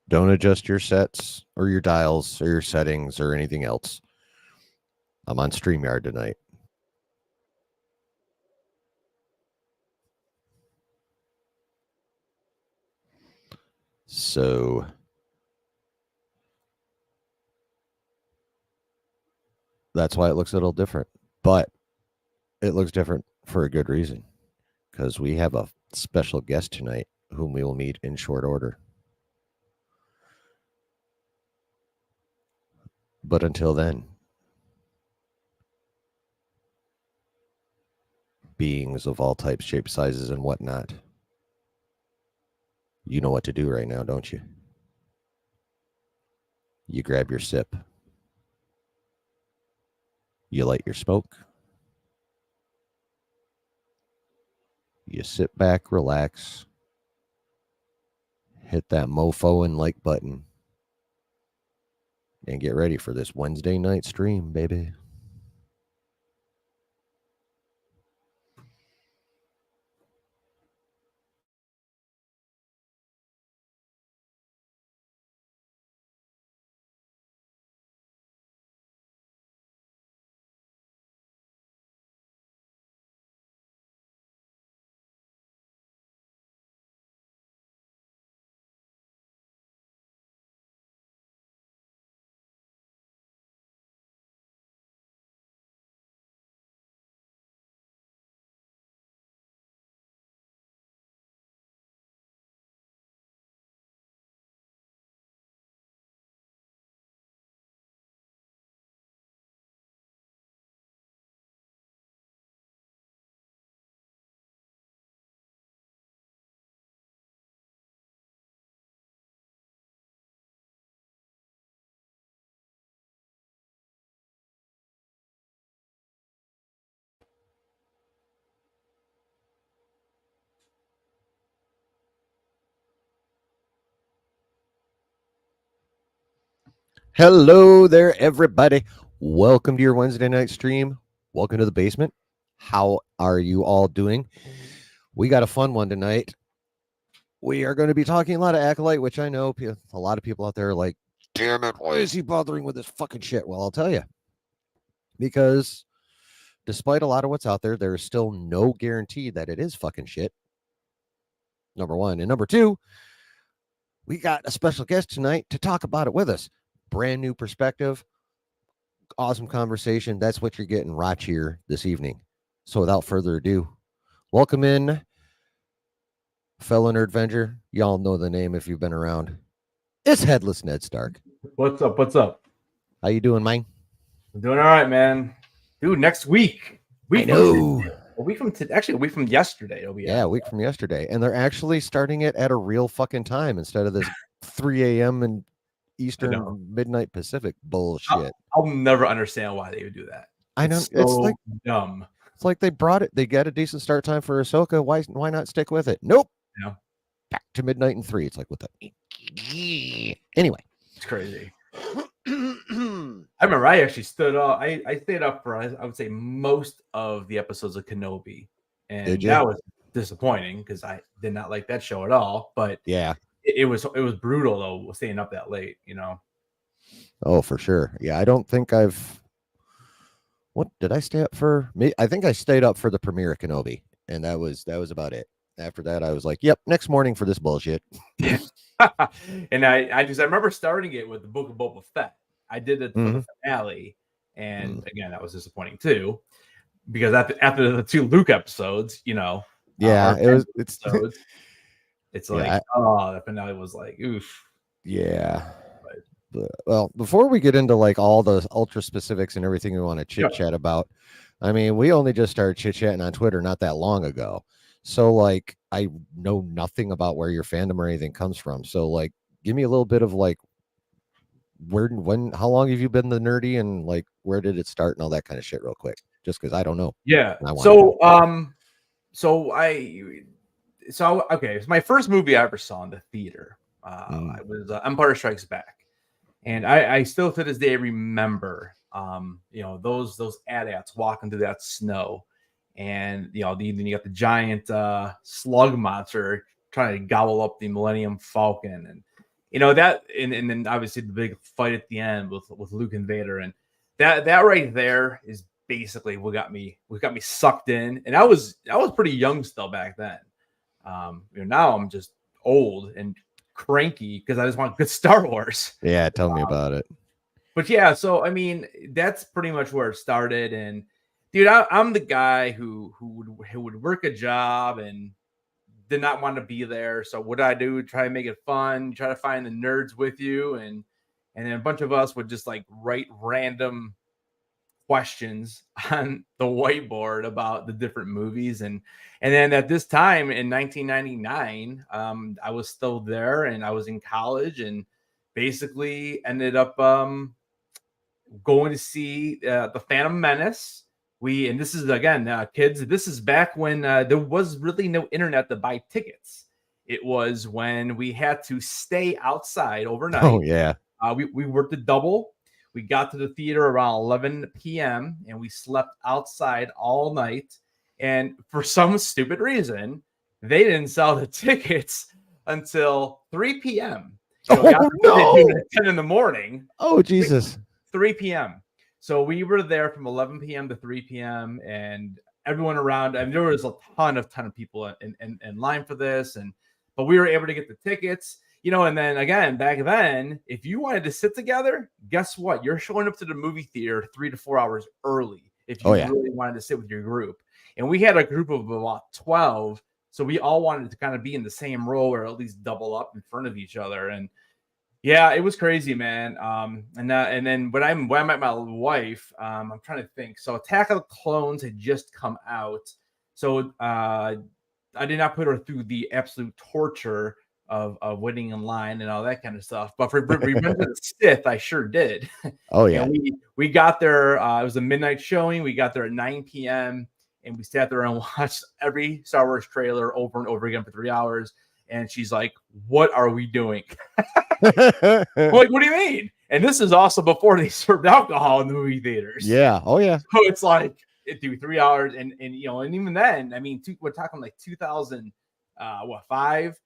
Don't adjust your sets or your dials or your settings or anything else. I'm on StreamYard tonight. So that's why it looks a little different. But it looks different for a good reason, because we have a special guest tonight whom we will meet in short order. But until then, beings of all types, shapes, sizes, and whatnot, you know what to do right now, don't you? You grab your sip, you light your smoke, you sit back, relax, hit that mofo and like button, and get ready for this Wednesday night stream, baby. Hello there, everybody. Welcome to your Wednesday night stream. Welcome to the basement. How are you all doing? We got a fun one tonight. We are going to be talking a lot of Acolyte, which I know a lot of people out there are like, damn it, why is he bothering with this fucking shit? Well, I'll tell you. Because despite a lot of what's out there, there is still no guarantee that it is fucking shit. Number one. And number two, we got a special guest tonight to talk about it with us. Brand new perspective, awesome conversation. That's what you're getting right here this evening. So without further ado, welcome in, fellow nerd Avenger. Y'all know the name if you've been around. It's Headless Ned Stark. What's up? What's up? How you doing, man? I'm doing all right, man. Dude, next week. I know. A week from actually a week from yesterday. It'll be Yeah, a week from yesterday. And they're actually starting it at a real fucking time instead of this 3 a.m. and Eastern midnight Pacific bullshit. I'll never understand why they would do that. I know. It's like dumb. It's like they brought it. They got a decent start time for Ahsoka. Why not stick with it? Nope. Yeah. Back to midnight and 3. It's like, what the? Anyway. It's crazy. I remember I actually stood up. I stayed up for, I would say, most of the episodes of Kenobi. And that was disappointing because I did not like that show at all. But yeah, it was brutal, though, staying up that late, you know? Oh, for sure. Yeah, I don't think I've... What did I stay up for? I think I stayed up for the premiere of Kenobi, and that was about it. After that, I was like, "Yep, next morning for this bullshit." And I remember starting it with the Book of Boba Fett. I did it for the finale, and again, that was disappointing too, because after the 2 Luke episodes, you know, it's like, the finale was like, oof. Yeah. Well, before we get into like all the ultra specifics and everything we want to chit chat about, I mean, we only just started chit chatting on Twitter not that long ago. So like, I know nothing about where your fandom or anything comes from. So like, give me a little bit of like, how long have you been the nerdy, and like, where did it start and all that kind of shit real quick, just because I don't know. Yeah. So my first movie I ever saw in the theater, it was Empire Strikes Back. And I still to this day remember, those AT-ATs walking through that snow, and you got the giant slug monster trying to gobble up the Millennium Falcon, and that, and then obviously the big fight at the end with Luke and Vader, and that right there is basically what got me sucked in. And I was pretty young still back then. Now I'm just old and cranky because I just want good Star Wars. Yeah, tell me about it. But yeah, so I mean, that's pretty much where it started. And dude, I'm the guy who would work a job and did not want to be there. So what I do, try to make it fun, try to find the nerds with you, and then a bunch of us would just like write random questions on the whiteboard about the different movies. And then at this time in 1999, I was still there and I was in college, and basically ended up going to see the Phantom Menace. And this is again, kids, this is back when there was really no internet to buy tickets. It was when we had to stay outside overnight. Oh yeah. We worked a double. We got to the theater around 11 p.m. and we slept outside all night. And for some stupid reason, they didn't sell the tickets until 3 p.m. Oh no! 10 in the morning. Oh Jesus! 3 p.m. So we were there from 11 p.m. to 3 p.m. and everyone around. I mean, there was a ton of people in line for this, but we were able to get the tickets. And then again, back then, if you wanted to sit together, guess what? You're showing up to the movie theater 3 to 4 hours early if you really wanted to sit with your group. And we had a group of about 12, so we all wanted to kind of be in the same row or at least double up in front of each other. And yeah, it was crazy, man. And then when I met my wife, I'm trying to think. So Attack of the Clones had just come out, so I did not put her through the absolute torture of waiting in line and all that kind of stuff. But for Revenge of the Sith, I sure did. Oh yeah. And we got there. It was a midnight showing. We got there at 9 p.m. and we sat there and watched every Star Wars trailer over and over again for 3 hours. And she's like, "What are we doing?" I'm like, "What do you mean?" And this is also before they served alcohol in the movie theaters. Yeah. Oh yeah. So it's like it do 3 hours, and even then, I mean, we're talking like 2005.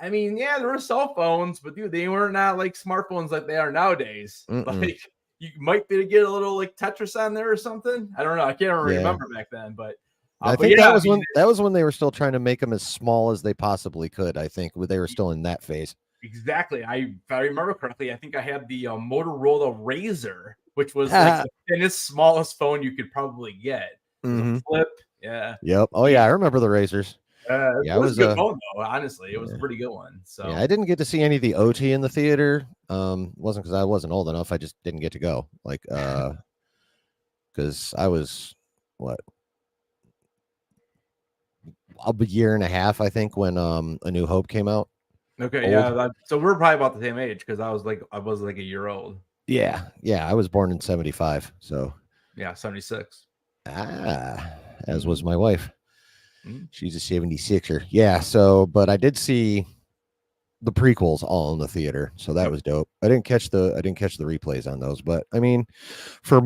I mean, yeah, there were cell phones, but dude, they were not like smartphones like they are nowadays. Like you might be to get a little like Tetris on there or something. I don't know. I can't remember back then, but I think that was when they were still trying to make them as small as they possibly could. I think they were still in that phase. Exactly. If I remember correctly, I think I had the Motorola Razr, which was like the thinnest, smallest phone you could probably get. A flip. Yeah. Yep. Oh yeah, I remember the Razrs. Yeah, it was a good phone though. Honestly, it was a pretty good one. So yeah, I didn't get to see any of the OT in the theater. Wasn't because I wasn't old enough. I just didn't get to go. Like, because I was a year and a half, I think, when A New Hope came out. Okay, yeah. So we're probably about the same age because I was like a year old. Yeah, I was born in 75, so yeah, 76. As was my wife. She's a 76er. Yeah, so but I did see the prequels all in the theater, so that was dope. I didn't catch the replays on those, but I mean, for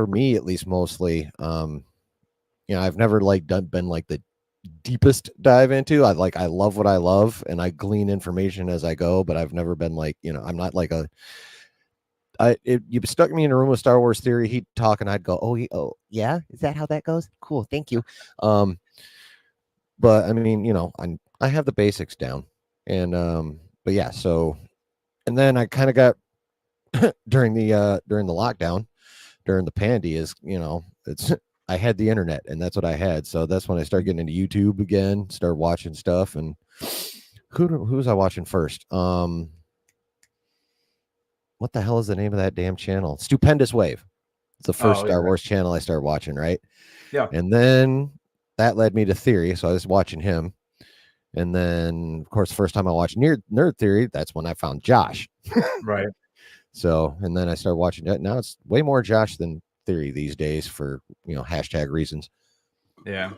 me at least, mostly, I've never been like the deepest dive into. I love what I love, and I glean information as I go, but I've never been like, I'm not like you stuck me in a room with Star Wars Theory, he'd talk and I'd go, oh yeah, is that how that goes? Cool, thank you. But I mean, I have the basics down, and but yeah, so, and then I kind of got during the lockdown, during the pandy, I had the internet, and that's what I had. So that's when I started getting into YouTube again, start watching stuff. And who was I watching first? What the hell is the name of that damn channel? Stupendous Wave. It's the first Star Wars channel I started watching, right? Yeah. And then that led me to Theory, so I was watching him. And then, of course, the first time I watched Nerd Theory, that's when I found Josh. Right. So, and then I started watching it. Now it's way more Josh than Theory these days for hashtag reasons. Yeah.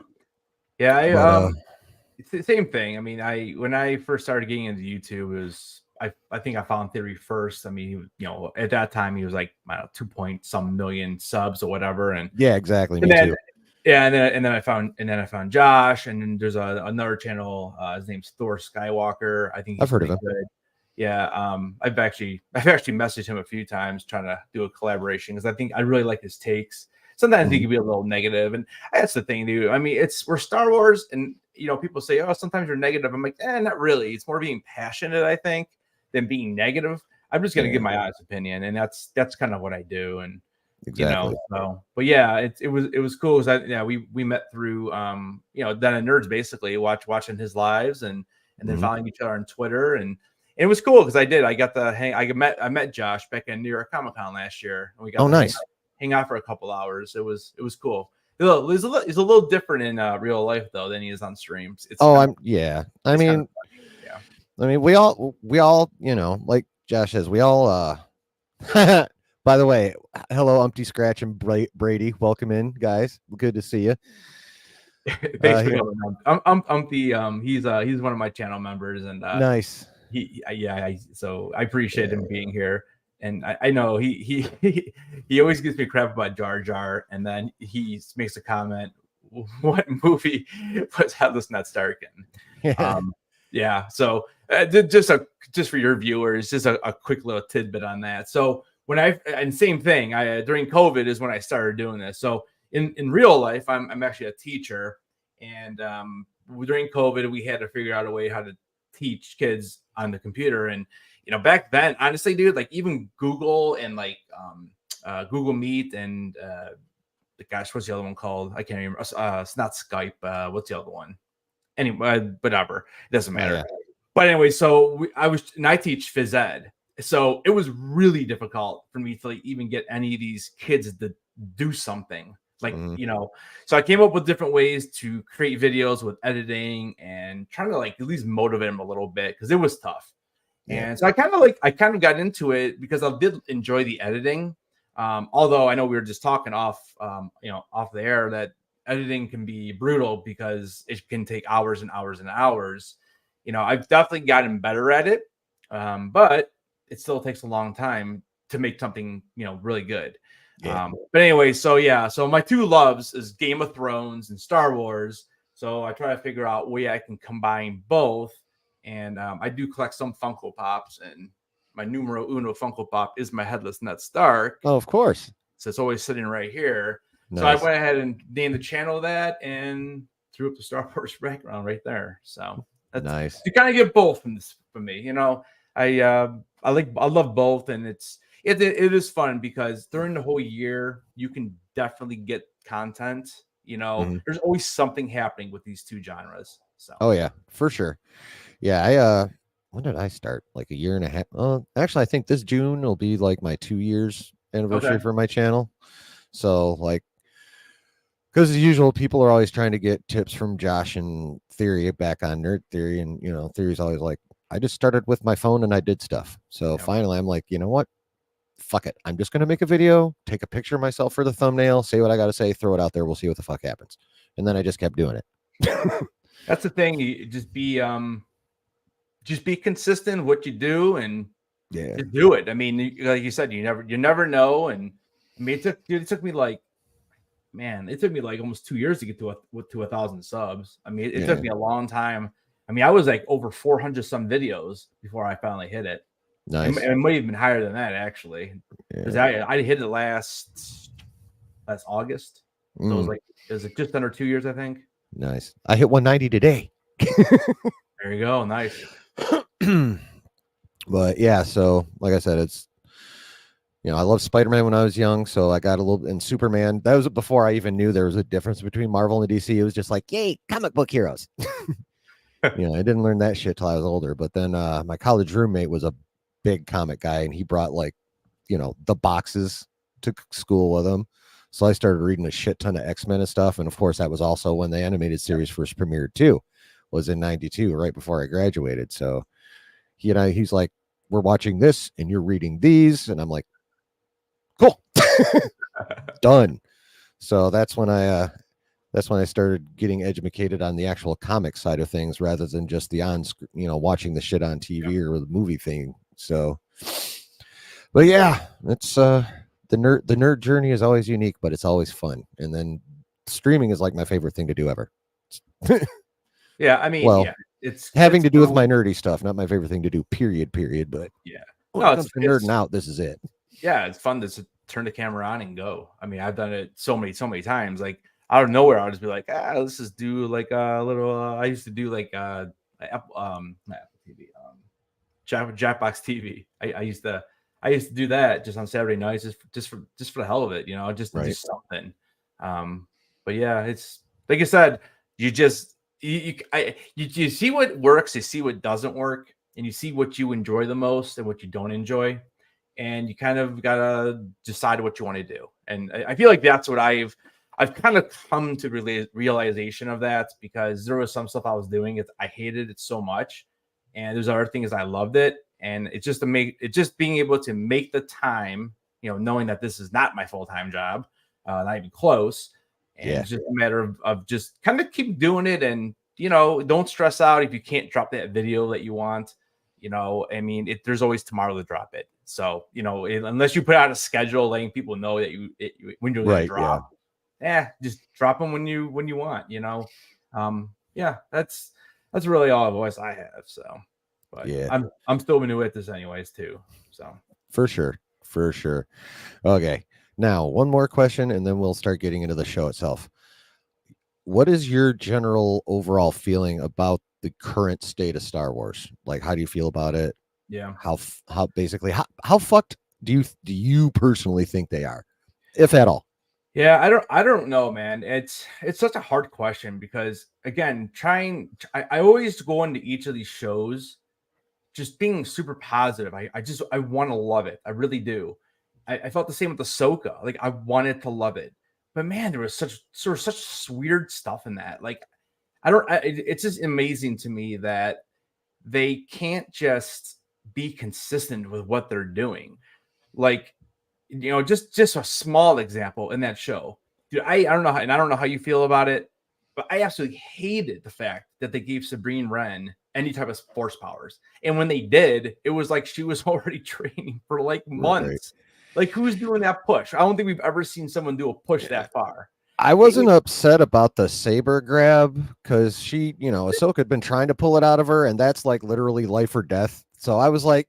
It's the same thing. I mean, when I first started getting into YouTube, it was I think I found Theory first. I mean, at that time he was like, I don't know, 2-point-some million subs or whatever. And yeah, exactly. Me too. Yeah, and then I found Josh, and then there's another channel. His name's Thor Skywalker. I think I've heard of him. Good. Yeah, I've actually messaged him a few times trying to do a collaboration because I think I really like his takes. Sometimes he can be a little negative, and that's the thing, dude. I mean, we're Star Wars, and people say, "Oh, sometimes you're negative." I'm like, not really. It's more being passionate, I think, than being negative. I'm just gonna give my honest opinion, and that's kind of what I do. And Exactly. but yeah, it was cool because we met through Down in Nerds, basically watching his lives and then following each other on Twitter, and it was cool because I got the hang. I met Josh back in New York Comic Con last year, and we got nice. hang out for a couple hours. It was cool. He's a little different in real life though than he is on streams. I mean, we all like Josh says, we all by the way, hello Umpty Scratch and Brady, welcome in, guys, good to see you. Thanks for coming. Umpty, he's one of my channel members, and nice. So I appreciate him being here. And I know he always gives me crap about Jar Jar, and then he makes a comment, "What movie was Headless Ned Stark in?" So just for your viewers, just a quick little tidbit on that. So same thing, during COVID is when I started doing this. So in real life, I'm actually a teacher, and during COVID, we had to figure out a way how to teach kids on the computer. And back then, honestly, dude, like even Google and like Google Meet and gosh, what's the other one called? I can't remember. It's not Skype. What's the other one? Anyway, whatever. It doesn't matter. But anyway, so I teach phys ed. So it was really difficult for me to even get any of these kids to do something. So I came up with different ways to create videos with editing and trying to at least motivate them a little bit because it was tough. And so I kind of got into it because I did enjoy the editing. Although I know we were just talking off the air that editing can be brutal because it can take hours and hours and hours. I've definitely gotten better at it, but it still takes a long time to make something really good. But anyway, so my two loves is Game of Thrones and Star Wars. So I try to figure out a way I can combine both. And I do collect some Funko Pops, and my numero uno Funko Pop is my Headless Ned Stark. Oh, of course. So it's always sitting right here. Nice. So I went ahead and named the channel that and threw up the Star Wars background right there. So that's nice. You kind of get both from me. I love both, and it is fun because during the whole year you can definitely get content. There's always something happening with these two genres. So yeah, for sure. Yeah, when did I start? Like a year and a half. Actually, I think this June will be like my 2 years anniversary for my channel. So because as usual, people are always trying to get tips from Josh and Theory back on Nerd Theory, and Theory's always like, I just started with my phone and I did stuff. So finally, I'm like, you know what? Fuck it. I'm just gonna make a video, take a picture of myself for the thumbnail, say what I got to say, throw it out there. We'll see what the fuck happens. And then I just kept doing it. That's the thing. You just be consistent in what you do and just do it. I mean, like you said, you never know. And I mean, it took me almost 2 years to get to 1,000 subs. I mean, it took me a long time. I mean, I was like over 400 some videos before I finally hit it. Nice. And it might have been higher than that actually, because I hit it last August. So it was just under 2 years, I think. Nice. I hit 190 today. There you go. Nice. But yeah, so like I said, it's I love Spider-Man when I was young, so I got a little in Superman. That was before I even knew there was a difference between Marvel and DC. It was just like, yay, comic book heroes. I didn't learn that shit till I was older. But then my college roommate was a big comic guy, and he brought the boxes to school with him. So I started reading a shit ton of X-Men and stuff. And of course, that was also when the animated series first premiered too, was in 92, right before I graduated. So he's like, we're watching this and you're reading these. And I'm like, cool. Done. So that's when I started getting educated on the actual comic side of things rather than just the watching the shit on TV or the movie thing. So, but yeah, it's the nerd journey is always unique, but it's always fun. And then streaming is like my favorite thing to do ever. Yeah, I mean, having it's to do with fun. my nerdy stuff. Not my favorite thing to do. Period. But Yeah. when No, it comes to nerding out, this is it. yeah, it's fun to turn the camera on and go. I mean, I've done it so many times. Like out of nowhere, I'll just be like, let's just do like a little. I used to do like not Apple TV, Jackbox TV. I used to do that just on Saturday nights, just for the hell of it, just to do Right. something. But yeah, it's like I said, you just you see what works, you see what doesn't work, and you see what you enjoy the most and what you don't enjoy, and you kind of gotta decide what you want to do. And I feel like that's what I've kind of come to realization of that, because there was some stuff I was doing, I hated it so much, and there's other things I loved it, and it's just being able to make the time, knowing that this is not my full-time job, not even close, and it's just a matter of just kind of keep doing it, and don't stress out if you can't drop that video that you want. I mean, there's always tomorrow to drop it. So unless you put out a schedule letting people know that when you're going to drop, just drop them when you want. Yeah, that's really all voice I have. So, but Yeah, I'm still new at this anyways too. So for sure. Okay, now one more question, and then we'll start getting into the show itself. What is your general overall feeling about the current state of Star Wars? Like, how do you feel about it? yeah, How basically how fucked do you personally think they are, if at all? yeah, I don't know, man. It's such a hard question, because again, I always go into each of these shows just being super positive. I want to love it. I really do. I felt the same with Ahsoka. Like, I wanted to love it, but man, there was such weird stuff in that. Like, it's just amazing to me that they can't just be consistent with what they're doing. Like, just a small example in that show, dude. I don't know how, and I don't know how you feel about it, but I absolutely hated the fact that they gave Sabrine Wren any type of force powers. And when they did, it was like she was already training for like Right. months. Like, who's doing that push? I don't think we've ever seen someone do a push that far. I wasn't upset about the saber grab, because she, Ahsoka had been trying to pull it out of her, and that's like literally life or death. So I was like,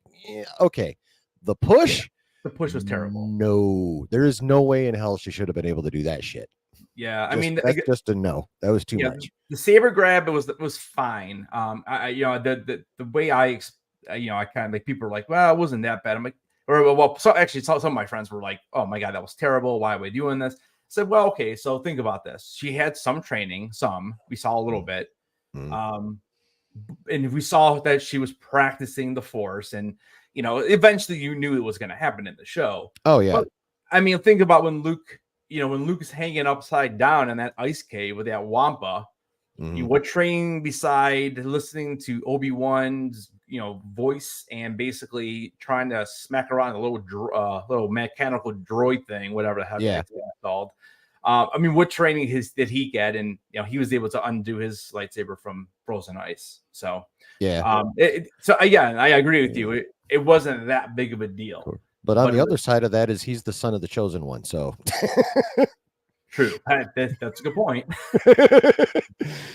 okay. The push, the push was terrible. No, there is no way in hell she should have been able to do that shit. Yeah, I mean, that's just a no. That was too much. The saber grab was fine. The way I kind of like, people are like, well, it wasn't that bad. I'm like, some of my friends were like, oh my god, that was terrible. Why are we doing this? I said, well, okay, so think about this. She had some training, we saw a little bit, and we saw that she was practicing the Force, and eventually you knew it was going to happen in the show. Oh yeah. But, I mean, think about when Luke is hanging upside down in that ice cave with that Wampa. What training beside listening to Obi-Wan's voice and basically trying to smack around a little mechanical droid thing, whatever the heck it's called. I mean, what training did he get? And he was able to undo his lightsaber from frozen ice. So so again, I agree with you. It wasn't that big of a deal. Cool. But on the other side of that is he's the son of the chosen one. So true. That's a good point.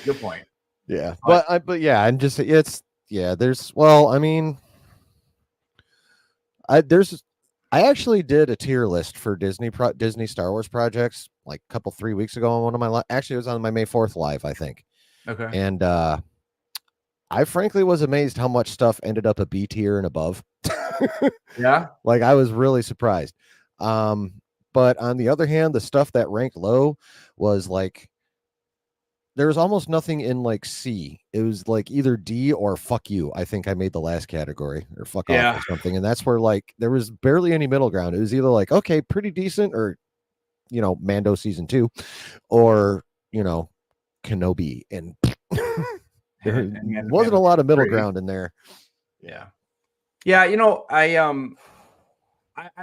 Good point. Yeah. But yeah, I'm just, I mean, I actually did a tier list for Disney Star Wars projects like a 3 weeks ago on one of my actually it was on my May 4th live, I think. Okay. And I frankly was amazed how much stuff ended up a B tier and above. Yeah. Like, I was really surprised. But on the other hand, the stuff that ranked low was like, there was almost nothing in like C. It was like either D or fuck you. I think I made the last category, or fuck off or something. And that's where like there was barely any middle ground. It was either like, okay, pretty decent, or Mando season 2, or Kenobi. And there wasn't a lot of middle ground in there. Yeah. Yeah, I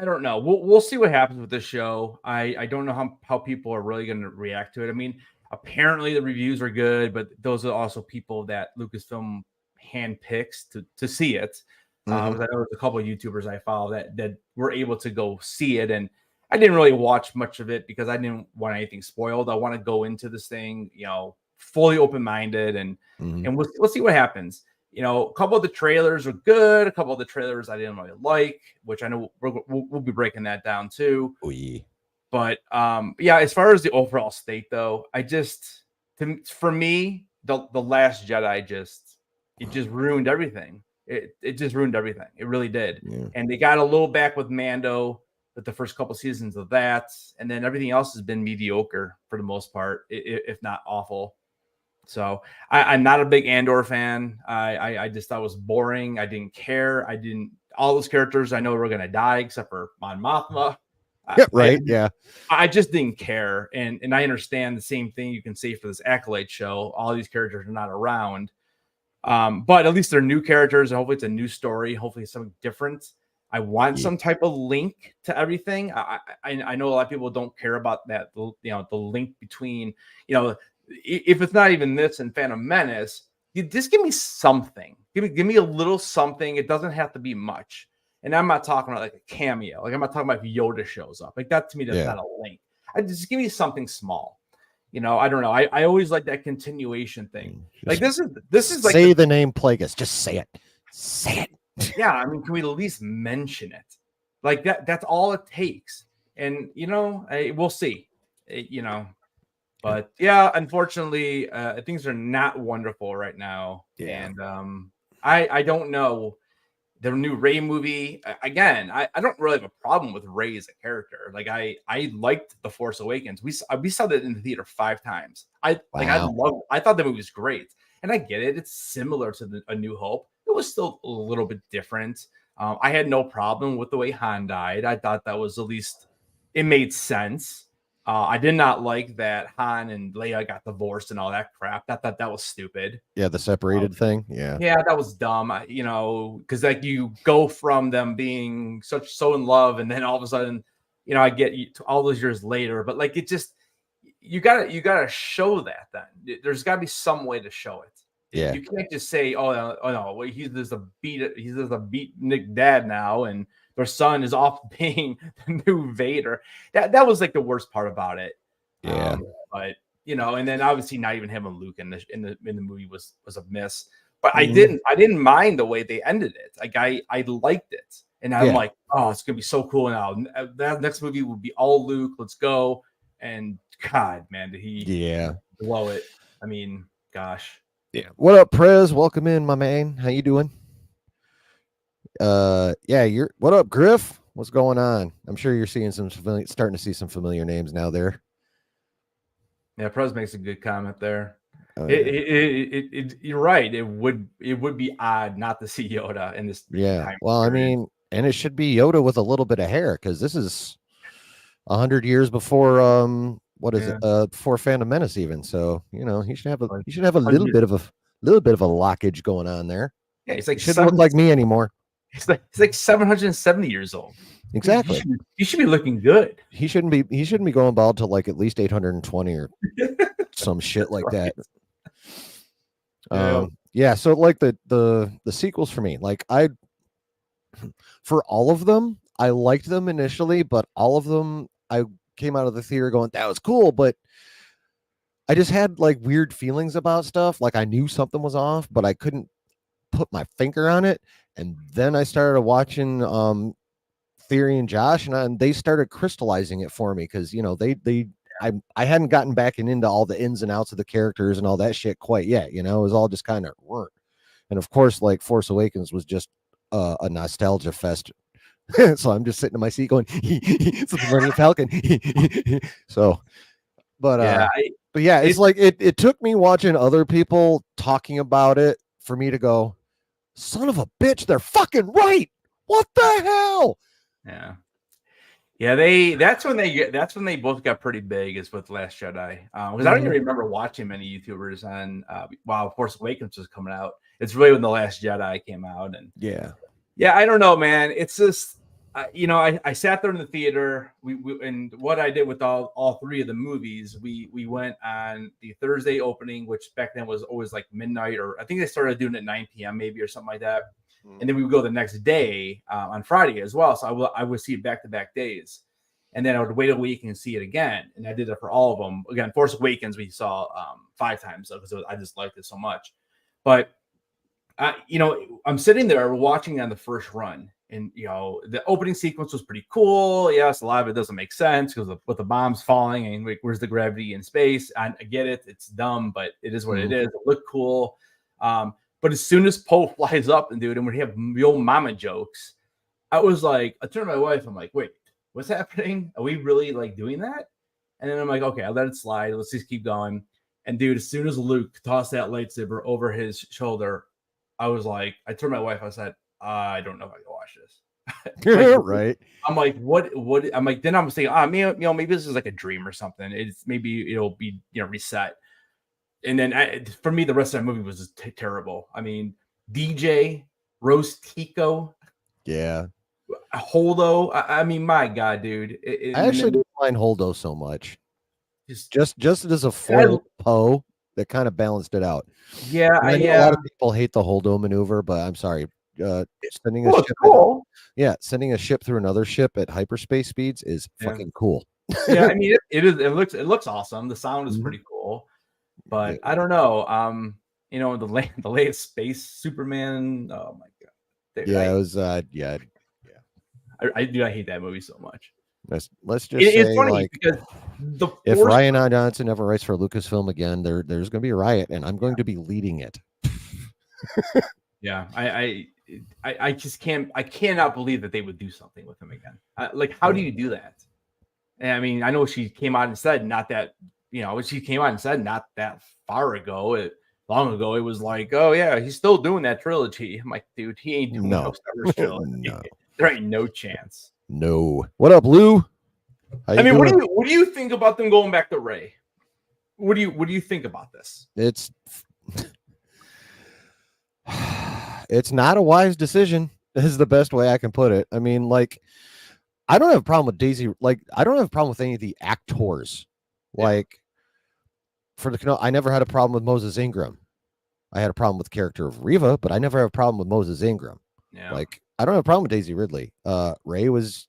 don't know. We'll see what happens with this show. I don't know how people are really going to react to it. I mean, apparently the reviews are good, but those are also people that Lucasfilm handpicks to see it. I know there's a couple of YouTubers I follow that were able to go see it, and I didn't really watch much of it because I didn't want anything spoiled. I want to go into this thing, fully open-minded, and Mhm. and we'll see what happens. You know, a couple of the trailers are good. A couple of the trailers I didn't really like, which I know we'll be breaking that down too. Oh, yeah. But yeah, as far as the overall state, though, for me, the Last Jedi just ruined everything. It just ruined everything. It really did. Yeah. And they got a little back with Mando with the first couple seasons of that, and then everything else has been mediocre for the most part, if not awful. So I'm not a big Andor fan. I just thought it was boring. I didn't care. All those characters I know were gonna die except for Mon Mothma. I, Right. Yeah. I just didn't care. And I understand the same thing you can say for this Acolyte show. All these characters are not around. But at least they're new characters, and hopefully it's a new story. Hopefully it's something different. I want Yeah. some type of link to everything. I know a lot of people don't care about that. The link between, if it's not even this and Phantom Menace, you just give me something. Give me a little something. It doesn't have to be much. And I'm not talking about like a cameo. Like I'm not talking about if Yoda shows up. Like that to me, that's not a link. Just give me something small. I don't know. I always like that continuation thing. Like this is like say the name Plagueis. Just say it. Say it. Yeah, I mean, can we at least mention it? Like that's all it takes. And we'll see. But yeah, unfortunately, things are not wonderful right now. Yeah. And I don't know. The new Rey movie, again, I don't really have a problem with Rey as a character. Like I liked The Force Awakens. We saw that in the theater 5 times. I thought the movie was great. And I get it. It's similar to A New Hope. It was still a little bit different. I had no problem with the way Han died. I thought that was, at least it made sense. I did not like that Han and Leia got divorced and all that crap. I thought that was stupid. Yeah, the separated thing. Yeah. Yeah, that was dumb. Because like you go from them being so in love, and then all of a sudden, I get you all those years later, but like it just you gotta show that. Then there's got to be some way to show it. Yeah. You can't just say, oh no, well, he's just a beatnik dad now, and their son is off being the new Vader. That was like the worst part about it. Yeah. But and then obviously not even having Luke in the movie was a miss. But I didn't mind the way they ended it. Like I liked it, and I'm like, oh, it's gonna be so cool now. That next movie will be all Luke. Let's go. And God, man, did he blow it? I mean, gosh. Yeah. What up, Prez? Welcome in, my man. How you doing? What up, Griff? What's going on? I'm sure you're seeing starting to see some familiar names now there. Yeah, Prez makes a good comment there. Oh, yeah. You're right. It would be odd not to see Yoda in this. Yeah. Well, period. I mean, and it should be Yoda with a little bit of hair, because this is 100 years before before Phantom Menace even. So he should have a little bit of a lockage going on there. Yeah, he's like shouldn't look like me anymore. He's like 770 years old. Exactly. He should be looking good. He shouldn't be going bald till like at least 820 or some shit like that. So like the sequels for me, like for all of them, I liked them initially, but all of them I came out of the theater going, that was cool, but I just had like weird feelings about stuff. Like I knew something was off, but I couldn't put my finger on it. And then I started watching Theory and Josh, and they started crystallizing it for me, because I hadn't gotten back into all the ins and outs of the characters and all that shit quite yet. It was all just kind of work. And of course, like Force Awakens was just a nostalgia fest. So I'm just sitting in my seat going, it's the Millennium Falcon. So, but it's like it took me watching other people talking about it for me to go, son of a bitch, they're fucking right. What the hell? Yeah. That's when they both got pretty big, is with Last Jedi. Because I don't even remember watching many YouTubers on while Force Awakens was coming out. It's really when The Last Jedi came out, and I don't know, man. It's just I sat there in the theater. We and what I did with all 3 of the movies, we went on the Thursday opening, which back then was always like midnight, or I think they started doing it at 9 p.m. maybe, or something like that. And then we would go the next day on Friday as well. So I would see it back-to-back days. and then I would wait a week and see it again. And I did it for all of them. Again, Force Awakens we saw 5 times because I just liked it so much. But I'm sitting there watching on the first run, and the opening sequence was pretty cool. Yes, a lot of it doesn't make sense because with the bombs falling and like, where's the gravity in space? I get it; it's dumb, but it is what it is. It looked cool, but as soon as Poe flies up and when we have real mama jokes, I was like, I turned to my wife. I'm like, wait, what's happening? Are we really like doing that? And then I'm like, okay, I'll let it slide. Let's just keep going. And dude, as soon as Luke tossed that lightsaber over his shoulder, I was like, I turned to my wife. I said, I don't know if I can watch this. Right. I'm like, what? I'm like, then I'm saying, maybe this is like a dream or something. It's maybe it'll be, reset. And then for me, the rest of that movie was just terrible. I mean, DJ, Rose Tico, yeah, Holdo. I mean, my God, dude. I actually didn't mind Holdo so much. Just as a foil Poe that kind of balanced it out. Yeah, I know a lot of people hate the Holdo maneuver, but I'm sorry. Sending a ship, cool. Sending a ship through another ship at hyperspace speeds is fucking cool. Yeah, I mean, it is. It looks awesome. The sound is pretty cool, but I don't know. The latest space Superman. Oh my God. Dude, it was. I hate that movie so much. Let's just say, it's funny like, because if Ryan Johnson ever writes for Lucasfilm again, there's going to be a riot, and I'm going to be leading it. Yeah, I just can't. I cannot believe that they would do something with him again. Like, how do you do that? And I mean, I know she came out and said not that far ago, long ago. It was like, oh yeah, he's still doing that trilogy. I'm like, dude, he ain't doing no Star Wars trilogy. No. There ain't no chance. No. What up, Lou? What do you think about them going back to Rey? What do you think about this? It's not a wise decision, is the best way I can put it. I mean, like, I don't have a problem with Daisy. Like, I don't have a problem with any of the actors. Like, I never had a problem with Moses Ingram. I had a problem with the character of Reva, but I never have a problem with Moses Ingram. Yeah. Like, I don't have a problem with Daisy Ridley. Rey's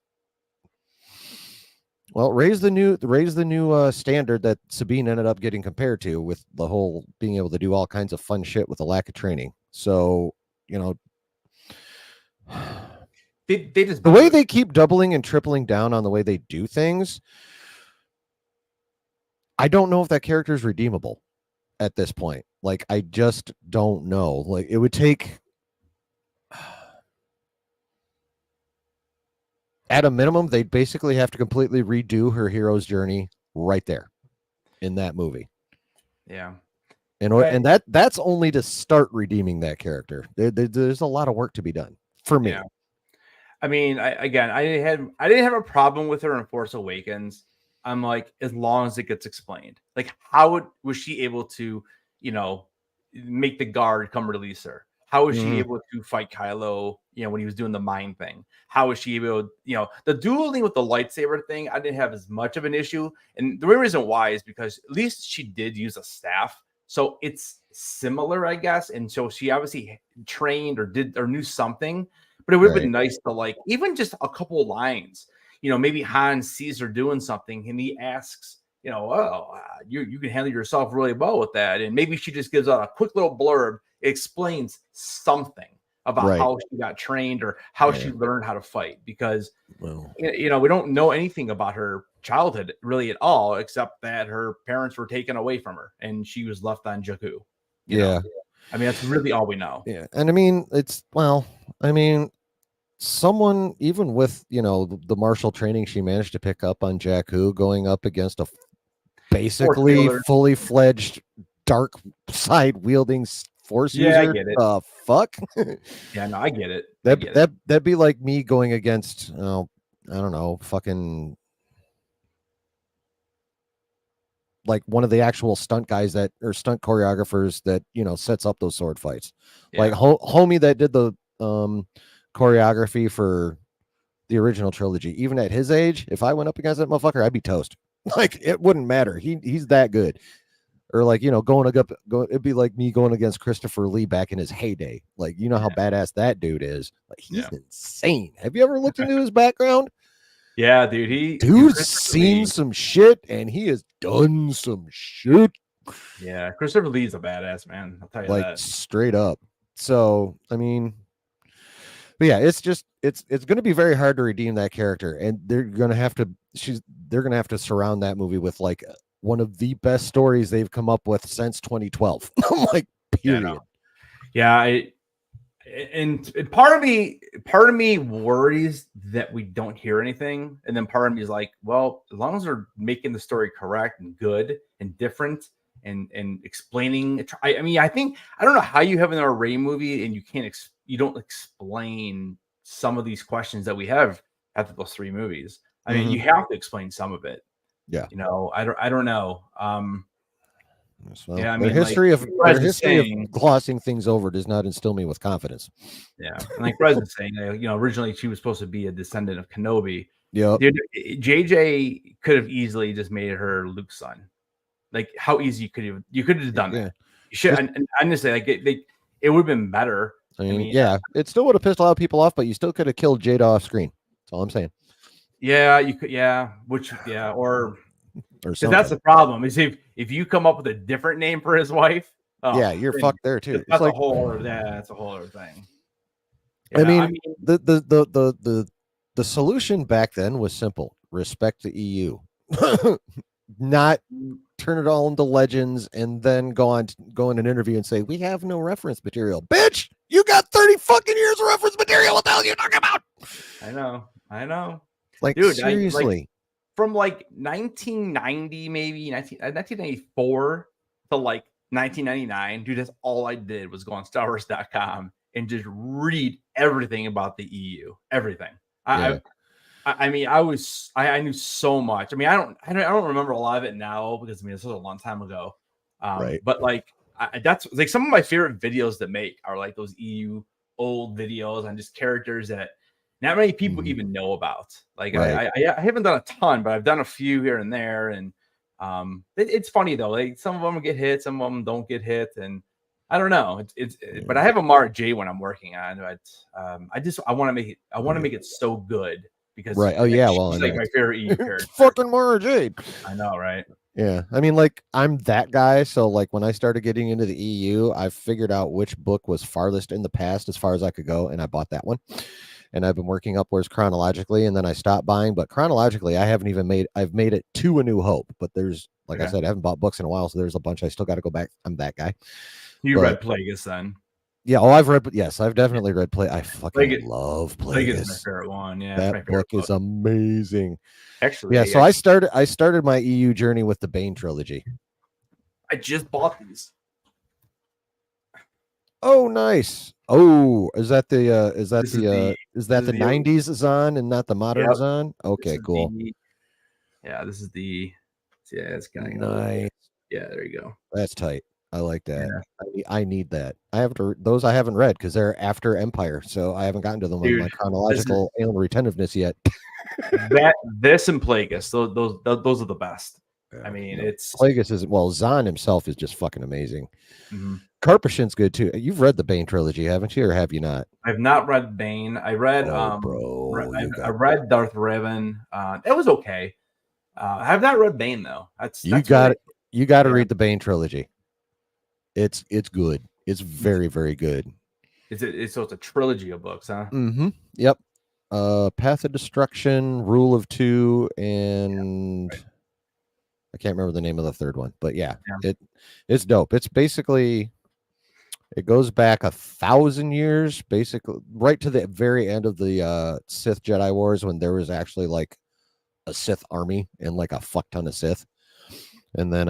the new standard that Sabine ended up getting compared to, with the whole being able to do all kinds of fun shit with a lack of training. So, they just, the way they keep doubling and tripling down on the way they do things, I don't know if that character is redeemable at this point. Like, I just don't know. Like, it would take, at a minimum, they'd basically have to completely redo her hero's journey right there in that movie. Yeah. And that's only to start redeeming that character. There's a lot of work to be done for me. Yeah. I mean, I didn't have a problem with her in Force Awakens. I'm like, as long as it gets explained, like, how was she able to, make the guard come release her? How was she able to fight Kylo, when he was doing the mind thing? How was she able to, the dueling with the lightsaber thing, I didn't have as much of an issue. And the real reason why is because at least she did use a staff. So it's similar, I guess. And so she obviously trained or knew something, but it would have been nice to, like, even just a couple of lines, maybe Han sees her doing something and he asks, you can handle yourself really well with that. And maybe she just gives out a quick little blurb, explains something about how she got trained or how she learned how to fight, because, we don't know anything about her childhood really at all, except that her parents were taken away from her and she was left on Jakku. You know? I mean, that's really all we know. Yeah. And I mean, someone, even with, the martial training she managed to pick up on Jakku, going up against a basically fully fledged dark side wielding force user. I get it. Fuck. Yeah, no, I get it. That'd be like me going against, I don't know, fucking, like, one of the actual stunt guys or stunt choreographers that, sets up those sword fights. Like homie that did the choreography for the original trilogy. Even at his age, if I went up against that motherfucker, I'd be toast. Like, it wouldn't matter. He's that good. Or, like, it'd be like me going against Christopher Lee back in his heyday. Like, how badass that dude is. Like, he's insane. Have you ever looked into his background? Yeah, dude. Dude's Christopher seen Lee. some shit and he has done some shit. Yeah, Christopher Lee's a badass, man. I'll tell you Like that. straight up. So I mean, but yeah, it's going to be very hard to redeem that character, and they're going to have to they're going to have to surround that movie with like one of the best stories they've come up with since 2012. I'm like, Yeah, no. period. Yeah, and part of me worries that we don't hear anything, and then part of me is like, well, as long as they're making the story correct and good and different and explaining. I mean, I think I don't know how you have an R-rated movie and you don't explain some of these questions that we have after those three movies. I mean, you have to explain some of it. Yeah. I don't know. Well, Yeah, I their mean, like their Rez is history of saying, glossing things over does not instill me with confidence. yeah, and like Rez is saying, originally she was supposed to be a descendant of Kenobi. Yep. Dude, JJ could have easily just made her Luke's son. Like, how easy you could have done that. You should, and I'm just saying, like, it would have been better. I mean, yeah, it still would have pissed a lot of people off, but you still could have killed Jada off screen. That's all I'm saying. Yeah, you could, or because that's the problem is if you come up with a different name for his wife, yeah, you're fucked there too. That's like, that's a whole other thing. Yeah, I mean, the solution back then was simple: respect the EU, not turn it all into legends and then go in an interview and say we have no reference material. Bitch, you got 30 fucking years of reference material. What the hell are you talking about? I know. Like, dude, seriously. From like 1990, maybe 1994 to like 1999, dude, that's all I did was go on StarWars.com and just read everything about the EU, everything. Yeah. I mean, I knew so much. I mean, I don't remember a lot of it now because I mean, this was a long time ago. Right. But like, that's like some of my favorite videos to make are like those EU old videos on just characters that not many people even know about. Like, right. I haven't done a ton, but I've done a few here and there. And it's funny though. Like, some of them get hit, some of them don't get hit, and I don't know. But I have a Mara J when I'm working on it. I want to make it. I want to make it so good because right. Oh yeah. Well, she's like my favorite EU character. Fucking Mara J. I know, right? Yeah, I mean, like, I'm that guy. So, like, when I started getting into the EU, I figured out which book was farthest in the past as far as I could go, and I bought that one. And I've been working upwards chronologically, and then I stopped buying. But chronologically, I've made it to A New Hope. But there's, like I said, I haven't bought books in a while, so there's a bunch I still got to go back. I'm that guy. Read Plagueis then? Yeah, I've read, yes, I've definitely read I fucking love Plagueis. Plagueis is my favorite one. Yeah, that book is amazing. Actually, yeah. So I started my EU journey with the Bane trilogy. I just bought these. Oh, nice. Oh, is that the 90s Zahn and not the modern Zahn? Okay, cool. This is the it's kind of nice. Yeah, there you go. That's tight. I like that. Yeah. I need that. I haven't read because they're after Empire, so I haven't gotten to them on my chronological alien retentiveness yet. This and Plagueis, those are the best. I mean, it's Plagueis is Zahn himself is just fucking amazing. Karpyshyn's good too. You've read the Bane trilogy, haven't you, or have you not? I've not read Bane. I read I read Darth Revan. It was okay. I have not read Bane though. You got to read the Bane trilogy. It's good. It's very, very good. So it's a trilogy of books, huh? Yep. Path of Destruction, Rule of Two, and I can't remember the name of the third one, but it's dope. It's basically, it goes back 1,000 years, basically right to the very end of the Sith Jedi Wars, when there was actually like a Sith army and like a fuck ton of Sith. And then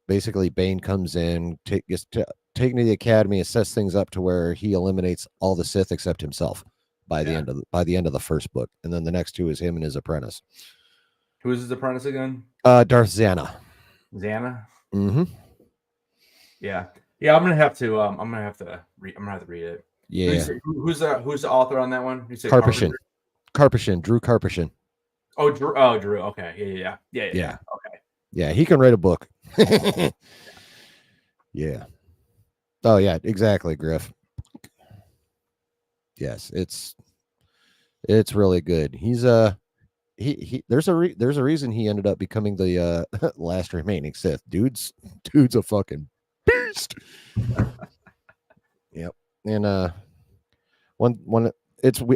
basically Bane comes in, gets taken to the academy, assess things up to where he eliminates all the Sith except himself by the end of the first book. And then the next two is him and his apprentice. Who is his apprentice again? Darth Zana. Zana? Yeah. Yeah, I'm gonna have to read it. Yeah. Who's the author on that one? Karpyshyn. Drew Karpyshyn. Oh, Drew. Okay. Yeah. Okay. Yeah, he can write a book. Yeah. Oh yeah, exactly, Griff. Yes, it's really good. He's he there's a reason he ended up becoming the last remaining Sith. Dude's a fucking beast. Yep. And one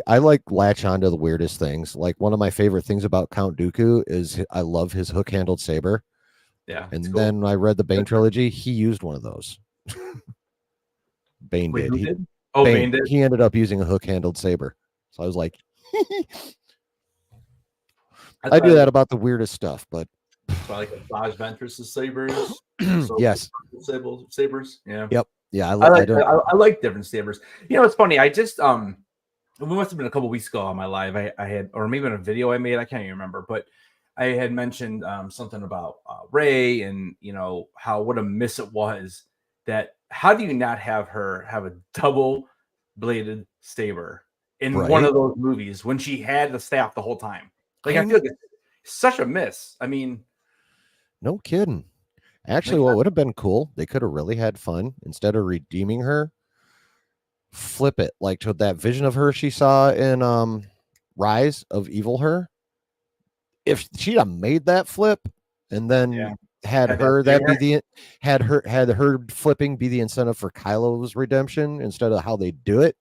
I like latch onto the weirdest things. Like one of my favorite things about Count Dooku is I love his hook handled saber. Yeah, And it's cool. then I read the Bane trilogy. He used one of those. Bane Wait, did. who He did? Oh, Bane did. He ended up using a hook handled saber. So I was like, I do that about the weirdest stuff, but so I like Asajj Ventress's sabers. yes, sabers. Yeah. yep, yeah. I like different sabers. You know, it's funny. I just it must have been a couple weeks ago on my live. I had, or maybe in a video I made. I can't even remember, but I had mentioned something about Rey, and you know how what a miss it was. That how do you not have her have a double bladed saber in one of those movies when she had the staff the whole time? Like I feel like it's such a miss. I mean, no kidding. Actually, what would have been cool, they could have really had fun. Instead of redeeming her, flip it like to that vision of her she saw in Rise of Evil Her. If she'd have made that flip and then had her flipping be the incentive for Kylo's redemption instead of how they did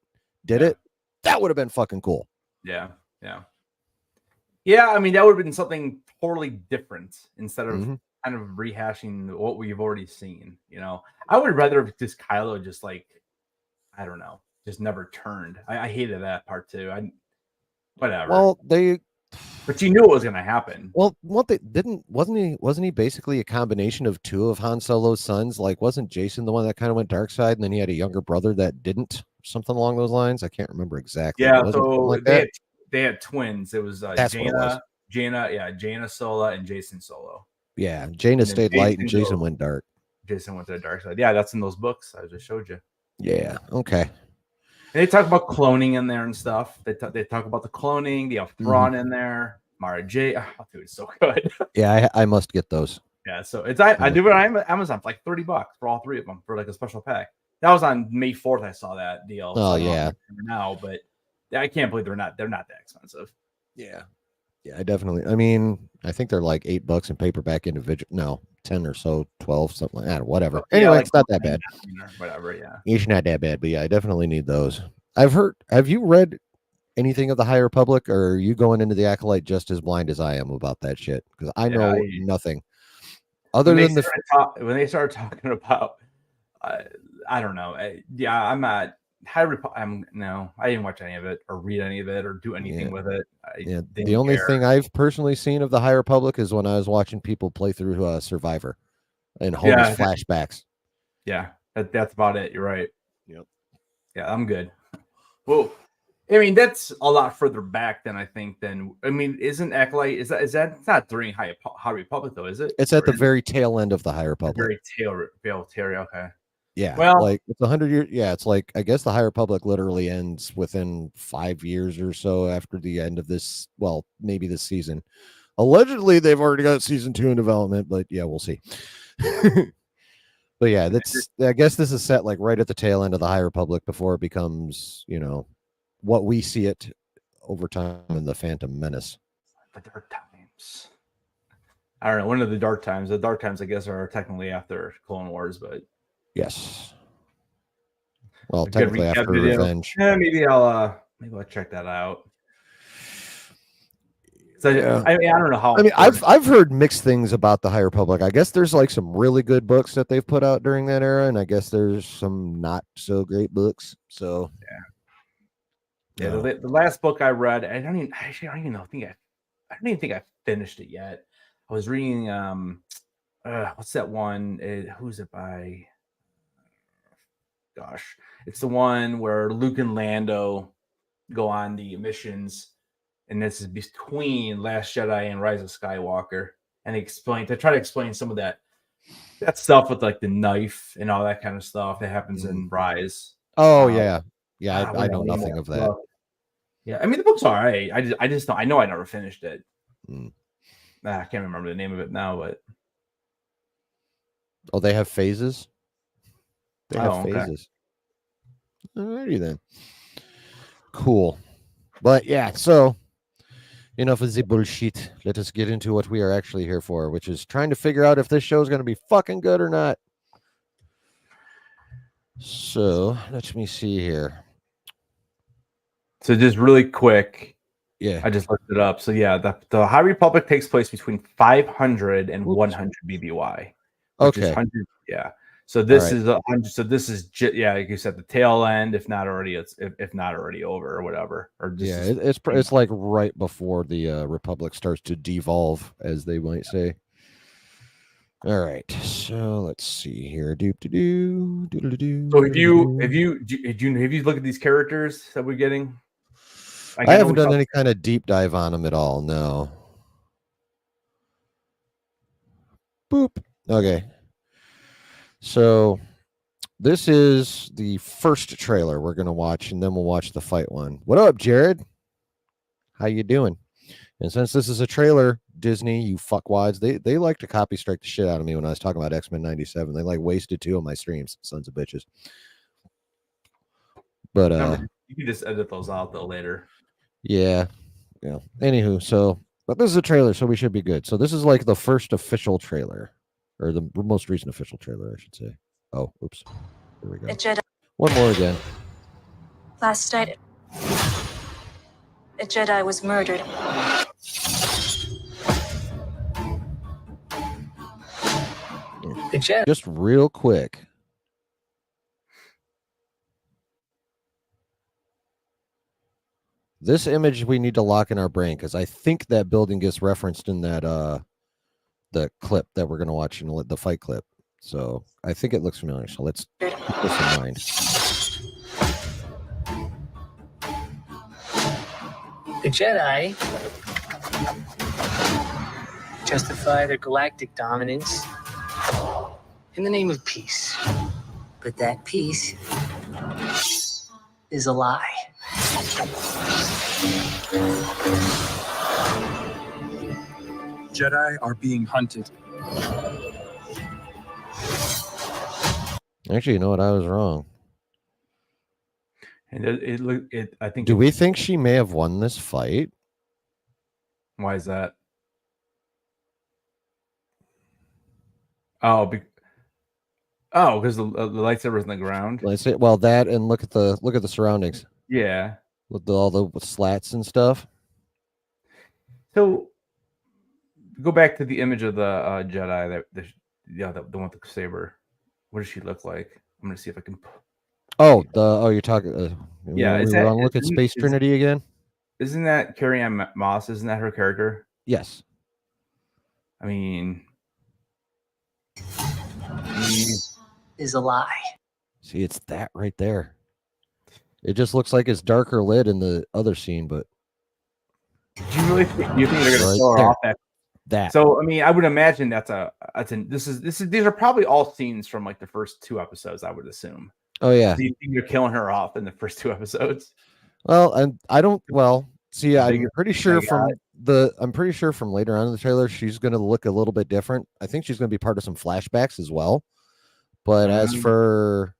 it, that would have been fucking cool. Yeah. I mean, that would have been something totally different instead of kind of rehashing what we've already seen. You know, I would rather have just Kylo just like, I don't know, just never turned. I hated that part too. Whatever. Well, but you knew it was going to happen. Well, what they didn't wasn't he basically a combination of two of Han Solo's sons? Like, wasn't Jason the one that kind of went dark side, and then he had a younger brother that didn't, something along those lines? I can't remember exactly. Yeah, so they had twins. It was Jaina Sola and Jason Solo. Yeah, Jaina stayed light and Jason went dark. Jason went to the dark side. Yeah, that's in those books I just showed you. Yeah. Okay. And they talk about cloning in there and stuff. They talk about the cloning. They have Thrawn in there. Mara J. Oh, dude, it's so good. Yeah, I must get those. Yeah, so I do it on Amazon for like $30 for all three of them for like a special pack. That was on May 4th. I saw that deal. Oh yeah. Now, but I can't believe they're not that expensive. Yeah. Yeah, I mean, I think they're like $8 in paperback individual. No, 10 or so, 12, something like that. Whatever. Anyway, like, it's not that bad. Whatever, yeah. It's not that bad, but yeah, I definitely need those. Have you read anything of the High Republic, or are you going into the Acolyte just as blind as I am about that shit? Because I know nothing. Other than when they started talking about, I don't know. I'm not. I didn't watch any of it or read any of it or do anything with it. The only thing I've personally seen of the High Republic is when I was watching people play through Survivor and Homer's flashbacks. Yeah, that's about it. You're right. Yep. Yeah, I'm good. Well, I mean, that's a lot further back than I think. Isn't Acolyte? Is that not during High Republic though? Is it? It's at the very tail end of the High Republic. Very tail. Okay. Yeah, well, like it's 100 years. Yeah, it's like I guess the High Republic literally ends within 5 years or so after the end of this. Well, maybe this season. Allegedly, they've already got season 2 in development, but yeah, we'll see. But yeah, I guess this is set like right at the tail end of the High Republic before it becomes, what we see it over time in the Phantom Menace. The dark times. I don't know. One of the dark times. The dark times, I guess, are technically after Clone Wars, but. Yes. Well, technically after Revenge. Yeah, maybe I'll check that out. So, yeah. I don't know how. I mean, I've heard mixed things about the High Republic. I guess there's like some really good books that they've put out during that era, and I guess there's some not so great books. So the last book I read, I don't even think I finished it yet. I was reading what's that one? Who's it by? Gosh, it's the one where Luke and Lando go on the missions, and this is between Last Jedi and Rise of Skywalker. And they try to explain some of that stuff with like the knife and all that kind of stuff that happens in Rise. Oh yeah. I know nothing of that. Yeah, I mean the book's all right. I just don't. I know I never finished it. I can't remember the name of it now, but they have phases. They have phases. Okay. Alrighty then. Cool. But yeah, so enough of the bullshit. Let us get into what we are actually here for, which is trying to figure out if this show is going to be fucking good or not. So let me see here. So just really quick, Yeah. I just looked it up. So yeah, the High Republic takes place between 500 and 100 BBY, which is Okay. 100. Yeah. So this right. is 100. So this is yeah, like you said, the tail end, if not already, if not already over or whatever, or just Yeah, it's like right before the Republic starts to devolve, as they might say. All right, so let's see here. So have you looked at these characters that we're getting? Like, I know haven't we done talked- any kind of deep dive on them at all. No. Boop. Okay. So this is the first trailer we're gonna watch, and then we'll watch the fight one. What up, Jared? How you doing? And since this is a trailer, Disney, you fuckwads, they like to copy strike the shit out of me when I was talking about X-Men 97. They like wasted 2 of my streams, sons of bitches. But you can just edit those out though later. yeah. Anywho, but this is a trailer, so we should be good. So this is like the first official trailer, or the most recent official trailer, I should say. Oh, oops. Here we go. A Jedi. One more again. Last night, a Jedi was murdered. Just real quick. This image we need to lock in our brain because I think that building gets referenced in that the clip that we're gonna watch in the fight clip. So I think it looks familiar. So let's keep this in mind. The Jedi justify their galactic dominance in the name of peace. But that peace is a lie. Jedi are being hunted. Actually, you know what? I was wrong. And I think. Do we think she may have won this fight? Why is that? Oh, because the lightsaber's in the ground. Let's say, well, that and look at the surroundings. Yeah. With all the slats and stuff. So go back to the image of the Jedi the one with the saber. What does she look like? I'm gonna see if I can. You're talking. Yeah, look at Space Trinity again. Isn't that Carrie-Anne Moss? Isn't that her character? Yes. I mean, is a lie. See, it's that right there. It just looks like it's darker lit in the other scene, but do you really think they're gonna kill her off that? So I mean, I would imagine these are probably all scenes from like the first 2 episodes, I would assume. Oh yeah. Do you think you're killing her off in the first 2 episodes? Well, and I don't. Well, see, I'm pretty sure from later on in the trailer, she's going to look a little bit different. I think she's going to be part of some flashbacks as well. But as for,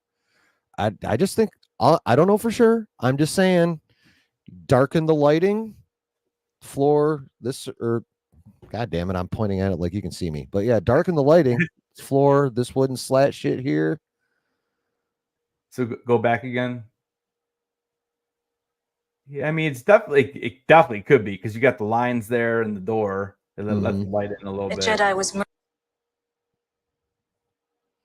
I just think I don't know for sure. I'm just saying, darken the lighting, floor. God damn it, I'm pointing at it like you can see me. But yeah, darken the lighting, floor. This wooden slat shit here. So go back again. Yeah, I mean, it definitely could be because you got the lines there and the door, and then let the light in a little bit. Jedi was murdered.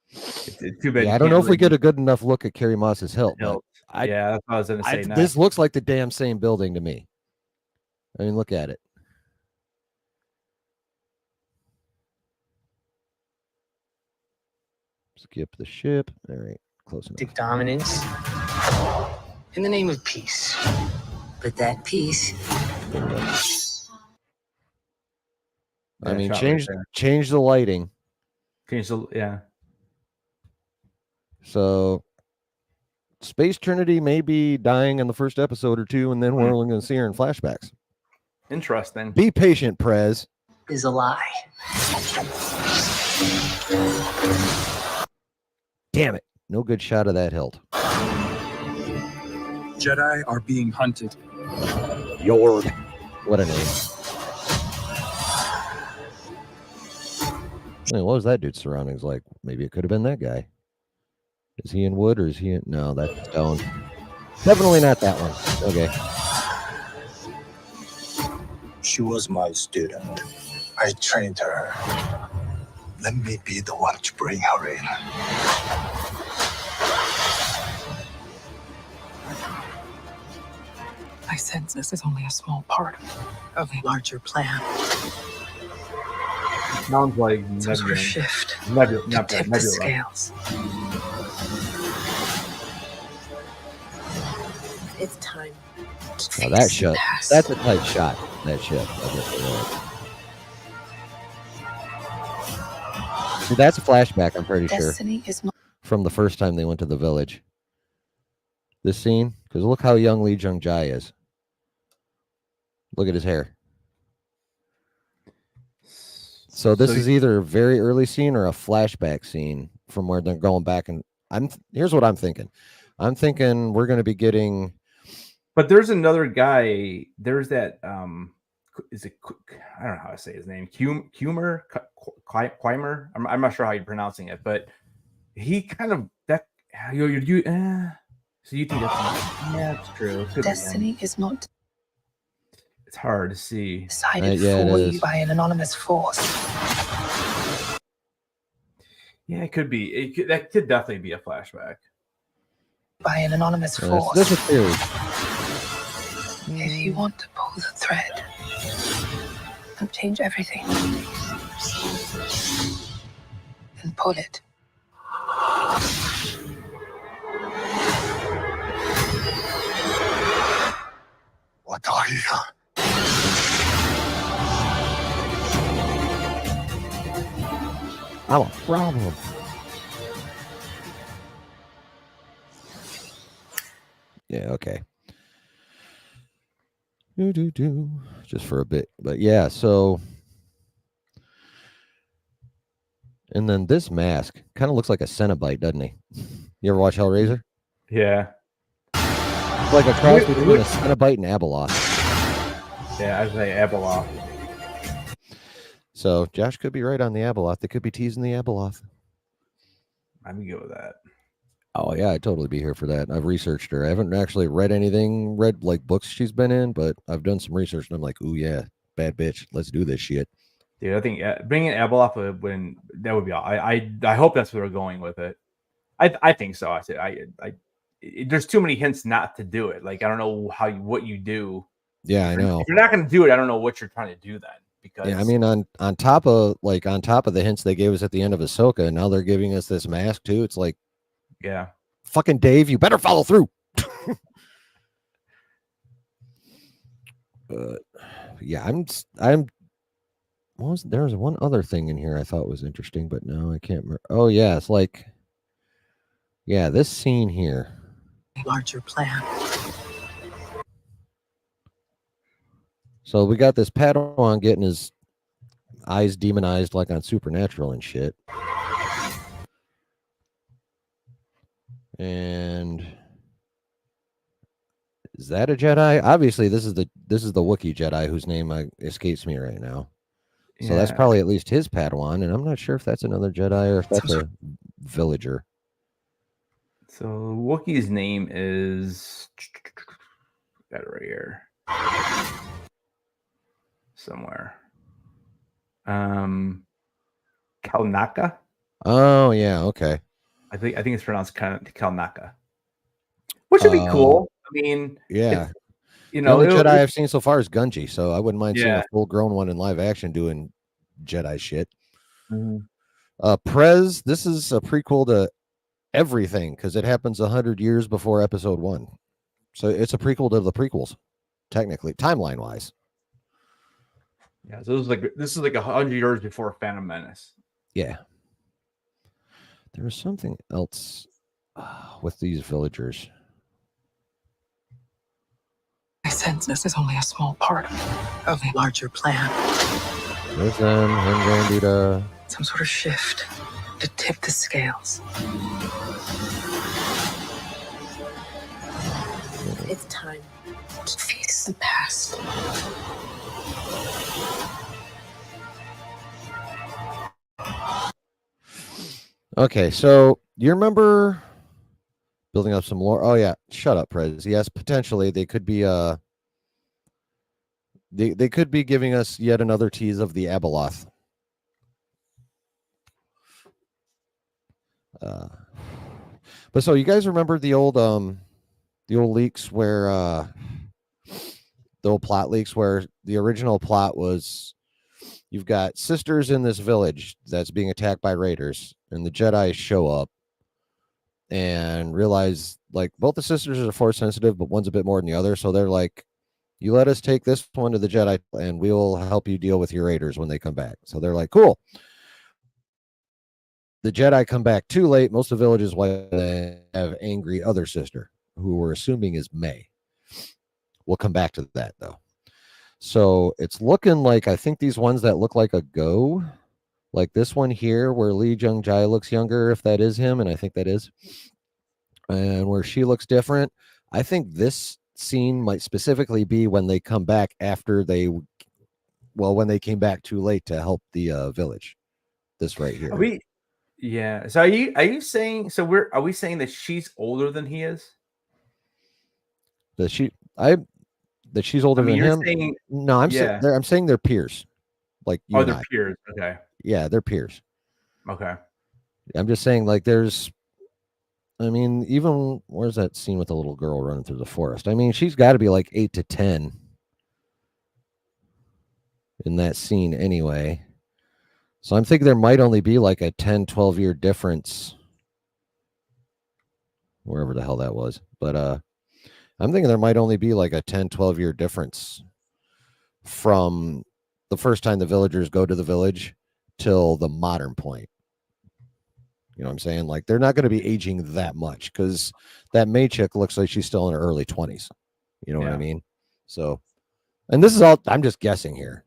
It's too bad. Yeah, I don't know if we get a good enough look at Carrie Moss's hilt. Yeah, that's what I was going to say. This looks like the damn same building to me. I mean, look at it. Skip the ship. All right, close enough. Dominance in the name of peace. But that peace. I mean, change the lighting. Yeah. So, Space Trinity may be dying in the first episode or 2, and then we're only going to see her in flashbacks. Interesting. Be patient, Prez. Is a lie. Damn it. No good shot of that hilt. Jedi are being hunted. Yord. What a name. Hey, what was that dude's surroundings like? Maybe it could have been that guy. Is he in wood or is he in? No, that's stone. Definitely not that one. Okay. She was my student. I trained her. Let me be the one to bring her in. I sense this is only a small part of a larger plan. Sounds like Some sort of shift Nebula, to not tip the Nebula. scales. It's time. Oh, that Face the shot. past. That's a tight shot. That ship. See, that's a flashback, I'm pretty sure, Destiny is not. from the first time they went to the village. This scene, because look how young Lee Jung Jae is. Look at his hair. So this is either a very early scene or a flashback scene from where they're going back. And here's what I'm thinking. I'm thinking we're going to be getting. But there's another guy. There's that. Is it? I don't know how to say his name. Quimmer. I'm not sure how you're pronouncing it, but he kind of that. So you think that's that's true. It could be him. Destiny is not It's hard to see. decided Yeah, it for is. you by an anonymous force. Yeah, it could be. That could definitely be a flashback. By an anonymous force. This is theory. If you want to pull the thread and change everything, then pull it. What are you? I'm a problem. Yeah, okay. Just for a bit. But yeah, so. And then this mask kind of looks like a Cenobite, doesn't he? You ever watch Hellraiser? Yeah. It's like a cross between a Cenobite and Abeloth. Yeah, I'd say Abeloth. So Josh could be right on the Abeloth. They could be teasing the Abeloth. I'm gonna go with that. Oh yeah, I'd totally be here for that. I've researched her. I haven't actually read like books she's been in, but I've done some research and I'm like, ooh yeah, bad bitch. Let's do this shit. Dude, I think bringing Abeloth would be all. I hope that's where we're going with it. I think so. There's too many hints not to do it. Like I don't know what you do. Yeah, I know. If you're not going to do it, I don't know what you're trying to do then. Because yeah, I mean on top of the hints they gave us at the end of Ahsoka, now they're giving us this mask too. It's like, yeah, fucking Dave, you better follow through. Yeah, there was one other thing in here I thought was interesting, but no, I can't remember. Oh yeah, it's like, yeah, this scene here. Larger plan. So we got this Padawan getting his eyes demonized like on Supernatural and shit. And is that a Jedi? Obviously, this is the Wookiee Jedi whose name escapes me right now. So that's probably at least his Padawan, and I'm not sure if that's another Jedi or if that's a villager. So Wookiee's name is got it right here somewhere. Kalnaka. Oh yeah, okay. I think it's pronounced Kalnaka, which would be cool. I mean, yeah. The only Jedi I've seen so far is Gunji, so I wouldn't mind seeing Yeah. a full-grown one in live action doing Jedi shit. Mm-hmm. Prez, this is a prequel to everything because it happens 100 years before Episode 1, so it's a prequel to the prequels, technically, timeline-wise. Yeah, so this is like 100 years before Phantom Menace. Yeah. There was something else with these villagers. I sense this is only a small part of a larger plan. There's them, him, Grandita. Some sort of shift to tip the scales. It's time. To face the past. Okay, so you remember building up some lore? Oh yeah, shut up, Prez. Yes, potentially they could be they could be giving us yet another tease of the Abeloth. Uh, but so you guys remember the old leaks where the old plot leaks where the original plot was you've got sisters in this village that's being attacked by raiders, and the Jedi show up and realize like both the sisters are force sensitive, but one's a bit more than the other. So they're like, you let us take this one to the Jedi and we'll help you deal with your raiders when they come back. So they're like, cool. The Jedi come back too late. Most of the village is white. They have angry other sister who we're assuming is May. We'll come back to that though. So it's looking like I think these ones that look like a go, like this one here where Lee Jung Jai looks younger, if that is him, and I think that is, and where she looks different. I think this scene might specifically be when they come back after when they came back too late to help the village. This right here. Yeah. So are you saying are we saying that she's older than he is? That she's older than you're him. saying No, I'm saying they're peers. Like you and they're I. peers. Okay. Yeah, they're peers. Okay. I'm just saying, like, even where's that scene with the little girl running through the forest? I mean, she's got to be like 8 to 10 in that scene anyway. So I'm thinking there might only be like a 10, 12-year difference wherever the hell that was. But I'm thinking there might only be like a 10, 12-year difference from the first time the villagers go to the village till the modern point. You know what I'm saying? Like, they're not going to be aging that much because that May chick looks like she's still in her early 20s. You know what I mean? So, and this is all, I'm just guessing here.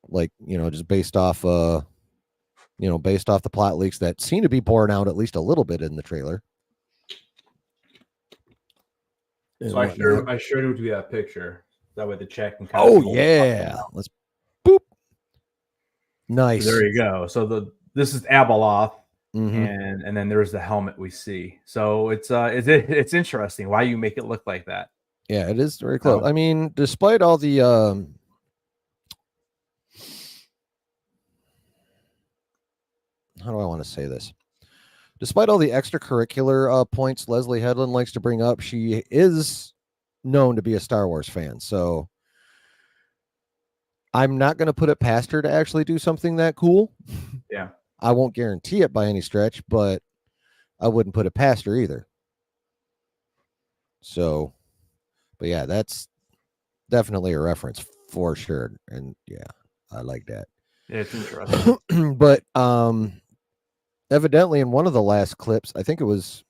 Like, just based off the plot leaks that seem to be borne out at least a little bit in the trailer. So I shared it to that picture. That way the check can kind of yeah. Let's boop. Nice. So there you go. So this is Abeloth. Mm-hmm. And then there's the helmet we see. So it's interesting why you make it look like that. Yeah, it is very close. I mean, despite all the how do I want to say this? Despite all the extracurricular points Leslie Headland likes to bring up, she is known to be a Star Wars fan. So I'm not going to put it past her to actually do something that cool. Yeah. I won't guarantee it by any stretch, but I wouldn't put it past her either. So, but yeah, that's definitely a reference for sure. And yeah, I like that. Yeah, it's interesting. But evidently in one of the last clips, I think it was,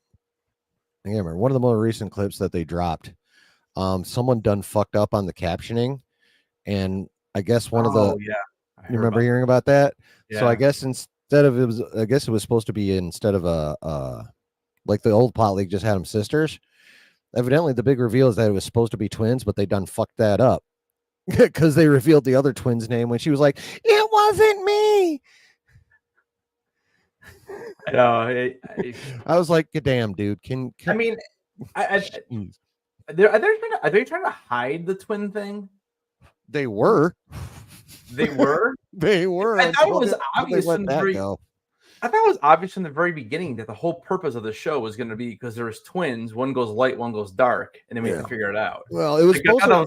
I can't remember, one of the more recent clips that they dropped, someone done fucked up on the captioning. And I guess one of the, you remember hearing about that? Yeah. So I guess it was supposed to be instead of like the old plot leak just had them sisters. Evidently the big reveal is that it was supposed to be twins, but they done fucked that up because they revealed the other twin's name when she was like, it wasn't me. I was like, damn, dude. Can I mean, are they trying to hide the twin thing? They were. They were. They were. I thought it was obvious from the very. Go. I thought it was obvious from the very beginning that the whole purpose of the show was going to be because there was twins. One goes light, one goes dark, and then we can figure it out. Well, it was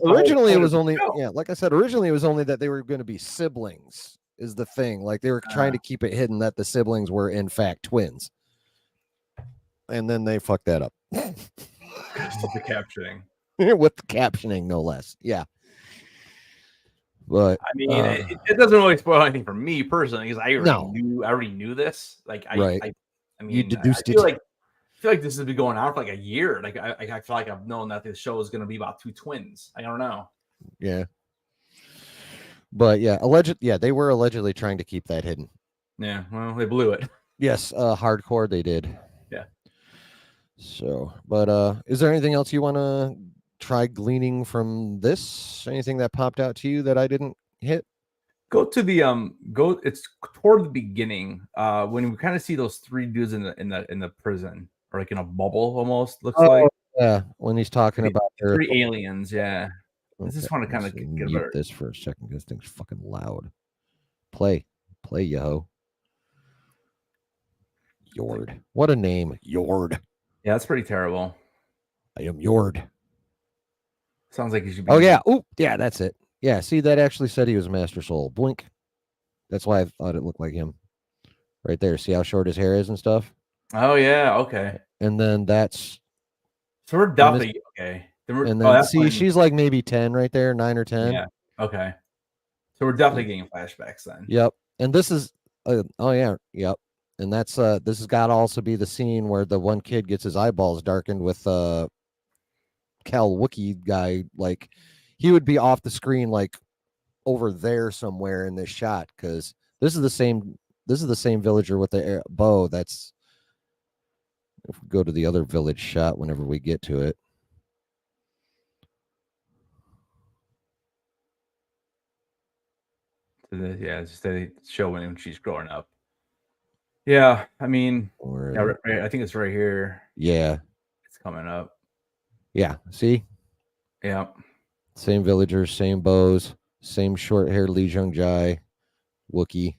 originally. It was only like I said. Originally, it was only that they were going to be siblings. Is the thing like they were trying to keep it hidden that the siblings were in fact twins, and then they fucked that up. With the captioning. With the captioning, no less. Yeah. But I mean, it doesn't really spoil anything for me personally because I already knew this. Like, I mean, you deduced it. I feel like this has been going on for like a year. Like, I feel like I've known that this show is going to be about two twins. I don't know. Yeah. But yeah, they were allegedly trying to keep that hidden. Yeah, well, they blew it. Yes, hardcore they did. Yeah. So, but is there anything else you want to try gleaning from this? Anything that popped out to you that I didn't hit? Go to the go. It's toward the beginning. When we kind of see those three dudes in the prison, or like in a bubble, almost looks like Yeah, when he's talking the, about the three aliens. Yeah, I just want to kind let's of see, get a mute better. this for a second. This thing's fucking loud. Play, yo. Yord. What a name, Yord. Yeah, that's pretty terrible. I am Yord. Sounds like he should be. Oh yeah. Oh yeah, that's it. Yeah. See, that actually said he was Master Soul. Blink. That's why I thought it looked like him. Right there. See how short his hair is and stuff. Oh yeah. Okay. And then that's. So we're definitely okay. And then see, she's like maybe 10 right there, 9 or 10. Yeah. Okay. So we're definitely getting flashbacks then. Yep. And this is. Oh yeah. Yep. And that's this has got to also be the scene where the one kid gets his eyeballs darkened with Cal Wookiee guy. Like he would be off the screen like over there somewhere in this shot, because this is the same villager with the bow. That's if we go to the other village shot whenever we get to it. Yeah, it's just they show when she's growing up. Yeah, I mean, yeah, I think it's right here. Yeah, it's coming up. Yeah, see? Yeah. Same villagers, same bows, same short-haired Li Jung-jai, Wookiee.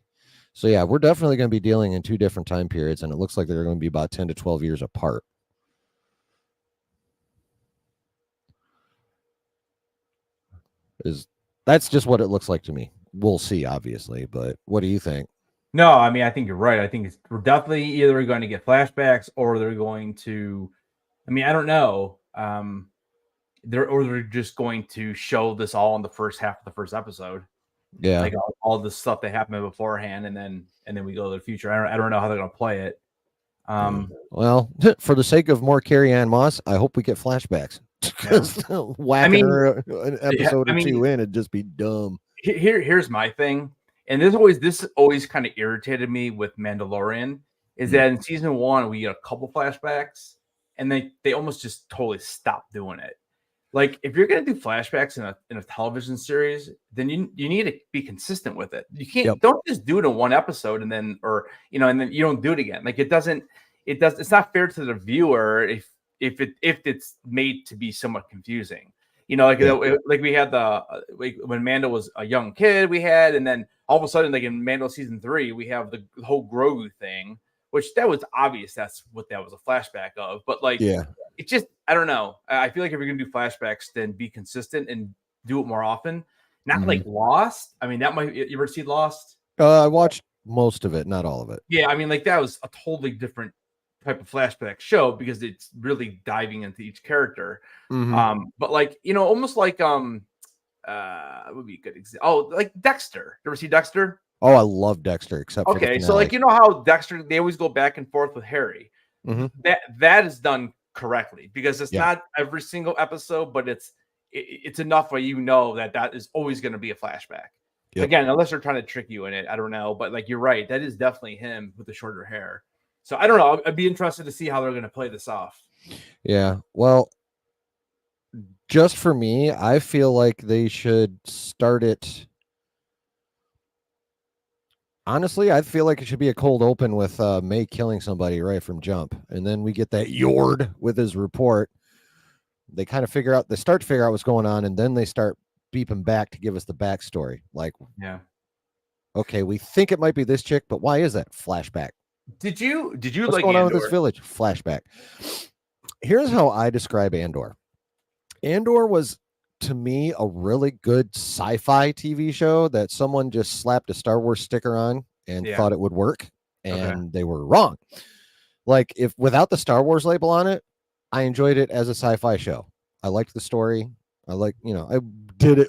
So yeah, we're definitely going to be dealing in two different time periods, and it looks like they're going to be about 10 to 12 years apart. That's just what it looks like to me. We'll see, obviously, but what do you think? No, I mean, I think you're right. I think we're definitely either going to get flashbacks or they're going to, I mean, I don't know. They're just going to show this all in the first half of the first episode. Yeah, like all the stuff that happened beforehand, and then we go to the future. I don't know how they're going to play it. Well, for the sake of more Carrie-Anne Moss, I hope we get flashbacks. Because whacking her an episode or two in, it'd just be dumb. Here's my thing, and this always kind of irritated me with Mandalorian, is that in season 1 we get a couple flashbacks, and they almost just totally stop doing it. Like, if you're going to do flashbacks in a television series, then you need to be consistent with it. You can't don't just do it in one episode and then and then you don't do it again. Like it's not fair to the viewer if it's made to be somewhat confusing. Like we had when Mando was a young kid, and then all of a sudden, like in Mando season 3, we have the whole Grogu thing, which that was obvious that's what that was a flashback of. But it just, I don't know. I feel like if you're gonna do flashbacks, then be consistent and do it more often. Not like Lost. I mean, you ever see Lost? I watched most of it, not all of it. Yeah, I mean, like that was a totally different type of flashback show because it's really diving into each character. But almost like would be a good example. Oh, like Dexter. You ever see Dexter? Oh, I love Dexter, except for the so how Dexter, they always go back and forth with Harry. That is done correctly because it's not every single episode, but it's enough where that is always going to be a flashback. Again, unless they're trying to trick you in it, I don't know. But like you're right, that is definitely him with the shorter hair. So I don't know. I'd be interested to see how they're going to play this off. Yeah. Well, just for me, I feel like they should start it. Honestly, I feel like it should be a cold open with May killing somebody right from jump. And then we get that Yord with his report. They kind of start to figure out what's going on, and then they start beeping back to give us the backstory. Like, okay, we think it might be this chick, but why is that? Flashback. Did you what's like going Andor? on with this village? Flashback. Here's how I describe Andor. Andor was, to me, a really good sci-fi TV show that someone just slapped a Star Wars sticker on and thought it would work, and they were wrong. Like, if without the Star Wars label on it, I enjoyed it as a sci-fi show. I liked the story. I did it.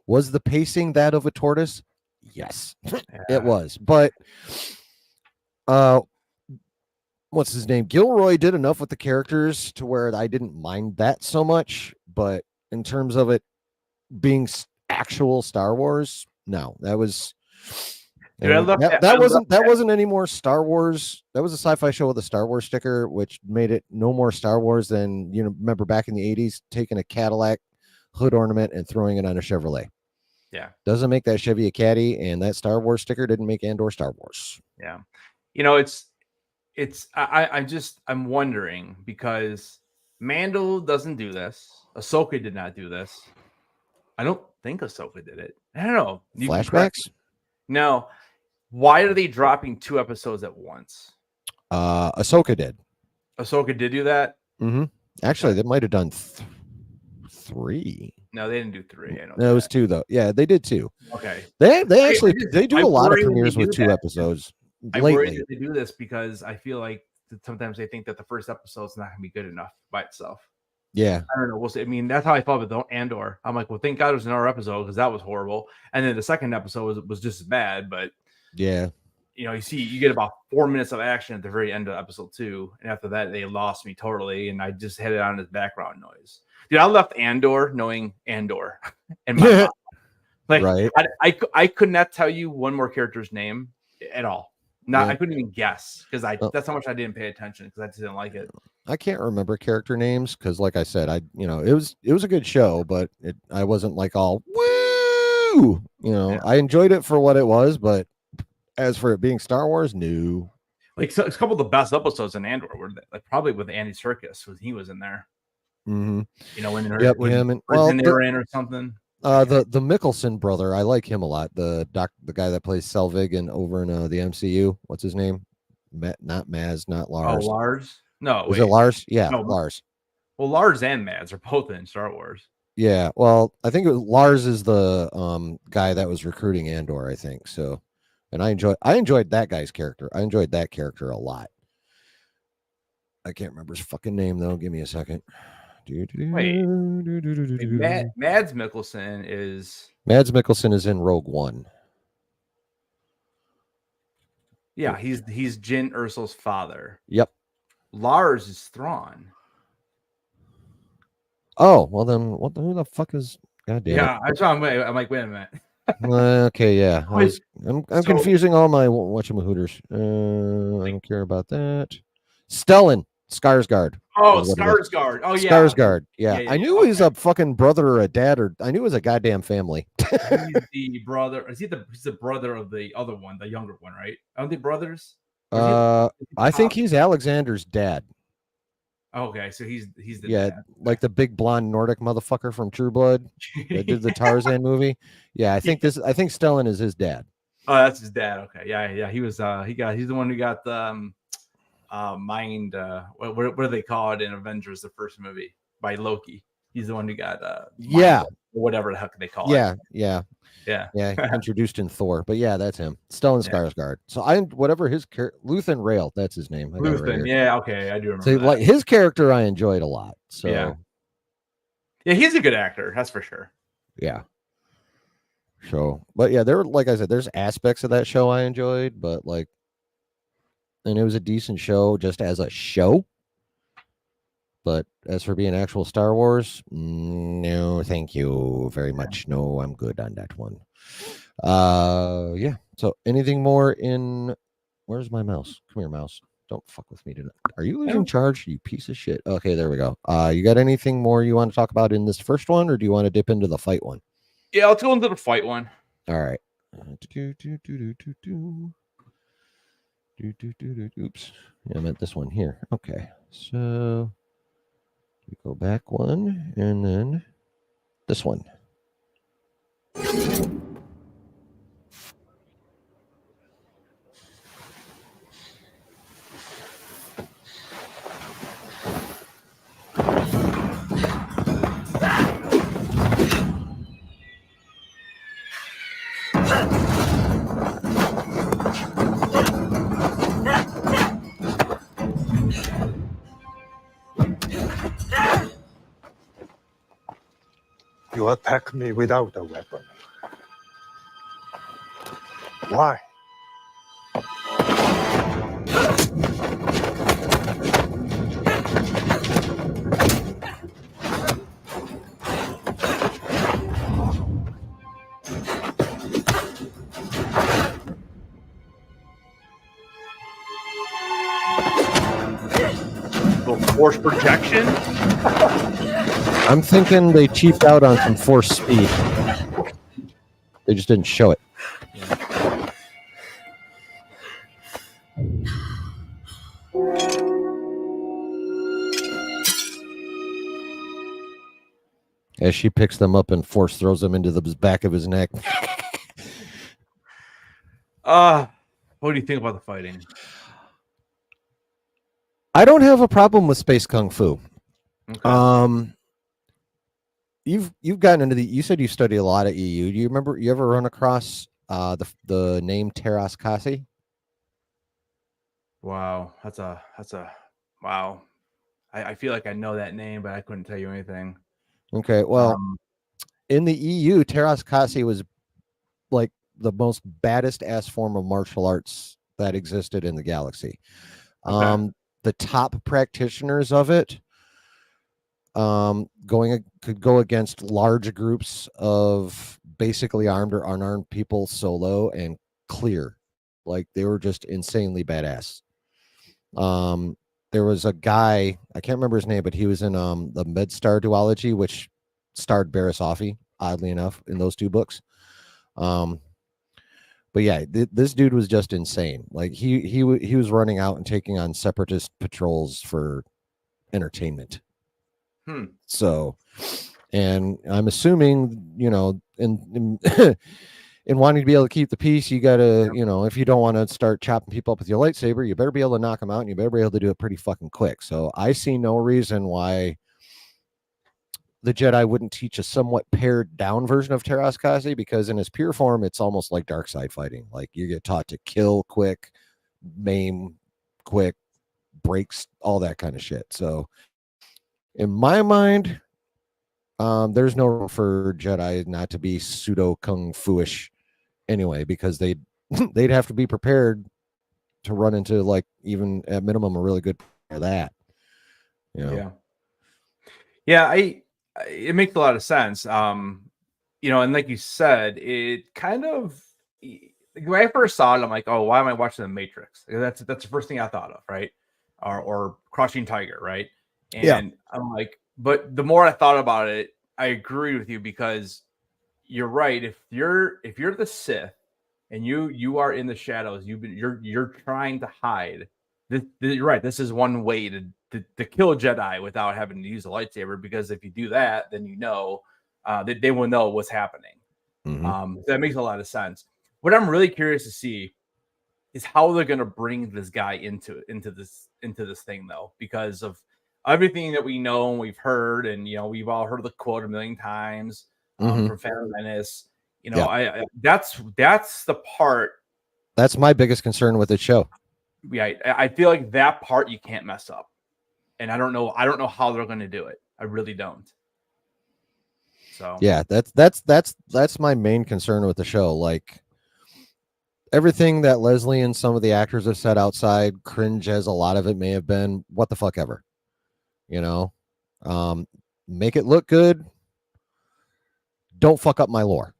Was the pacing that of a tortoise? Yes, it was. But what's his name? Gilroy did enough with the characters to where I didn't mind that so much, but in terms of it being actual Star Wars, no, that was that wasn't any more Star Wars. That was a sci-fi show with a Star Wars sticker, which made it no more Star Wars than, remember back in the 80s, taking a Cadillac hood ornament and throwing it on a Chevrolet. Yeah. Doesn't make that Chevy a caddy, and that Star Wars sticker didn't make Andor Star Wars. Yeah. I'm wondering because Mando doesn't do this. Ahsoka did not do this. I don't think Ahsoka did it. I don't know. You can correct Flashbacks? me. No. Why are they dropping 2 episodes at once? Ahsoka did. Ahsoka did do that? Mm-hmm. Actually, they might have done 3. No, they didn't do 3. I know No, it was 2 though. Yeah, they did 2. Okay. They actually they do I a lot of worry when they premieres with do 2 that. episodes I worry lately. that they do this because I feel like sometimes they think that the first episode's not going to be good enough by itself. Yeah. I don't know. We'll see. I mean, that's how I felt with Andor. I'm like, well, thank God it was another episode because that was horrible. And then the second episode was just as bad. But Yeah. you get about 4 minutes of action at the very end of episode 2, and after that, they lost me totally, and I just had it on as background noise. Dude, I left Andor knowing Andor, and my mom. Like, Right. I could not tell you one more character's name at all. Yeah. I couldn't even guess because that's how much I didn't pay attention because I just didn't like it. I can't remember character names because, like I said, it was a good show, but I wasn't like all woo. Yeah. I enjoyed it for what it was, but as for it being Star Wars, no. Like so, it's a couple of the best episodes in Andor were like probably with Andy Serkis when he was in there. Mm-hmm. When him and they were in or something. The Mickelson brother, I like him a lot. The guy that plays Selvig over in the MCU. What's his name? Not Maz, not Lars. Oh, Lars? No, was it Lars? Yeah, no, Lars. Well, Lars and Mads are both in Star Wars. Yeah, well, I think Lars is the guy that was recruiting Andor, I think. So, and I enjoyed that guy's character. I enjoyed that character a lot. I can't remember his fucking name though. Give me a second. Wait, Mads Mikkelsen is in Rogue One. Yeah, he's Jyn Erso's father. Yep. Lars is Thrawn. Oh, well then, who the fuck is? Goddamn. Yeah, I'm like, wait a minute. Okay, yeah. I'm confusing all my whatchamahooters. I Like, don't care about that. Stellan Skarsgård. Oh, Skarsgård. Oh, yeah. Skarsgård. Yeah. Yeah, I knew he was a fucking brother or a dad, or I knew it was a goddamn family. He's the brother. He's the brother of the other one, the younger one, right? Aren't they brothers? I think he's Alexander's dad. Okay, so he's the dad. Like the big blonde Nordic motherfucker from True Blood that did the Tarzan movie. Yeah, I think Stellan is his dad. Oh, that's his dad. Okay, yeah. He's the one who got the mind. What do they call it in Avengers, the first movie by Loki? He's the one who got whatever the heck they call it. Yeah. Introduced in Thor, but yeah, that's him, Stellan Skarsgård. So whatever his Luthen Rail, that's his name. Luthen, yeah, okay, I do remember. So like his character, I enjoyed a lot. So yeah, he's a good actor, that's for sure. Yeah. So, but yeah, like I said, there's aspects of that show I enjoyed, but and it was a decent show just as a show. But as for being actual Star Wars, no, thank you very much. No, I'm good on that one. Yeah. So anything more where's my mouse? Come here, mouse. Don't fuck with me tonight. Are you losing charge, you piece of shit? Okay, there we go. You got anything more you want to talk about in this first one, or do you want to dip into the fight one? Yeah, let's go into the fight one. All right. Oops. Yeah, I meant this one here. Okay. So we go back one and then this one. You attack me without a weapon. Why? Force projection? I'm thinking they cheaped out on some force speed. They just didn't show it. Yeah. As she picks them up and force throws them into the back of his neck. What do you think about the fighting? I don't have a problem with space kung fu. Okay. You've gotten into the. You said you study a lot at EU. Do you remember? You ever run across the name Teras Kasi? Wow, that's a wow. I feel like I know that name, but I couldn't tell you anything. Okay, well, in the EU, Teras Kasi was like the most baddest ass form of martial arts that existed in the galaxy. Okay. The top practitioners of it could go against large groups of basically armed or unarmed people solo and clear. Like they were just insanely badass. There was a guy, I can't remember his name, but he was in the MedStar duology, which starred Barisafi, oddly enough, in those two books. But yeah, this dude was just insane. Like he was running out and taking on separatist patrols for entertainment. So, and I'm assuming, you know, in in wanting to be able to keep the peace, you gotta, you know, if you don't want to start chopping people up with your lightsaber, you better be able to knock them out, and you better be able to do it pretty fucking quick. So I see no reason why the Jedi wouldn't teach a somewhat pared down version of Teras Kasi, because in his pure form, it's almost like dark side fighting. Like you get taught to kill quick, maim quick, breaks, all that kind of shit. So in my mind, there's no room for Jedi not to be pseudo kung fu-ish anyway, because they'd have to be prepared to run into, like, even at minimum, a really good for that. You know? Yeah. It makes a lot of sense. You know, and like you said, it kind of, when I first saw it, I'm like, oh, why am I watching The Matrix? That's the first thing I thought of, right? Or Crouching Tiger, right? And Yeah. I'm like, but the more I thought about it, I agree with you, because you're right. If you're the Sith and you are in the shadows, you're trying to hide. You're right. This is one way to kill a Jedi without having to use a lightsaber, because if you do that, then you know that they will know what's happening. So that makes a lot of sense. What I'm really curious to see is how they're going to bring this guy into this thing, though, because of everything that we know and we've heard, and you know, we've all heard the quote a million times from Phantom Menace. You know, I that's the part. That's my biggest concern with the show. Yeah, I feel like that part you can't mess up, and I don't know how they're going to do it. I really don't. So yeah, that's my main concern with the show. Like, everything that Leslie and some of the actors have said outside, cringe as a lot of it may have been, what the fuck ever. You know, make it look good. Don't fuck up my lore.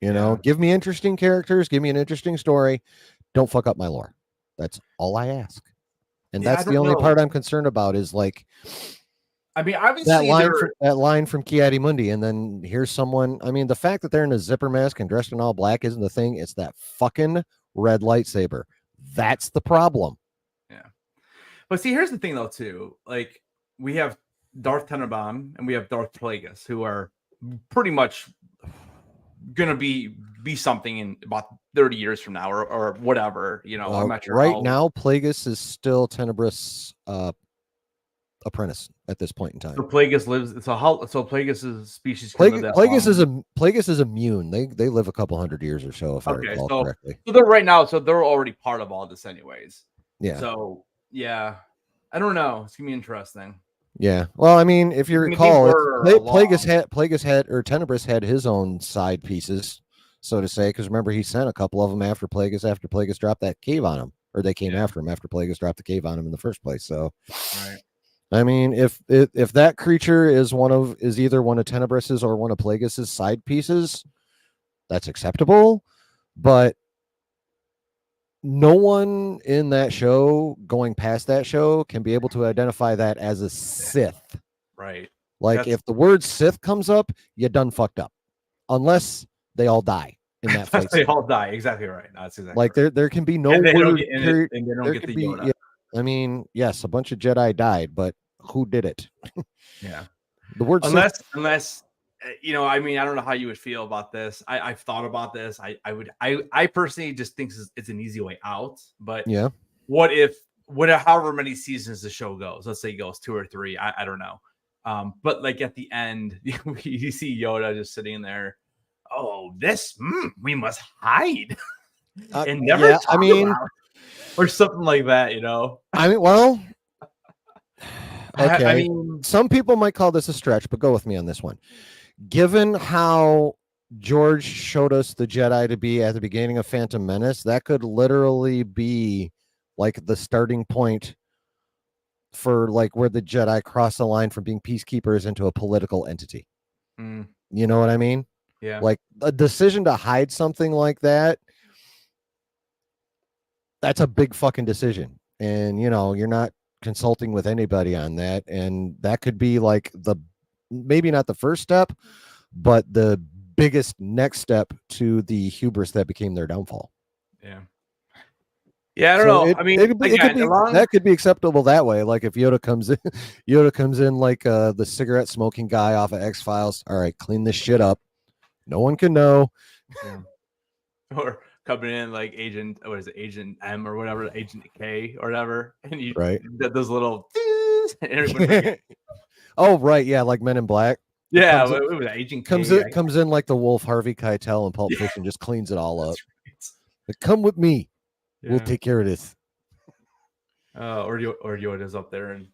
You know, give me interesting characters, give me an interesting story. Don't fuck up my lore. That's all I ask. And that's the only part I'm concerned about, is like, I mean, obviously that line from Ki-Adi Mundi, and then here's someone. I mean, the fact that they're in a zipper mask and dressed in all black isn't the thing. It's that fucking red lightsaber. That's the problem. Yeah. But see, here's the thing, though, too. Like, we have Darth Tenenbaum and we have Darth Plagueis, who are pretty much gonna be something in about 30 years from now, or whatever. You know, I'm not sure. Right now, Plagueis is still Tenebrous apprentice at this point in time. So Plagueis lives. So Plagueis' species. Plagueis is immune. They live a couple hundred years or so, if I recall correctly. So they're right now. So they're already part of all this, anyways. Yeah. So yeah, I don't know. It's gonna be interesting. Yeah. Well, I mean, if you recall, Plagueis had, or Tenebrous had his own side pieces, so to say, because remember, he sent a couple of them after Plagueis dropped that cave on him, or they came after him after Plagueis dropped the cave on him in the first place. So, right. I mean, if that creature is either one of Tenebrous's or one of Plagueis's side pieces, that's acceptable. But no one in that show, going past that show, can be able to identify that as a Sith. Right. Like, if the word Sith comes up, you done fucked up. Unless they all die in that fight. They scene. all die. Exactly right. That's exactly Like right. there can be no And they don't word get, period. and they don't There get could the be, Yoda. yeah, I mean, yes, a bunch of Jedi died, but who did it? Yeah. The word Unless you know, I mean, I don't know how you would feel about this. I've thought about this. I personally just think it's an easy way out. But yeah. what if however many seasons the show goes? Let's say it goes 2 or 3. I don't know. But like at the end, you see Yoda just sitting there. Oh, we must hide and never Yeah, talk I mean, about, or something like that. You know. well, I okay. mean, Some people might call this a stretch, but go with me on this one. Given how George showed us the Jedi to be at the beginning of Phantom Menace, that could literally be like the starting point for like where the Jedi cross the line from being peacekeepers into a political entity. You know what I mean? yeah. Like a decision to hide something like that, that's a big fucking decision. And you know, you're not consulting with anybody on that. And that could be like maybe not the first step, but the biggest next step to the hubris that became their downfall. Yeah. Yeah, I don't So know. I mean, it could again, be that could be acceptable that way. Like if Yoda comes in like the cigarette smoking guy off of X-Files. All right, clean this shit up. No one can know. Yeah. Or coming in like Agent M or whatever, Agent K or whatever, and you Right. those little and everybody oh right, yeah, like Men in Black. yeah, comes, what was that? Agent K comes in like the wolf Harvey Keitel and Pulp Fiction, just cleans it all up. Right. Like, come with me. Yeah. We'll take care of this. Or Yoda's up there and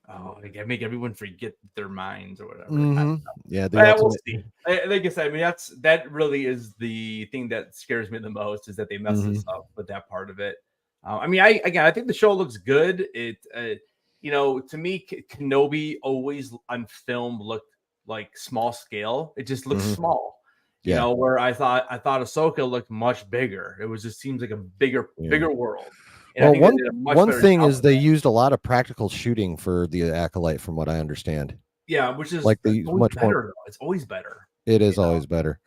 make everyone forget their minds or whatever. Mm-hmm. Yeah, We'll see. Like I said, I mean that really is the thing that scares me the most is that they mess this up with that part of it. I mean, I think the show looks good. It you know, to me, Kenobi always on film looked like small scale. It just looks small. You know, where I thought Ahsoka looked much bigger. It was just seems like a bigger world. And well, one thing is they used a lot of practical shooting for the Acolyte, from what I understand. Yeah, which is like the much better, more. Though. It's always better. It is always better.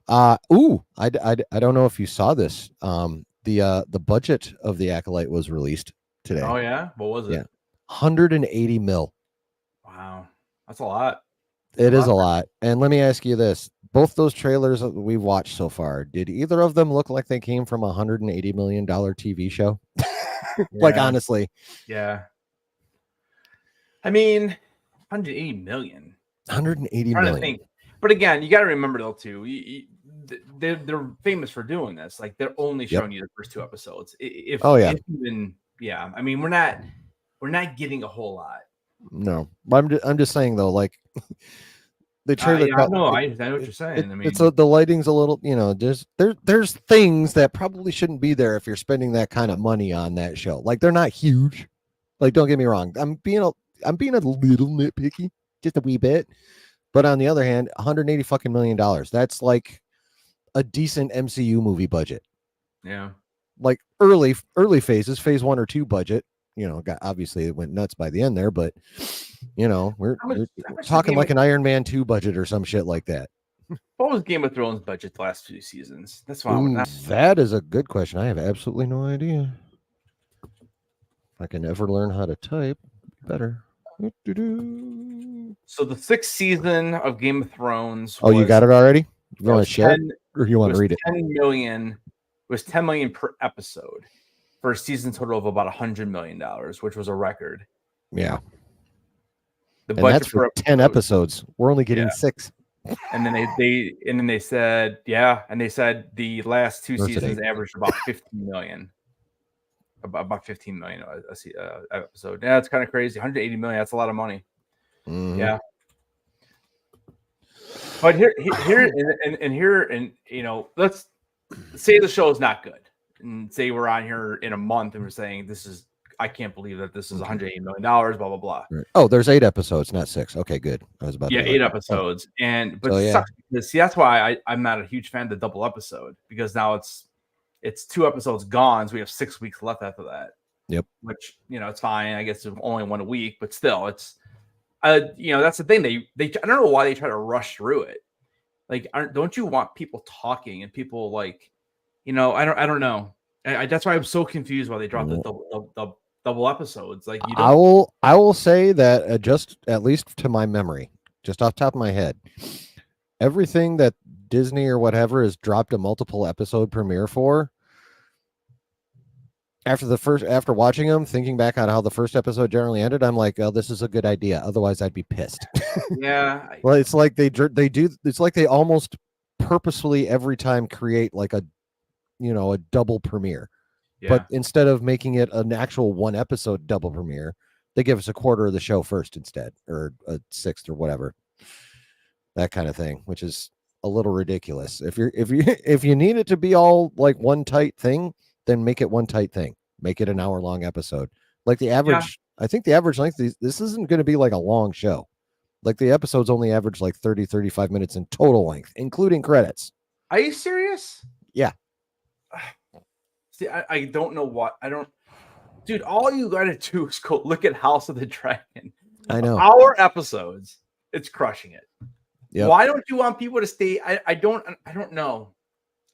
I don't know if you saw this. The budget of the Acolyte was released today. Oh yeah, what was it? Yeah, 180 mil. Wow, that's a lot. It is a lot. And let me ask you this: both those trailers that we've watched so far, did either of them look like they came from a $180 million TV show? Like honestly, yeah. I mean, 180 million. 180 I'm million. think. But again, you got to remember though too. They're famous for doing this. Like they're only showing you the first 2 episodes. If even, yeah. I mean, we're not getting a whole lot. No, I'm just saying though, like the trailer. I know what you're saying. I mean, it's the lighting's a little, you know, there's things that probably shouldn't be there if you're spending that kind of money on that show. Like they're not huge. Like don't get me wrong, I'm being a little nitpicky, just a wee bit. But on the other hand, 180 fucking million dollars. That's like a decent MCU movie budget. Yeah. Like early phases, phase 1 or 2 budget. You know, obviously it went nuts by the end there, but you know, we're talking like an Iron Man 2 budget or some shit like that. What was Game of Thrones budget the last 2 seasons? That's why that is a good question. I have absolutely no idea. If I can ever learn how to type, better. So the 6th season of Game of Thrones. You got it already? You want to share it, or you want to read it? 10 million. It was 10 million per episode for a season total of about $100 million, which was a record. Yeah. The and budget that's for 10 episodes. We're only getting 6. And then they said the last 2 seasons averaged about 15 million. About 15 million episode. Yeah, it's kind of crazy. 180 million. That's a lot of money. Yeah. But here, you know, let's say the show is not good, and say we're on here in a month and we're saying I can't believe that this is $180 million. Blah blah blah. Right. Oh, there's 8 episodes, not 6. Okay, good. I was about to 8 episodes, see, that's why I'm not a huge fan of the double episode, because now it's 2 episodes gone, so we have 6 weeks left after that. Yep. Which, you know, it's fine. I guess it's only 1 a week, but still, it's you know, that's the thing. They I don't know why they try to rush through it. Like, don't you want people talking and people like, I don't know. That's why I'm so confused why they dropped the double episodes. Like, you don't. I will say that just at least to my memory, just off the top of my head, everything that Disney or whatever has dropped a multiple episode premiere for. After watching them, thinking back on how the first episode generally ended, I'm like, oh, this is a good idea. Otherwise, I'd be pissed. Yeah. Well, it's like they do. It's like they almost purposefully every time create like a double premiere. Yeah. But instead of making it an actual one episode double premiere, they give us a quarter of the show first instead, or a sixth or whatever. That kind of thing, which is a little ridiculous. If you need it to be all like one tight thing, then make it one tight thing. Make it an hour-long episode. Like the average, I think the average length, this isn't going to be like a long show. Like the episodes only average like 30, 35 minutes in total length, including credits. Are you serious? Yeah. See, I don't know what. Dude, all you got to do is go look at House of the Dragon. I know. Our episodes, it's crushing it. Yep. Why don't you want people to stay? I don't know.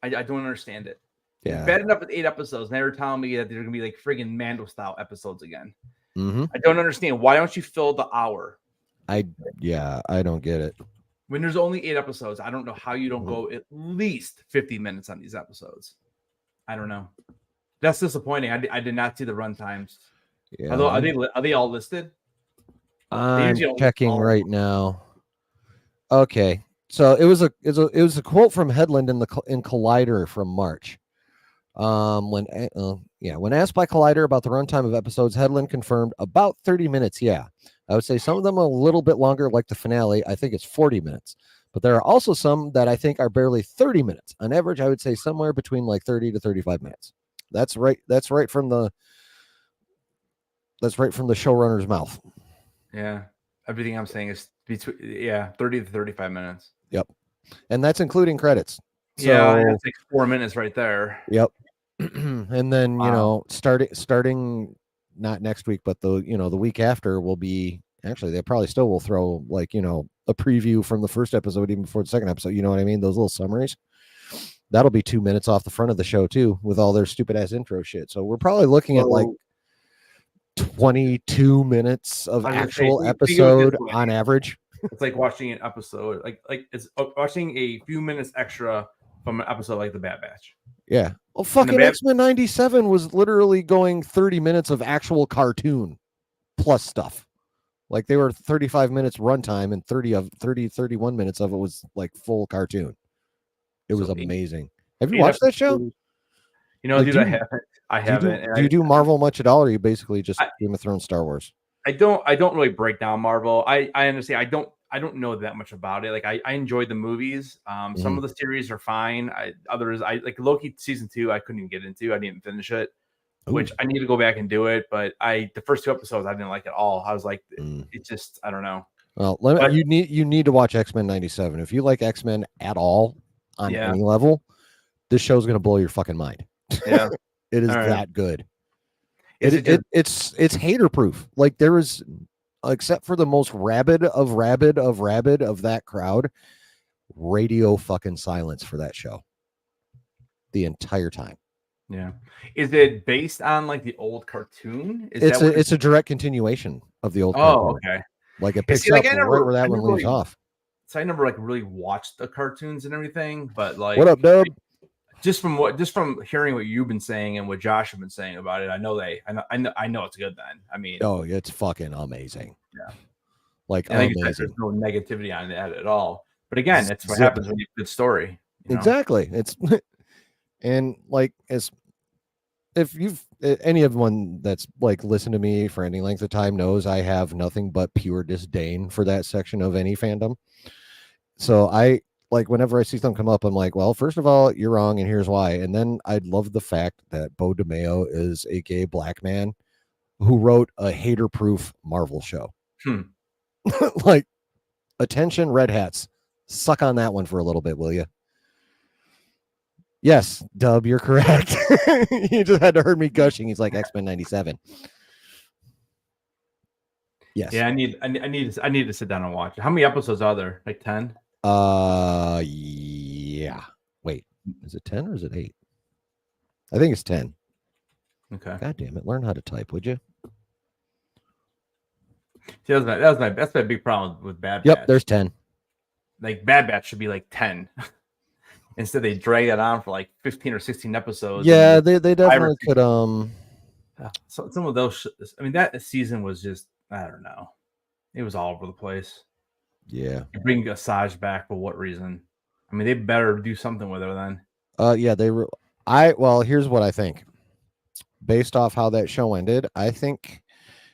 I don't understand it. Yeah. Bad enough with 8 episodes. Now you're telling me that they're gonna be like friggin' Mando style episodes again. Mm-hmm. I don't understand. Why don't you fill the hour? I don't get it. When there's only 8 episodes, I don't know how you don't go at least 50 minutes on these episodes. I don't know. That's disappointing. I did not see the run times. Yeah. Although are they all listed? I'm checking right now. Okay, so it was a quote from Headland in Collider from March. When asked by Collider about the runtime of episodes, Headland confirmed about 30 minutes. Yeah, I would say some of them are a little bit longer, like the finale. I think it's 40 minutes, but there are also some that I think are barely 30 minutes. On average, I would say somewhere between like 30 to 35 minutes. That's right from the showrunner's mouth. Yeah, everything I'm saying is between 30 to 35 minutes. Yep, and that's including credits. So, that's like 4 minutes right there. Yep. And then starting not next week, but the week after will be actually they probably still will throw like a preview from the first episode even before the second episode. You know what I mean? Those little summaries. That'll be 2 minutes off the front of the show too, with all their stupid ass intro shit. So we're probably looking at like 22 minutes of actual episode on average. It's like watching an episode, like it's watching a few minutes extra from an episode like The Bad Batch. Yeah. Well, fucking X-Men 97 was literally going 30 minutes of actual cartoon plus stuff. Like they were 35 minutes runtime and 31 minutes of it was like full cartoon. It was amazing. Have you watched that show? Dude, I haven't. Do you do Marvel much at all, or are you basically just Game of Thrones, Star Wars? I don't really break down Marvel. I understand. I don't know that much about it. Like I enjoyed the movies. Some of the series are fine. Others like Loki season 2. I couldn't even get into. I didn't finish it, which I need to go back and do it. But the first 2 episodes I didn't like at all. I was like, it just I don't know. Well, you need to watch X-Men 97 if you like X-Men at all on any level. This show's gonna blow your fucking mind. Yeah, it is that good. It's hater proof. Like there is, except for the most rabid of that crowd, radio fucking silence for that show the entire time. Yeah. Is it based on like the old cartoon? It's a direct continuation of the old cartoon. Oh, okay. Like it picks up right where that one leaves off. So I never like really watched the cartoons and everything, but like what up, Dub? Just from hearing what you've been saying and what Josh have been saying about it, I know it's good then. I mean, it's fucking amazing. Yeah. Like amazing. There's no negativity on that at all. But again, that's what happens when you have a good story. Exactly. It's and like if you've anyone that's like listened to me for any length of time knows I have nothing but pure disdain for that section of any fandom. So I like whenever I see something come up, I'm like, well, first of all, you're wrong, and here's why. And then I love the fact that Bo DeMeo is a gay black man who wrote a hater-proof Marvel show. Like, attention, red hats. Suck on that one for a little bit, will you? Yes, Dub, you're correct. You just had to hear me gushing. He's like X-Men 97. Yes. Yeah, I need to sit down and watch it. How many episodes are there? Like 10? Yeah. Wait, is it 10 or is it 8? I think it's 10. Okay. God damn it. Learn how to type, would you? See, that's my big problem with Bad Yep, Batch. there's 10. Like Bad Batch should be like 10. Instead, they drag it on for like 15 or 16 episodes. Yeah, and they definitely could So some of those. I mean, that season was just, I don't know. It was all over the place. yeah. You bring Asajj back for what reason? I mean, they better do something with her then. Yeah, well, here's what I think. Based off how that show ended, I think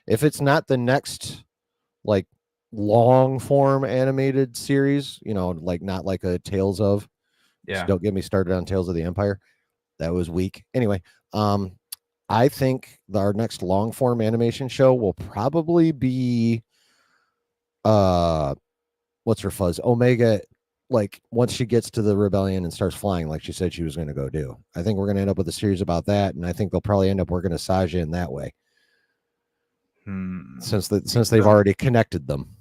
if it's not the next like long form animated series, like not like a Tales of. Yeah. Don't get me started on Tales of the Empire. That was weak. Anyway, I think our next long form animation show will probably be what's her fuzz? Omega, like once she gets to the rebellion and starts flying like she said she was going to go do. I think we're going to end up with a series about that, and I think they'll probably end up working Asajj in that way. Since they've already connected them.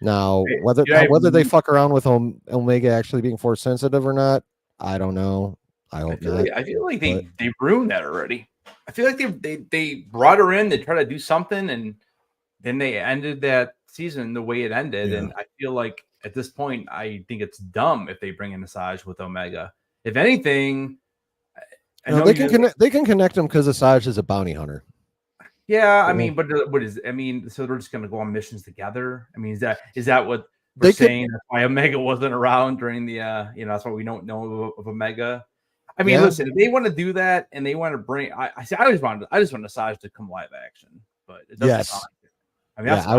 Now, whether they fuck around with Omega actually being force sensitive or not, I don't know. I hope not. I feel like they ruined that already. I feel like they brought her in, they tried to do something, and then they ended that season the way it ended. Yeah. And I feel like at this point, I think it's dumb if they bring in Asajj with Omega. If anything, they can connect them because Asajj is a bounty hunter. Yeah, I mean, but so they're just gonna go on missions together. I mean, is that what we're saying? That's why Omega wasn't around during the that's why we don't know of Omega. I mean, listen, if they want to do that and they want to bring, I just want Asajj to come live action, but it doesn't sound like it. I mean, I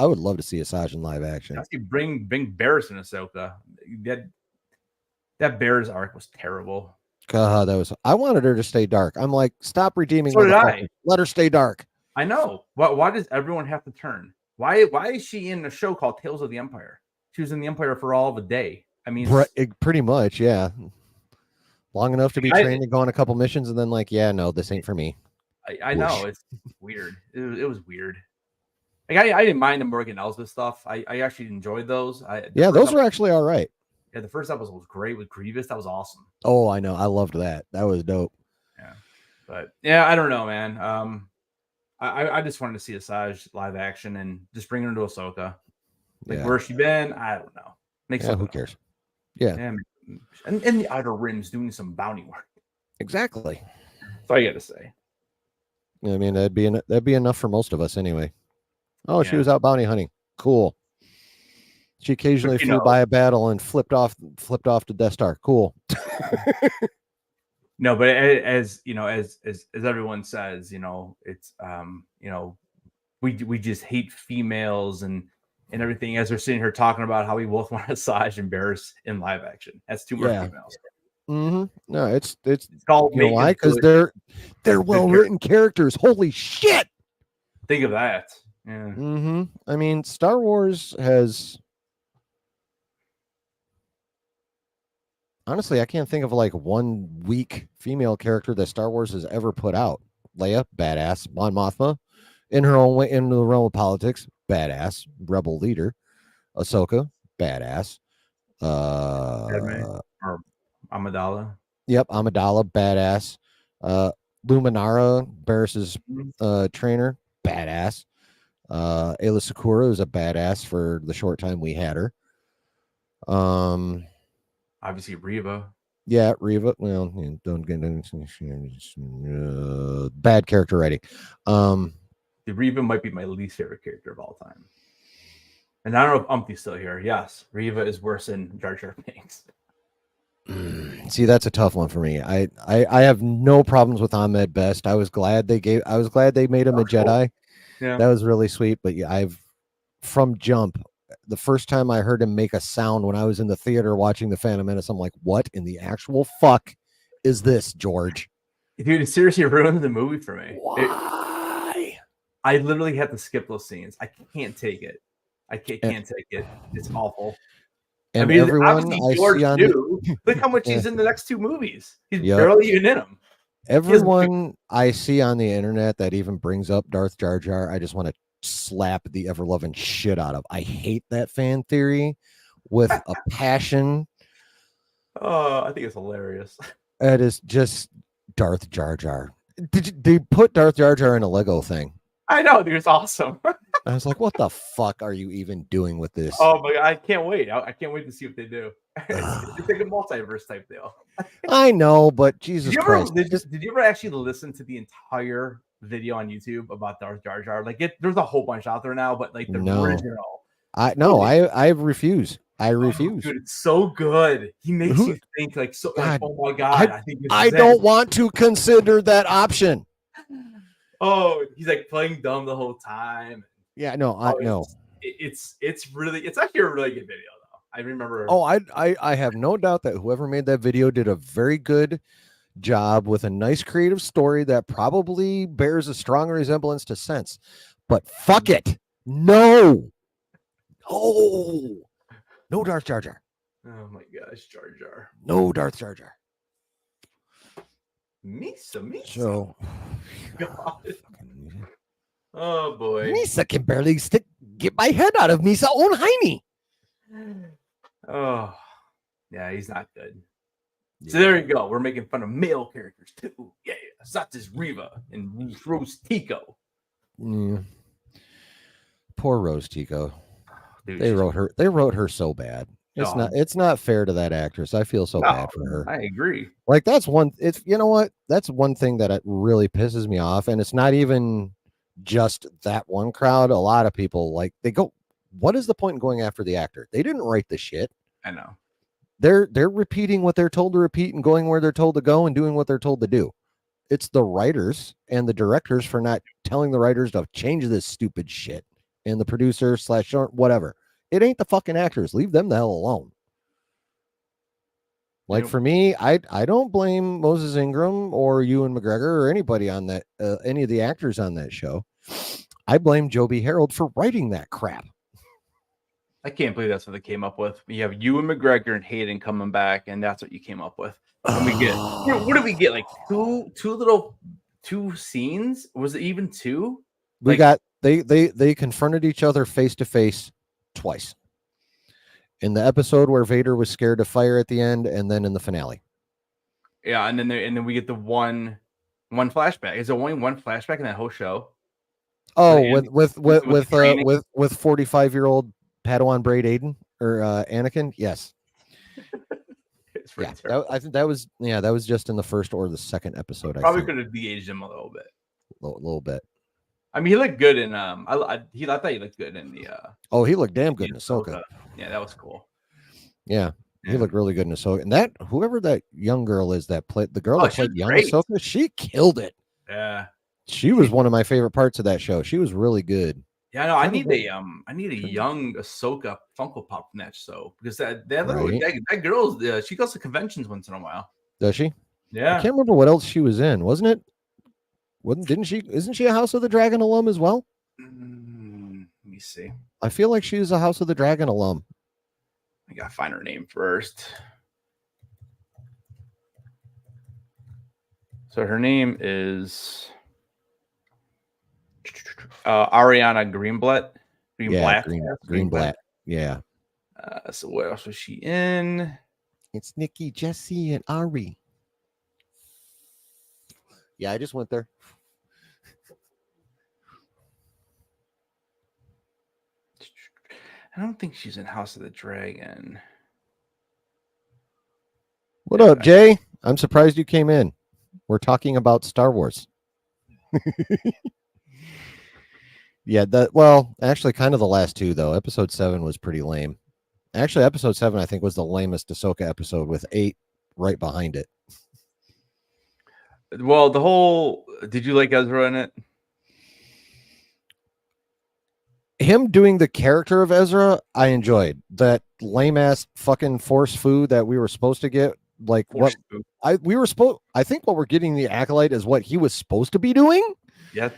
would love to see Asajj in live action. Actually, bring Barriss and Ahsoka. That Barriss arc was terrible. I wanted her to stay dark. I'm like, stop redeeming. So did I. Let her stay dark. I know. Why does everyone have to turn? Why is she in a show called Tales of the Empire? She was in the Empire for all of a day. I mean, pretty much, yeah. Long enough to be trained to go on a couple missions, and then no, this ain't for me. I know it's weird. It was weird. Like I didn't mind the Morgan Elsbeth stuff. I actually enjoyed those. Those were actually all right. Yeah, the first episode was great with Grievous. That was awesome. Oh, I know. I loved that. That was dope. Yeah, but I don't know, man. I just wanted to see Asajj live action and just bring her into Ahsoka. Like where's she been? I don't know. Who cares? Yeah. And in the Outer Rims doing some bounty work. Exactly. That's all I got to say. I mean, that'd be enough for most of us anyway. Oh, she was out bounty hunting. Cool. She occasionally flew by a battle and flipped off the Death Star. Cool. No, but as everyone says, it's we just hate females and everything. As we're sitting here talking about how we both want Asajj and Barriss in live action. That's too much females. Mm-hmm. No, it's called why? Because they're well written characters. Holy shit! Think of that. Yeah. Mm-hmm. I mean, Star Wars has. Honestly, I can't think of one weak female character that Star Wars has ever put out. Leia, badass. Mon Mothma, in her own way, in the realm of politics, badass. Rebel leader. Ahsoka, badass. Or Amidala. Yep, Amidala, badass. Luminara, Barriss's trainer, badass. Ayla Secura is a badass for the short time we had her. Obviously Reva. Yeah, Reva. Well, don't get into bad character writing. The Reva might be my least favorite character of all time. And I don't know if Umpty's still here. Yes, Reva is worse than Jar Jar Binks. See, that's a tough one for me. I have no problems with Ahmed Best. I was glad they made him a Jedi. Yeah, that was really sweet. But from jump, the first time I heard him make a sound when I was in the theater watching The Phantom Menace, I'm like, what in the actual fuck is this, George? Dude, it seriously ruined the movie for me. Why? I literally had to skip those scenes. I can't take it. I can't take it. It's awful. And I mean, everyone I George see on look how much he's in the next two movies. He's barely even in them. Everyone I see on the internet that even brings up Darth Jar Jar, I just want to slap the ever loving shit out of. I hate that fan theory with a passion. Oh, I think it's hilarious. It is just Darth Jar Jar. They put Darth Jar Jar in a Lego thing? I know, dude. It's awesome. I was like, what the fuck are you even doing with this? Oh my god, I can't wait. I can't wait to see what they do. It's like a multiverse type deal. I know, but Jesus Christ. Did you ever actually listen to the entire video on YouTube about Darth Jar Jar? Like, there's a whole bunch out there now, but like the original. I refuse. I refuse. Dude, it's so good. He makes you think like so. Like, oh my god, I don't want to consider that option. Oh, he's like playing dumb the whole time. Yeah, no, I know. It's actually a really good video though. I remember. Oh, I have no doubt that whoever made that video did a very good job with a nice creative story that probably bears a strong resemblance to Sense. But fuck it. No. Oh. No Darth Jar Jar. Oh my gosh, Jar Jar. No Darth Jar Jar. Misa. So, God. Oh boy. Misa can barely get my head out of Misa own hiney. Oh, yeah, he's not good. So there you go. We're making fun of male characters too. Yeah, Satis Riva and Rose Tico. Poor Rose Tico. Dude, They wrote her so bad. It's not fair to that actress. I feel so bad for her. I agree. Like that's one. It's you know what? That's one thing that it really pisses me off, and it's not even just that one crowd. A lot of people like they go. What is the point in going after the actor? They didn't write the shit. I know. They're repeating what they're told to repeat and going where they're told to go and doing what they're told to do. It's the writers and the directors for not telling the writers to change this stupid shit, and the producer / whatever. It ain't the fucking actors. Leave them the hell alone. Like for me, I don't blame Moses Ingram or Ewan McGregor or anybody on that, any of the actors on that show. I blame Joby Harold for writing that crap. I can't believe that's what they came up with. You have Ewan McGregor and Hayden coming back, and that's what you came up with. And we get what did we get? Like two scenes? Was it even two? We got they confronted each other face to face twice. In the episode where Vader was scared of fire at the end, and then in the finale. Yeah, and then we get the one flashback. Is there only one flashback in that whole show? Oh, with 45-year-old Padawan Braid Aiden or Anakin? Yes. Yeah, I think that was just in the first or the second episode. Probably could have de-aged him a little bit. A little bit. I mean, he looked good in I thought he looked good in the oh, he looked damn good in Ahsoka. Yeah, that was cool. Yeah, he looked really good in Ahsoka. And that whoever that young girl is that played the girl that played young Ahsoka, she killed it. Yeah. She was one of my favorite parts of that show. She was really good. Yeah, no, I need a young Ahsoka Funko Pop from that show because that girl's she goes to conventions once in a while. Does she? Yeah. I can't remember what else she was in, wasn't it? Isn't she a House of the Dragon alum as well? Let me see. I feel like she's a House of the Dragon alum. I gotta find her name first. So her name is Ariana Greenblatt. Greenblatt. Yeah. So what else was she in? It's Nikki, Jesse, and Ari. Yeah, I just went there. I don't think she's in House of the Dragon. What up, Jay? I'm surprised you came in. We're talking about Star Wars. Yeah, actually kind of the last two, though. Episode 7 was pretty lame. Actually, episode 7, I think, was the lamest Ahsoka episode with 8 right behind it. Well, did you like Ezra in it? Him doing the character of Ezra, I enjoyed. That lame ass fucking force food that we were supposed to get. Like I think what we're getting the Acolyte is what he was supposed to be doing. Yeah.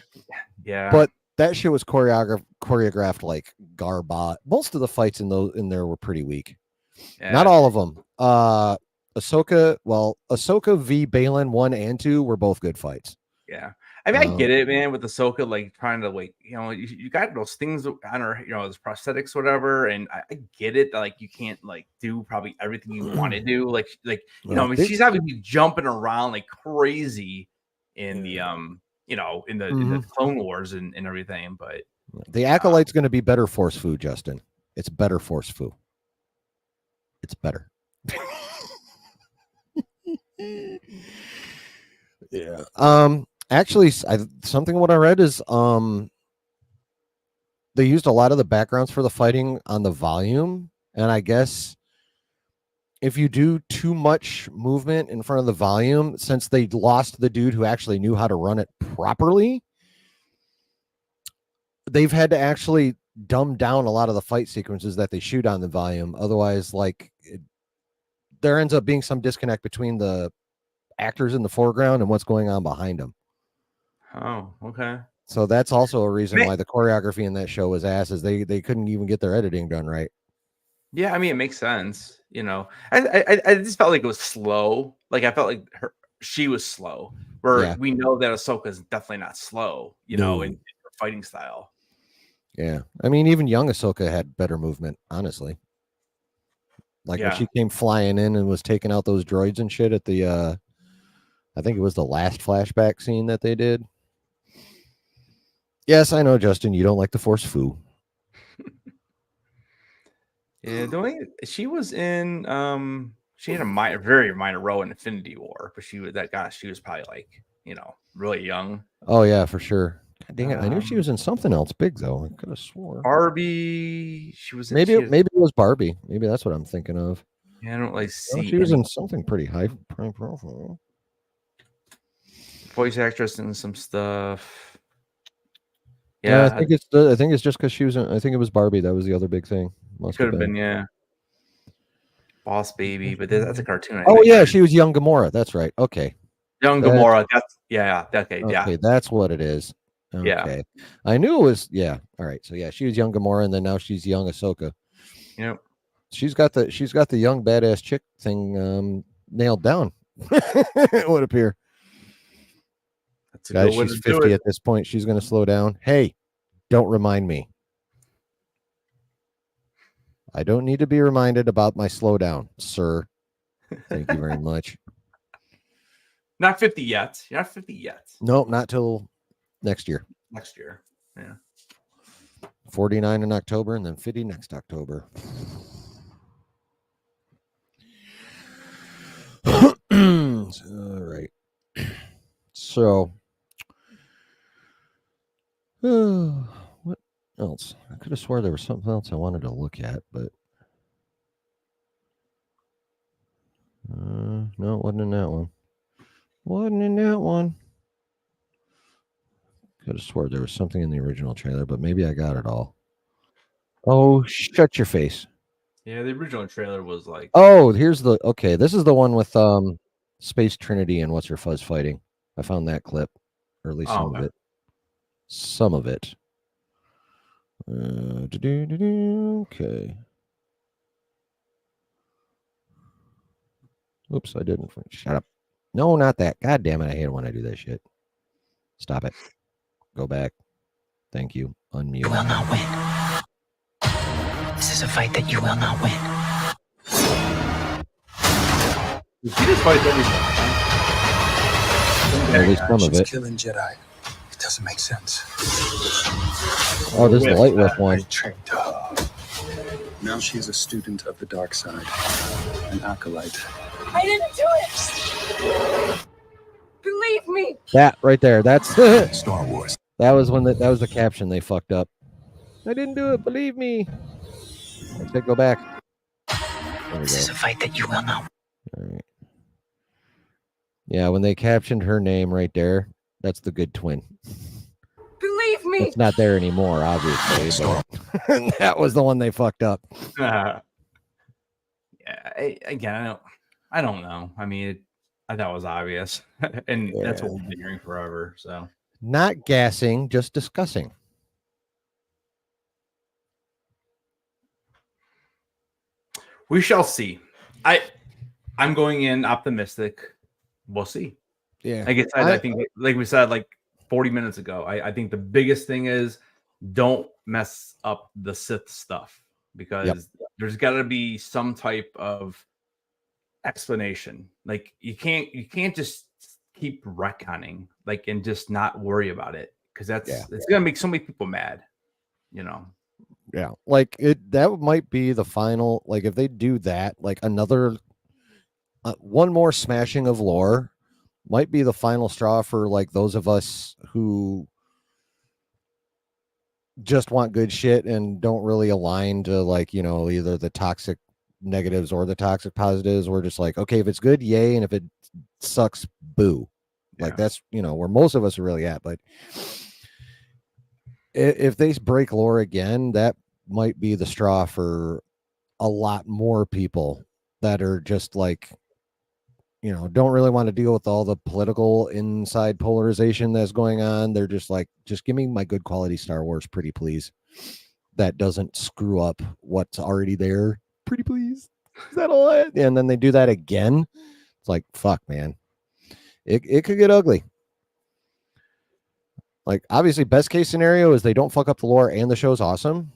But that shit was choreographed like garbage. Most of the fights in there were pretty weak. Yeah. Not all of them. Ahsoka v Balin 1 and 2 were both good fights. Yeah. I mean, I get it, man, with Ahsoka, like trying to like, you got those things on her, those prosthetics, whatever, and I get it that like you can't like do probably everything you want to do, like I mean, she's obviously jumping around like crazy in the in the Clone Wars and everything, but the Acolyte's going to be better Force food, Justin. It's better Force food. It's better. Yeah. Actually, something what I read is they used a lot of the backgrounds for the fighting on the volume, and I guess if you do too much movement in front of the volume, since they lost the dude who actually knew how to run it properly, they've had to actually dumb down a lot of the fight sequences that they shoot on the volume. Otherwise, there ends up being some disconnect between the actors in the foreground and what's going on behind them. Oh, okay. So that's also a reason why the choreography in that show was ass, is they couldn't even get their editing done right. Yeah, I mean, it makes sense. I just felt like it was slow. Like I felt like she was slow. Where we know that Ahsoka is definitely not slow. In her fighting style. Yeah, I mean, even young Ahsoka had better movement, honestly. Like when she came flying in and was taking out those droids and shit at the, I think it was the last flashback scene that they did. Yes, I know, Justin, you don't like the Force foo. Yeah, she was in she had a very minor role in Infinity War, but she was probably like, really young. Oh yeah, for sure. God dang it. I knew she was in something else big though. I could have swore. Barbie, she was maybe it was Barbie. Maybe that's what I'm thinking of. Yeah, I don't really see. She was in something pretty high profile. Voice actress in some stuff. Yeah, I think it's just because she was in, I think it was Barbie. That was the other big thing. Could have been, yeah. Boss Baby, but that's a cartoon. She was young Gamora. That's right. Okay. Young Gamora. Okay, that's what it is. Okay. Yeah. I knew it was, all right. So yeah, she was young Gamora, and then now she's young Ahsoka. Yep. She's got the young badass chick thing nailed down. It would appear. Guys, she's 50 at this point. She's going to slow down. Hey, don't remind me. I don't need to be reminded about my slowdown, sir. Thank you very much. Not 50 yet. You're not 50 yet. Nope, not till next year. Next year. Yeah. 49 in October and then 50 next October. All right. So, what else? I could have swore there was something else I wanted to look at, but no, it wasn't in that one. Could have swore there was something in the original trailer, but maybe I got it all. Oh, shut your face. Yeah, the original trailer was like... Oh, this is the one with Space Trinity and What's Her Fuzz fighting. I found that clip, or at least some of it. Some of it. Okay. Oops, I didn't. Shut up. No, not that. God damn it. I hate it when I do that shit. Stop it. Go back. Thank you. Unmute. You will not win. This is a fight that you will not win. She just fights everything. At least some of it. Killing Jedi. It doesn't make sense. Oh, this is the light whip one. I trained her. Now she's a student of the dark side, an acolyte. I didn't do it. Believe me. That right there. That's Star Wars. That was that was the caption they fucked up. I didn't do it. Believe me. I said go back. This is a fight that you will not. All right. Yeah, when they captioned her name right there, that's the good twin. Believe me. It's not there anymore, obviously. But that was the one they fucked up. Yeah. I don't know. I mean, I thought it was obvious, and that's what we've been hearing forever. So, not gassing, just discussing. We shall see. I'm going in optimistic. We'll see. Yeah. Like I said, I think, like we said, like 40 minutes ago. I think the biggest thing is don't mess up the Sith stuff, because there's got to be some type of explanation. Like you can't just keep retconning and just not worry about it, because it's gonna make so many people mad. Yeah, like that might be the final. Like if they do that, like another one more smashing of lore might be the final straw for like those of us who just want good shit and don't really align to either the toxic negatives or the toxic positives. We're just like, okay, if it's good, yay, and if it sucks, boo. Like that's where most of us are really at. But if they break lore again, that might be the straw for a lot more people that are just like, don't really want to deal with all the political inside polarization that's going on. They're just like, just give me my good quality Star Wars, pretty please. That doesn't screw up what's already there. Pretty please. Is that all? And then they do that again. It's like, fuck, man. It could get ugly. Like, obviously, best case scenario is they don't fuck up the lore and the show's awesome.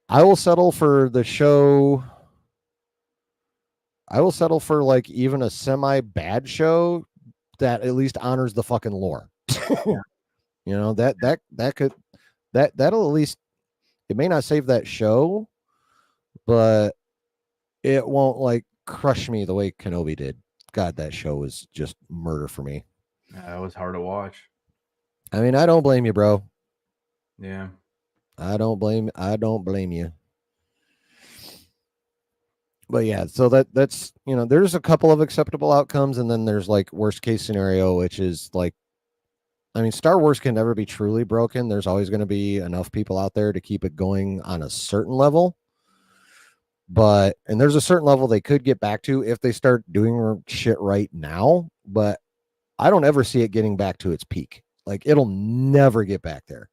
I will settle for the show. I will settle for like even a semi bad show that at least honors the fucking lore. That'll at least, it may not save that show, but it won't like crush me the way Kenobi did. God, that show was just murder for me. Yeah, it was hard to watch. I mean, I don't blame you, bro. Yeah. I don't blame you. But yeah, so that's there's a couple of acceptable outcomes, and then there's like worst case scenario, which is like, I mean, Star Wars can never be truly broken. There's always going to be enough people out there to keep it going on a certain level. And there's a certain level they could get back to if they start doing shit right now. But I don't ever see it getting back to its peak. Like, it'll never get back there.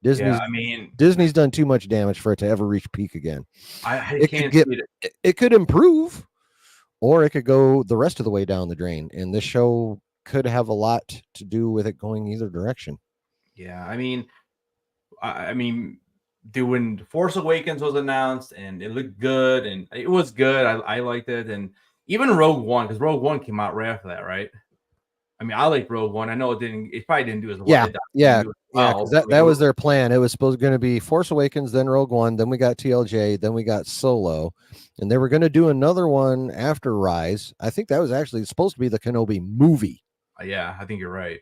Disney's done too much damage for it to ever reach peak again. It could improve, or it could go the rest of the way down the drain. And this show could have a lot to do with it going either direction. Yeah, I mean, dude, when Force Awakens was announced and it looked good and it was good, I liked it, and even Rogue One, because Rogue One came out right after that, right? I mean, I like Rogue One. I know it probably didn't do as well. Yeah. Because that was their plan. It was supposed to be Force Awakens, then Rogue One, then we got TLJ, then we got Solo, and they were going to do another one after Rise. I think that was actually supposed to be the Kenobi movie. Yeah, I think you're right.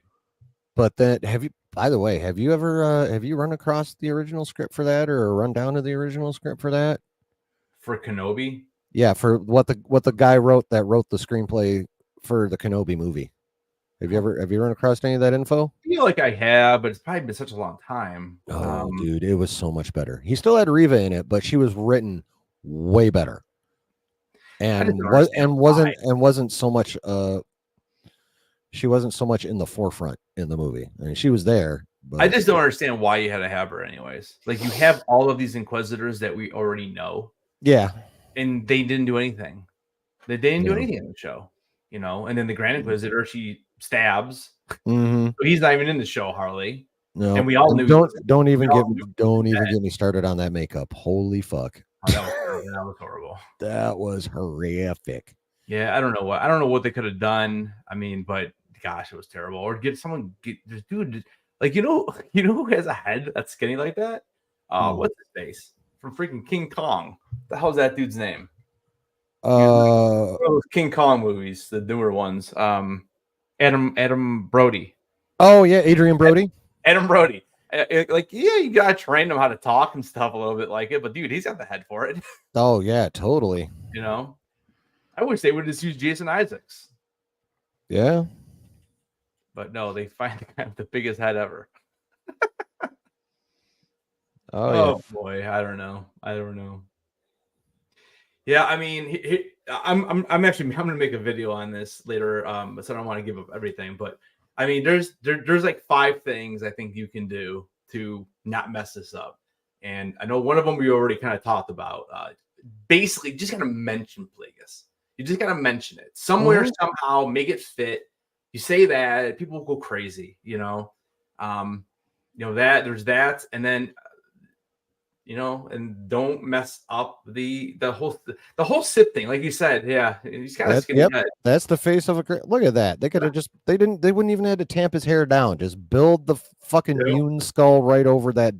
But then, have you ever have you run across the original script for that, or a rundown of the original script for that? For Kenobi? Yeah, for what the guy wrote the screenplay for the Kenobi movie. Have you run across any of that info? I feel like I have, but it's probably been such a long time. Oh, dude, it was so much better. He still had Reva in it, but she was written way better, and wasn't so much. She wasn't so much in the forefront in the movie. I mean, she was there. But I just don't understand why you had to have her, anyways. Like, you have all of these Inquisitors that we already know. Yeah, and they didn't do anything. They didn't do anything in the show, And then the Grand Inquisitor, she stabs. Mm-hmm. So he's not even in the show, hardly. No, and we all knew. Don't even get me started on that makeup. Holy fuck! Oh, that was horrible. That was horrific. Yeah, I don't know what they could have done. I mean, but gosh, it was terrible. Or get this dude, like who has a head that's skinny like that? What's his face from freaking King Kong? The hell's that dude's name? Those King Kong movies, the newer ones. Adam Brody. Oh yeah, Adrian Brody. Adam Brody. You gotta train him how to talk and stuff a little bit like it, but dude, he's got the head for it. Oh yeah, totally. I wish they would just use Jason Isaacs. Yeah. But no, they find the guy with the biggest head ever. Oh yeah. Boy, I don't know. Yeah, I mean, I'm gonna make a video on this later. So I don't want to give up everything, but I mean, there's like 5 things I think you can do to not mess this up, and I know one of them we already kind of talked about. Basically, just gotta mention Plagueis. You just gotta mention it somewhere, somehow, make it fit. you say that, people will go crazy, that there's that, and then and don't mess up the whole Sith thing, like you said. Yeah, he's got a skinny head. That's the face of a great. Look at that. They could have they wouldn't even have to tamp his hair down. Just build the fucking Mune skull right over that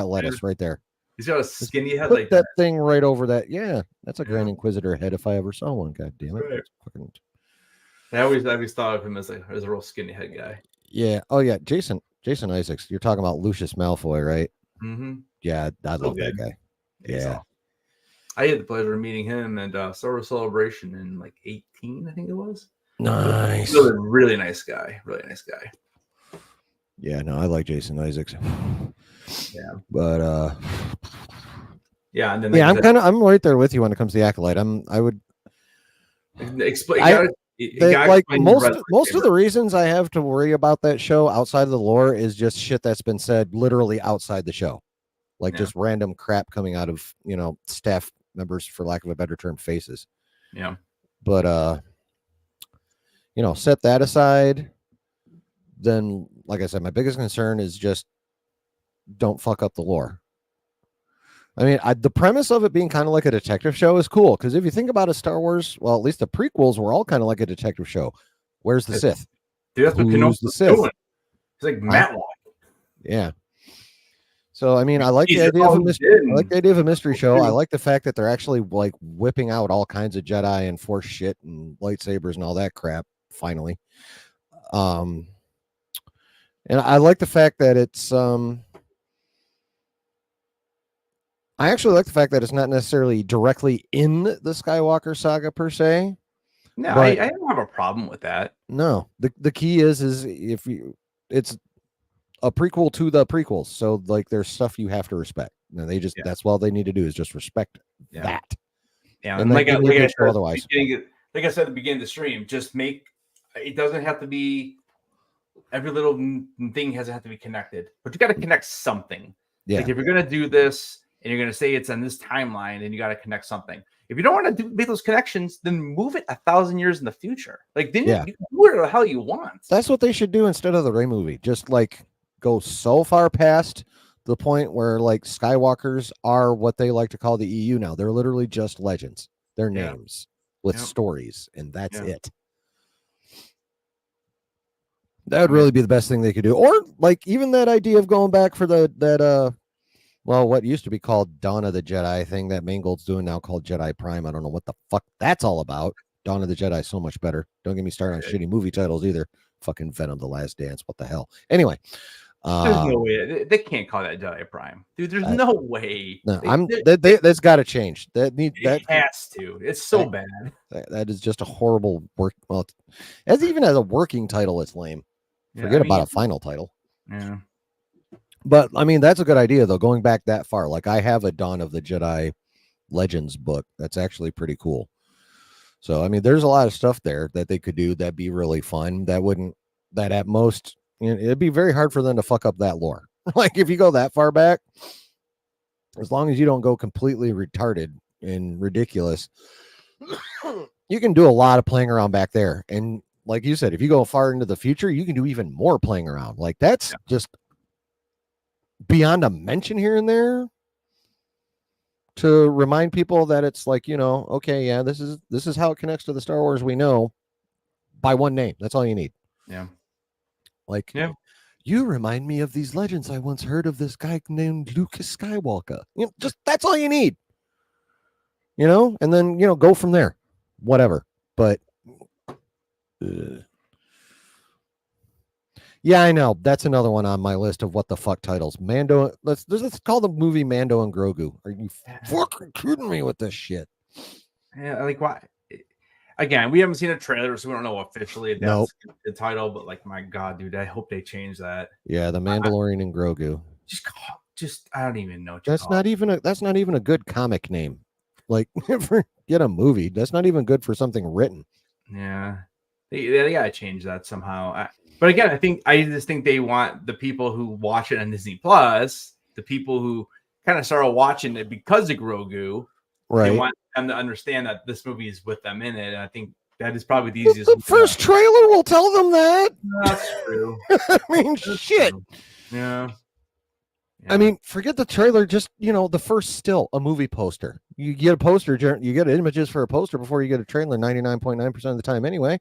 lettuce right there. He's got a skinny head Put like that thing right over that. Yeah, that's a Grand Inquisitor head if I ever saw one. God damn it. Right. Fucking... I always thought of him as a real skinny head guy. Yeah. Oh yeah, Jason Isaacs. You're talking about Lucius Malfoy, right? Mm-hmm. Yeah, I love that guy. Yeah. I had the pleasure of meeting him at Star Wars Celebration in like 18, I think it was. Nice. Really, really nice guy. Really nice guy. Yeah, no, I like Jason Isaacs. Yeah. But yeah, and then I'm right there with you when it comes to the Acolyte. I would explain. Most of the reasons I have to worry about that show outside of the lore is just shit that's been said literally outside the show, like just random crap coming out of staff members, for lack of a better term, faces. Yeah, but set that aside. Then, like I said, my biggest concern is just don't fuck up the lore. I mean, the premise of it being kind of like a detective show is cool, because if you think about it, Star Wars, well, at least the prequels were all kind of like a detective show. Where's the Sith? Dude, that's what Who's the Sith? Doing. It's like Matlock. Yeah. So, I mean, I like the idea of a mystery. I like the idea of a mystery show. I like the fact that they're actually like whipping out all kinds of Jedi and Force shit and lightsabers and all that crap. Finally, and I like the fact that it's I actually like the fact that it's not necessarily directly in the Skywalker saga per se. No, I don't have a problem with that. No, the key is it's a prequel to the prequels, so like there's stuff you have to respect, and they just that's all they need to do is just respect that. Yeah, and like I said, otherwise, like I said at the beginning of the stream, just make it doesn't have to be every little thing doesn't have to be connected, but you got to connect something. Yeah, like if you're gonna do this and you're gonna say it's on this timeline, then you got to connect something. If you don't want to make those connections, then move it 1,000 years in the future. Like then you can do whatever the hell you want. That's what they should do instead of the Rey movie. Just like go so far past the point where like Skywalkers are what they like to call the EU now. They're literally just legends. They're names with stories, and that's it. That would really be the best thing they could do. Or like even that idea of going back for what used to be called Dawn of the Jedi thing that Mangold's doing now called Jedi Prime. I don't know what the fuck that's all about. Dawn of the Jedi is so much better. Don't get me started on shitty movie titles either. Fucking Venom, The Last Dance. What the hell? Anyway. There's no way they can't call that Jedi Prime, dude. There's no way. No, that's got to change. That has to. It's so bad. That is just a horrible work. Well, as a working title, it's lame. Forget about a final title. Yeah. But I mean, that's a good idea though. Going back that far, like I have a Dawn of the Jedi Legends book. That's actually pretty cool. So I mean, there's a lot of stuff there that they could do that'd be really fun. That at most. It'd be very hard for them to fuck up that lore. Like if you go that far back, as long as you don't go completely retarded and ridiculous, you can do a lot of playing around back there. And like you said, if you go far into the future, you can do even more playing around. Like that's just beyond a mention here and there to remind people that it's like, okay, yeah, this is how it connects to the Star Wars we know by one name. That's all you need. Yeah. Like, you remind me of these legends I once heard of this guy named Lucas Skywalker. Just that's all you need. And then go from there. Whatever. But yeah, I know. That's another one on my list of what the fuck titles. Mando. Let's call the movie Mando and Grogu. Are you fucking kidding me with this shit? Yeah, like why? Again, we haven't seen a trailer, so we don't know officially if that's the title. But like, my God, dude, I hope they change that. Yeah, the Mandalorian and Grogu. Just I don't even know. That's not even a good comic name. Like, get a movie. That's not even good for something written. Yeah, they gotta change that somehow. But again, I just think they want the people who watch it on Disney Plus, the people who kind of started watching it because of Grogu. Right. They want them to understand that this movie is with them in it. And I think That is probably the easiest. The first trailer will tell them that. That's true. I mean, That's shit. true. Yeah. I mean, forget the trailer. Just, the first still, a movie poster. You get a poster, you get images for a poster before you get a trailer 99.9% of the time anyway.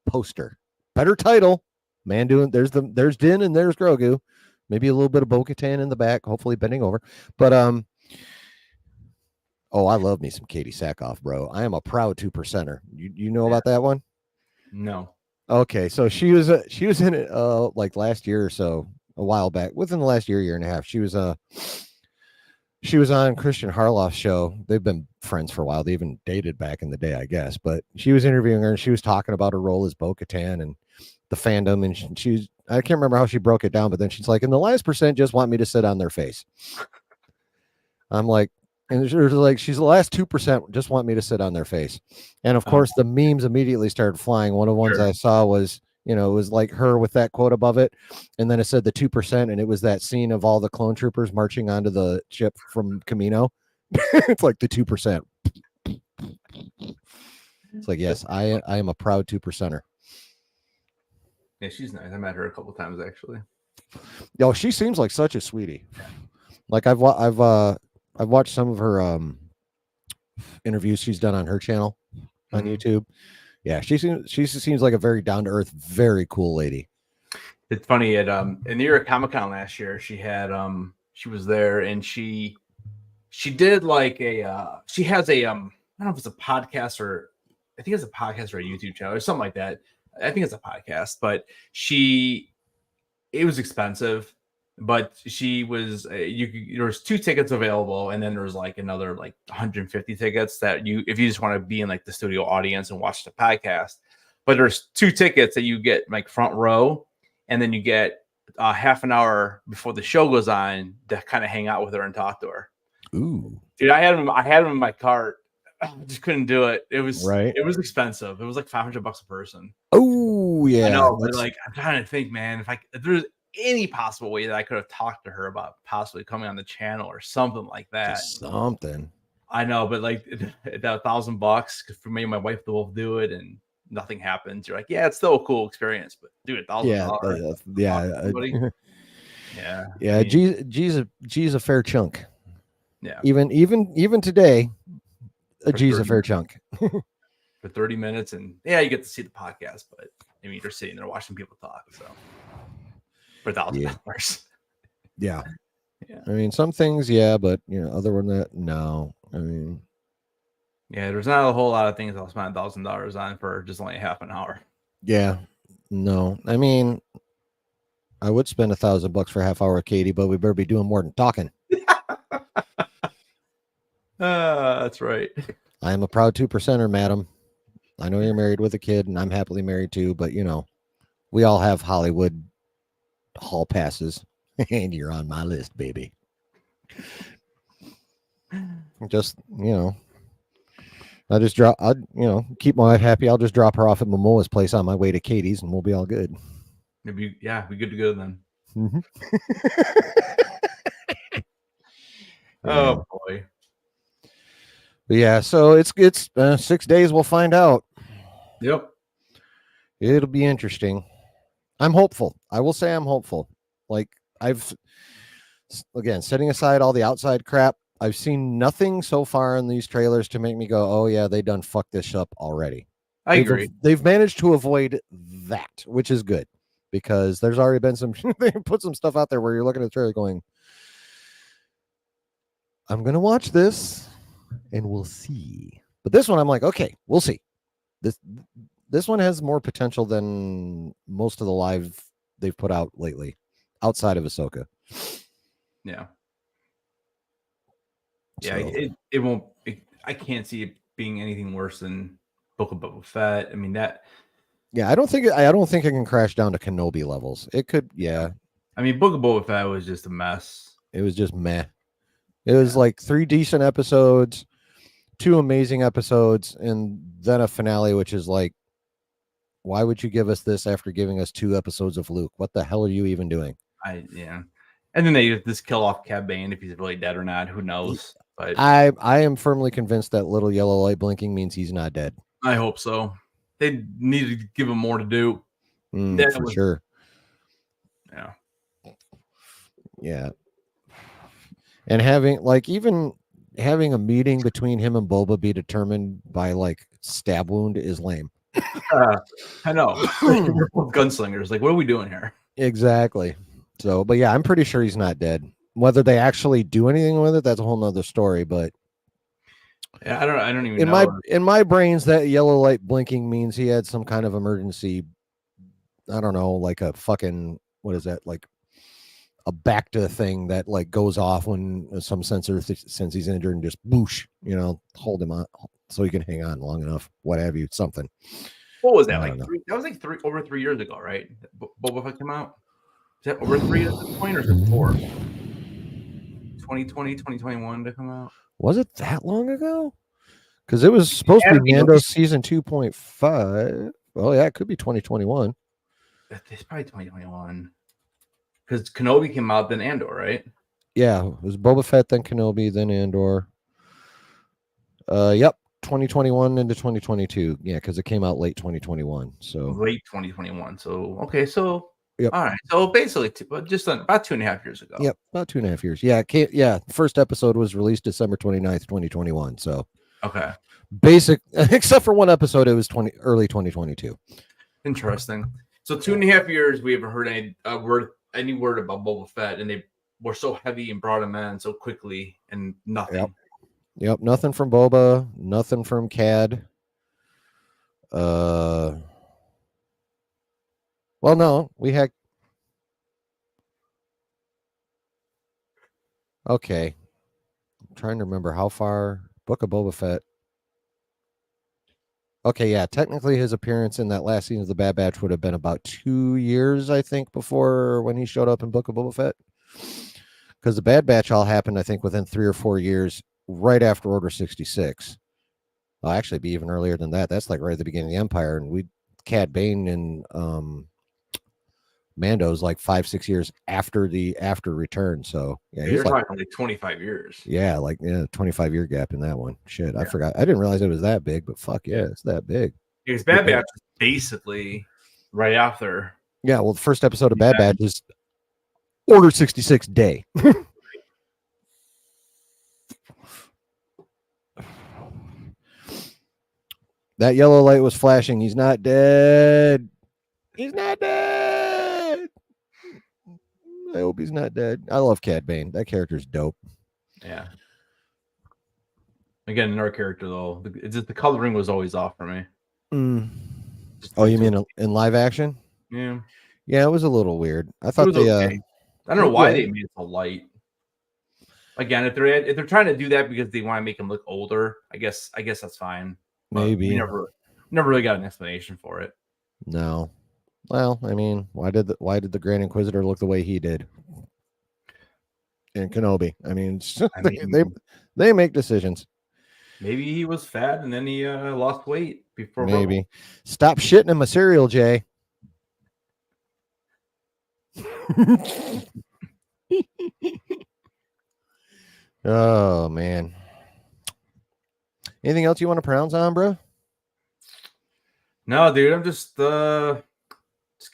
Poster. Better title. Man doing, there's Din and there's Grogu. Maybe a little bit of Bo-Katan in the back, hopefully bending over. But, oh, I love me some Katie Sackhoff, bro. I am a proud 2%er. You know about that one? No. Okay, so she was in it like last year or so, a while back, within the last year and a half. She was on Christian Harloff's show. They've been friends for a while. They even dated back in the day, I guess. But she was interviewing her, and she was talking about her role as Bo-Katan and the fandom. And I can't remember how she broke it down, but then she's like, "And the last percent just want me to sit on their face." I'm like, and she's the last 2% just want me to sit on their face. And of course, the memes immediately started flying. One of the ones I saw was, it was like her with that quote above it. And then it said the 2%. And it was that scene of all the clone troopers marching onto the ship from Camino. It's like the 2%. It's like, yes, I am a proud 2%er. Yeah, she's nice. I met her a couple times actually. Yo, she seems like such a sweetie. Like I've watched some of her interviews she's done on her channel on YouTube. Yeah, she seems like a very down to earth, very cool lady. It's funny at in New York Comic Con last year, she had she was there and she did like she has a I don't know if it's a podcast or I think it's a podcast or a YouTube channel or something like that. I think it's a podcast, but it was expensive. But she was there was 2 tickets available, and then there was like another like 150 tickets that if you just want to be in like the studio audience and watch the podcast. But there's 2 tickets that you get like front row, and then you get half an hour before the show goes on to kind of hang out with her and talk to her. Ooh, dude, I had them in my cart. I just couldn't do it. It was right. It was expensive. It was like $500 a person. Oh yeah, I know. But like I'm trying to think, man, if there's any possible way that I could have talked to her about possibly coming on the channel or something like that. Something. I know, but like that $1,000 for me and my wife to both do it and nothing happens. You're like, yeah, it's still a cool experience, but dude, $1,000. Yeah. G's a fair chunk. Yeah. Even today, a G's a fair chunk. For 30 minutes, and yeah, you get to see the podcast, but I mean, you're sitting there watching people talk, so. For $1,000. Yeah. I mean, some things, yeah, but other than that, no. I mean, yeah, there's not a whole lot of things I'll spend $1,000 on for just only half an hour. Yeah, no. I mean, I would spend $1,000 for a half hour with Katie, but we better be doing more than talking. That's right. I am a proud 2%er, madam. I know you're married with a kid, and I'm happily married too, but we all have Hollywood hall passes, and you're on my list, baby. Just I keep my wife happy. I'll just drop her off at Momoa's place on my way to Katie's, and we'll be all good. Maybe be good to go then. Mm-hmm. Oh boy. But yeah, so it's 6 days. We'll find out. Yep. It'll be interesting. I'm hopeful. I will say I'm hopeful. Like again, setting aside all the outside crap, I've seen nothing so far in these trailers to make me go, oh yeah, they done fucked this up already. I agree. They've managed to avoid that, which is good, because there's already been they put some stuff out there where you're looking at the trailer going, I'm going to watch this and we'll see. But this one, I'm like, okay, we'll see. This one has more potential than most of the live they've put out lately, outside of Ahsoka. Yeah. So. Yeah, it won't. I can't see it being anything worse than Book of Boba Fett. I mean that. Yeah, I don't think it can crash down to Kenobi levels. It could, yeah. I mean, Book of Boba Fett was just a mess. It was just meh. It was like 3 decent episodes, 2 amazing episodes, and then a finale, which is like, why would you give us this after giving us 2 episodes of Luke? What the hell are you even doing? Yeah. And then they just kill off Cad Bane if he's really dead or not. Who knows? But I am firmly convinced that little yellow light blinking means he's not dead. I hope so. They needed to give him more to do. For sure. Yeah. Yeah. And having having a meeting between him and Boba be determined by like stab wound is lame. I know. We're both gunslingers. Like, what are we doing here? Exactly. So, but yeah, I'm pretty sure he's not dead. Whether they actually do anything with it, that's a whole nother story. But yeah, I don't even know. In my brains, that yellow light blinking means he had some kind of emergency. I don't know, like a fucking, what is that? Like a Bacta thing that like goes off when some sensor since he's injured and just whoosh, hold him on so he can hang on long enough, what have you, something. What was that? That was like over 3 years ago, right? Boba Fett came out. Is that over 3 at this point, or is it 4? 2020, 2021 to come out. Was it that long ago? Because it was supposed to be Mando season 2.5. Oh yeah, it could be 2021. It's probably 2021. Because Kenobi came out, then Andor, right? Yeah, it was Boba Fett, then Kenobi, then Andor. Yep, 2021 into 2022. Yeah, because it came out late 2021. So late 2021. So okay, so yep. All right. So basically, just about 2.5 years ago. Yep, about 2.5 years. Yeah, first episode was released December 29th, 2021. So okay, except for one episode, it was early 2022. Interesting. So 2.5 years, we haven't heard any word about Boba Fett, and they were so heavy and brought him in so quickly, and nothing. Yep, nothing from Boba, nothing from Cad. Well, no, we had. Okay, I'm trying to remember how far Book of Boba Fett. Okay, yeah, technically his appearance in that last season of the Bad Batch would have been about 2 years, I think, before when he showed up in Book of Boba Fett. Because the Bad Batch all happened, I think, within 3 or 4 years, right after Order 66. Well, actually, be even earlier than that. That's like right at the beginning of the Empire, and Cad Bane and Mando's like 5-6 years after return. So yeah, you're talking like 25 years. Yeah, 25-year gap in that one. Shit, I forgot. I didn't realize it was that big, but fuck yeah, it's that big. Because Bad Batch is basically right after. Yeah, well, the first episode of Bad Batch is Order 66 day. That yellow light was flashing. He's not dead. He's not dead. I hope he's not dead. I love Cad Bane. That character's dope. Yeah. Again, another character though. It's just the coloring was always off for me. Oh, you mean in live action? Yeah. Yeah, it was a little weird. I thought they. Okay. I don't know why they made it so light. Again, if they're trying to do that because they want to make him look older, I guess that's fine. Maybe. Never really got an explanation for it. No. Well, I mean, why did the Grand Inquisitor look the way he did? In Kenobi. I mean, they make decisions. Maybe he was fat and then he lost weight before. Maybe. Stop shitting in my cereal, Jay. Oh man. Anything else you want to pronounce on, bro? No, dude. I'm just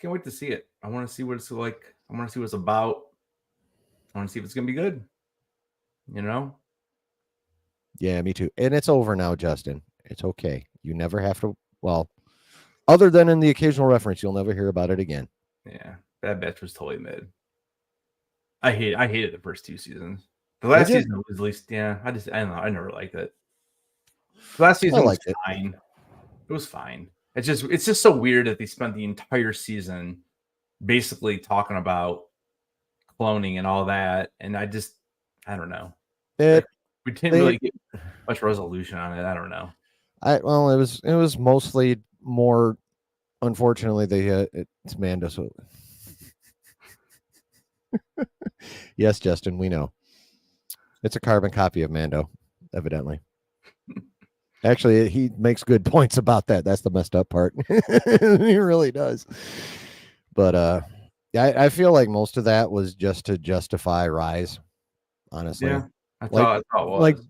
can't wait to see it. I want to see what it's like. I want to see what it's about. I want to see if it's gonna be good. You know? Yeah, me too. And it's over now, Justin. It's okay. You never have to. Well, other than in the occasional reference, you'll never hear about it again. Yeah, Bad Batch was totally mid. I hated the first 2 seasons. The last season was at least, yeah. I don't know. I never liked it. The last season was fine. It was fine. It's just so weird that they spent the entire season basically talking about cloning and all that, and I don't know. We didn't really get much resolution on it. I don't know. It was mostly more. Unfortunately, it's Mando. So yes, Justin, we know it's a carbon copy of Mando, evidently. Actually, he makes good points about that. That's the messed up part. He really does. But I feel like most of that was just to justify Rise. Honestly, yeah, I thought it was.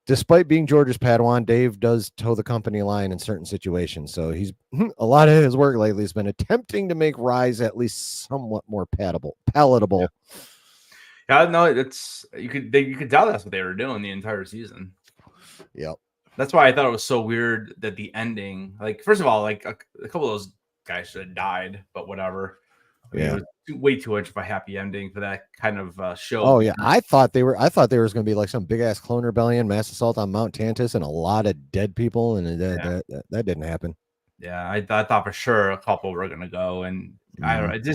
despite being George's Padawan, Dave does toe the company line in certain situations. So he's a lot of his work lately has been attempting to make Rise at least somewhat more palatable. Yeah, no, it's you could tell that's what they were doing the entire season. Yep. That's why I thought it was so weird that the ending, like, first of all, like a couple of those guys should have died, but whatever. I mean, it was way too much of a happy ending for that kind of show. Oh yeah, I thought there was going to be like some big ass clone rebellion, mass assault on Mount Tantus, and a lot of dead people, and that didn't happen. Yeah, I thought for sure a couple were gonna go, and I don't know.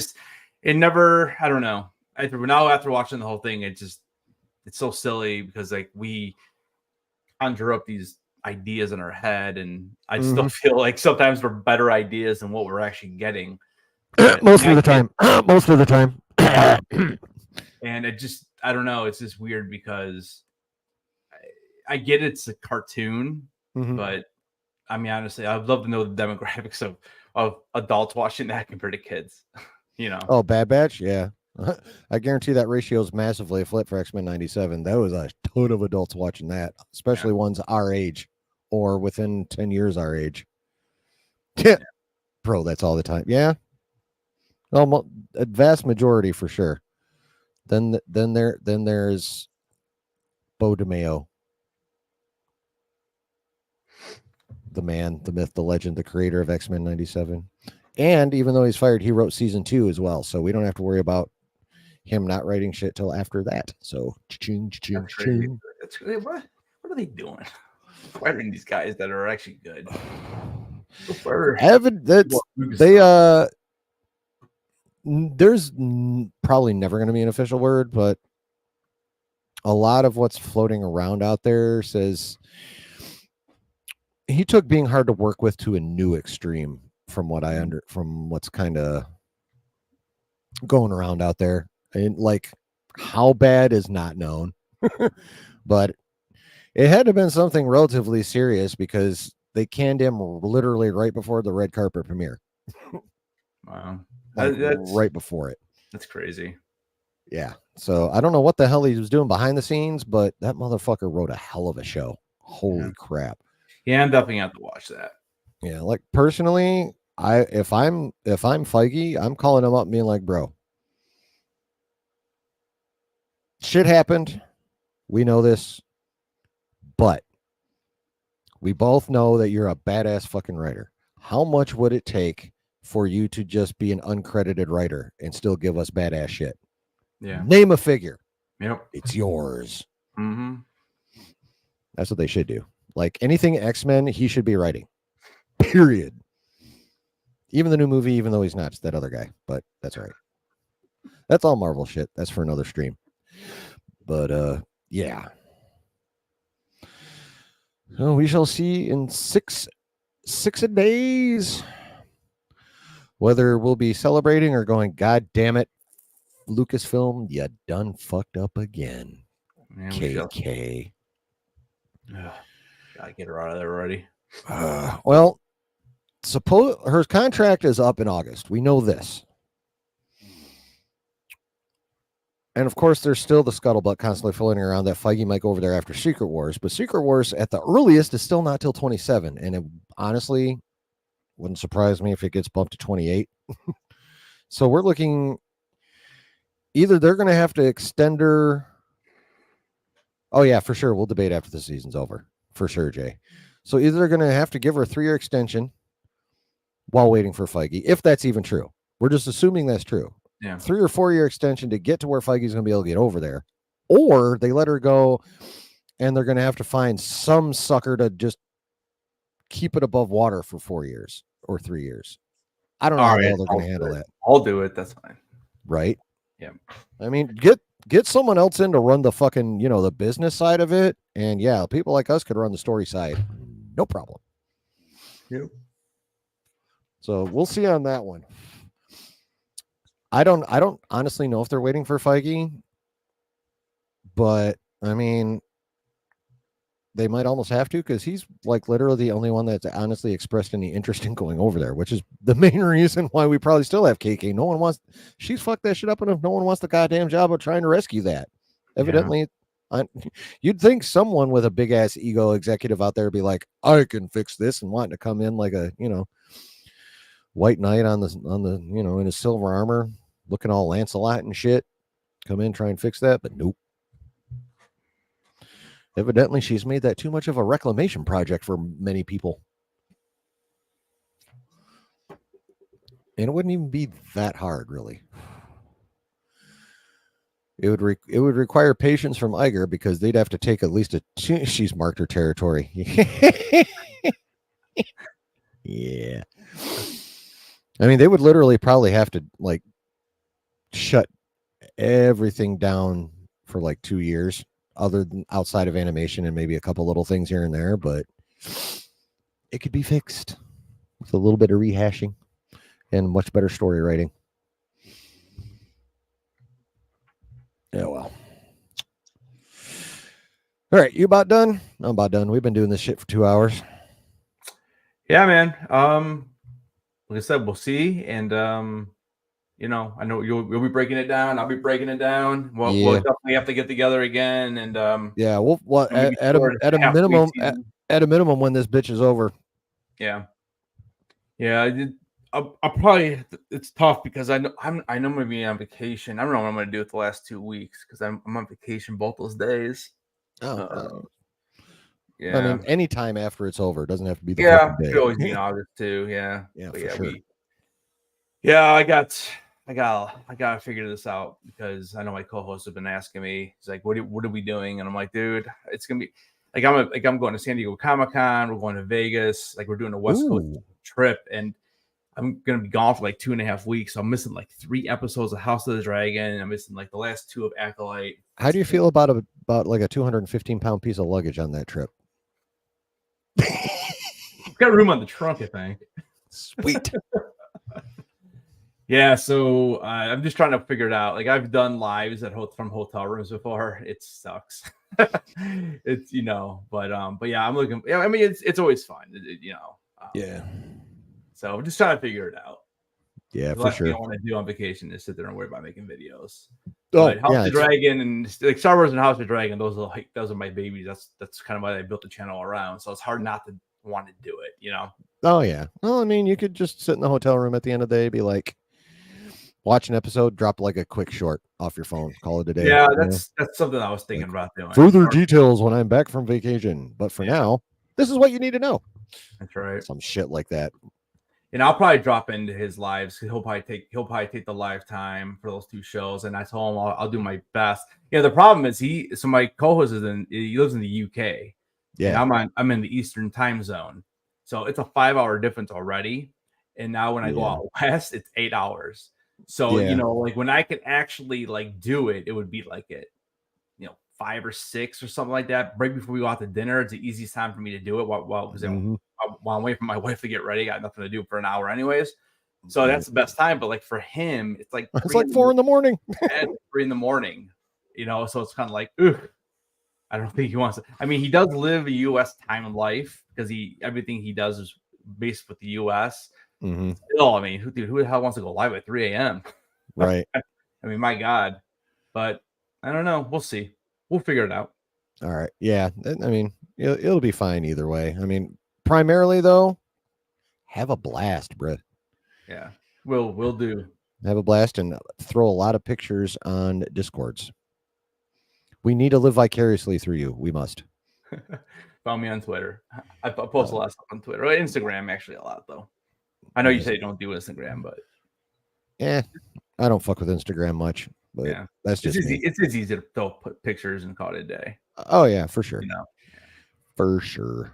It never. I don't know. Now after watching the whole thing, it's so silly because like we conjure up these ideas in our head, and I still feel like sometimes we're better ideas than what we're actually getting. Most of the time. And I don't know. It's just weird because I get it's a cartoon, but I mean, honestly, I'd love to know the demographics of adults watching that compared to kids. Oh, Bad Batch, yeah. I guarantee that ratio is massively flipped for X-Men 97. That was a ton of adults watching that, especially ones our age or within 10 years our age. Yeah. Bro, that's all the time. Yeah. Almost a vast majority for sure. Then there's Bo DeMeo. The man, the myth, the legend, the creator of X-Men 97. And even though he's fired, he wrote season 2 as well. So we don't have to worry about him not writing shit till after that. So That's crazy. What are they doing? Firing these guys that are actually good. There's probably never going to be an official word, but a lot of what's floating around out there says he took being hard to work with to a new extreme from what's kind of going around out there. And like how bad is not known, but it had to have been something relatively serious because they canned him literally right before the red carpet premiere. Wow. Right before it. That's crazy. Yeah. So I don't know what the hell he was doing behind the scenes, but that motherfucker wrote a hell of a show. Holy crap. Yeah, I'm definitely have to watch that. Yeah, like personally, if I'm Feige, I'm calling him up and being like, bro, shit happened. We know this, but we both know that you're a badass fucking writer. How much would it take for you to just be an uncredited writer and still give us badass shit? Yeah. Name a figure. Yep. It's yours. Mm-hmm. That's what they should do. Like anything X-Men, he should be writing. Period. Even the new movie, even though he's not, it's that other guy. But that's all right. That's all Marvel shit. That's for another stream. But yeah. So we shall see in six days whether we'll be celebrating or going, God damn it, Lucasfilm, you done fucked up again. Man, KK. Gotta get her out of there already. Well, suppose her contract is up in August. We know this. And of course, there's still the scuttlebutt constantly floating around that Feige might go over there after Secret Wars, but Secret Wars at the earliest is still not till 27. And it honestly wouldn't surprise me if it gets bumped to 28. So we're looking either they're going to have to extend her. Oh, yeah, for sure. We'll debate after the season's over. For sure, Jay. So either they're going to have to give her a 3-year extension while waiting for Feige, if that's even true. We're just assuming that's true. Yeah. 3 or 4 year extension to get to where Feige's going to be able to get over there. Or they let her go and they're going to have to find some sucker to just keep it above water for 4 years or 3 years. I don't know how they're going to handle that. I'll do it. That's fine. Right? Yeah. I mean, get someone else in to run the fucking, the business side of it. And yeah, people like us could run the story side. No problem. Yep. So we'll see on that one. I don't honestly know if they're waiting for Feige, but I mean, they might almost have to because he's like literally the only one that's honestly expressed any interest in going over there, which is the main reason why we probably still have KK. She's fucked that shit up enough. No one wants the goddamn job of trying to rescue that. Evidently, You'd think someone with a big ass ego executive out there would be like, I can fix this, and wanting to come in like a white knight on the in his silver armor, looking all Lancelot and shit. Come in, try and fix that, but nope. Evidently, she's made that too much of a reclamation project for many people. And it wouldn't even be that hard, really. It would require patience from Iger because they'd have to take at least she's marked her territory. Yeah. I mean, they would literally probably have to like shut everything down for like 2 years, other than outside of animation and maybe a couple little things here and there, but it could be fixed with a little bit of rehashing and much better story writing. Yeah, well. All right, you about done? I'm about done. We've been doing this shit for 2 hours. Yeah, man. Like I said, we'll see. And I know you'll be breaking it down. I'll be breaking it down. We'll definitely have to get together again. And we'll at a minimum when this bitch is over. Yeah. I'll probably. It's tough because I know I'm gonna be on vacation. I don't know what I'm gonna do with the last 2 weeks because I'm on vacation both those days. Yeah. I mean, anytime after it's over, it doesn't have to be the fucking day. It could always be in August too. Yeah. Yeah, but for sure. I gotta figure this out because I know my co-hosts have been asking me. He's like, "What are we doing?" And I'm like, "Dude, it's gonna be like I'm going to San Diego Comic-Con. We're going to Vegas. Like we're doing a West Coast trip, and I'm gonna be gone for like 2.5 weeks. So I'm missing like 3 episodes of House of the Dragon, and I'm missing like the last 2 of Acolyte. How do you feel about like a 215-pound piece of luggage on that trip? Got room on the trunk, I think. Sweet. Yeah, so I'm just trying to figure it out. Like I've done lives from hotel rooms before. It sucks. It's but yeah, I'm looking. Yeah, I mean it's always fun. Yeah. So I'm just trying to figure it out. Yeah, the for sure. Thing I want to do on vacation is sit there and worry about making videos. Oh, but House of the Dragon and like Star Wars and House of the Dragon, those are my babies. That's kind of why I built the channel around. So it's hard not to want to do it. Oh yeah. Well, I mean, you could just sit in the hotel room at the end of the day, be like, watch an episode, drop like a quick short off your phone, call it a day. Yeah, that's something I was thinking about doing. Further details when I'm back from vacation. But for now, this is what you need to know. That's right. Some shit like that. And I'll probably drop into his lives. He'll probably take the live time for those 2 shows. And I told him I'll do my best. The problem is my co-host he lives in the UK. Yeah. And I'm in the Eastern time zone. So it's a 5-hour difference already. And now when I go out west, it's 8 hours. So, like when I could actually like do it, it would be like at 5 or 6 or something like that. Right before we go out to dinner, it's the easiest time for me to do it while I'm waiting for my wife to get ready. I got nothing to do for an hour anyways. So that's the best time. But like for him, it's like 4 in the morning. 3 in the morning, so it's kind of like, I don't think he wants to. I mean, he does live a U.S. time and life because everything he does is based with the U.S. Mm-hmm. Still, I mean, who the hell wants to go live at 3 a.m.? Right. I mean, my God. But I don't know. We'll see. We'll figure it out. All right. Yeah. I mean, it'll be fine either way. I mean, primarily though, have a blast, bro. Yeah, we'll do. Have a blast and throw a lot of pictures on Discords. We need to live vicariously through you. We must. Follow me on Twitter. I post a lot of stuff on Twitter. Instagram actually a lot though. I know you say you don't do Instagram, but I don't fuck with Instagram much. But yeah, that's just it's easy to put pictures and call it a day. Oh yeah, for sure. For sure.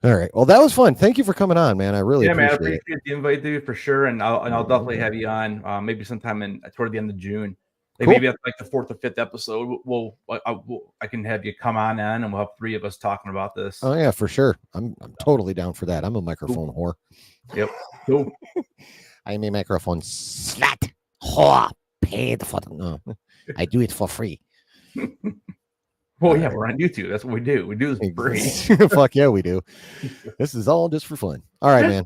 All right. Well, that was fun. Thank you for coming on, man. I really appreciate it. The invite, dude, for sure. And I'll definitely have you on maybe sometime toward the end of June. Maybe at like the 4th or 5th episode, I can have you come on in and we'll have 3 of us talking about this. Oh yeah, for sure. I'm totally down for that. I'm a microphone whore. Yep. Cool. I'm a microphone slut whore. Paid for them. No, I do it for free. Well, yeah, we're on YouTube. That's what we do. We do this for free. Fuck yeah, we do. This is all just for fun. All right, man.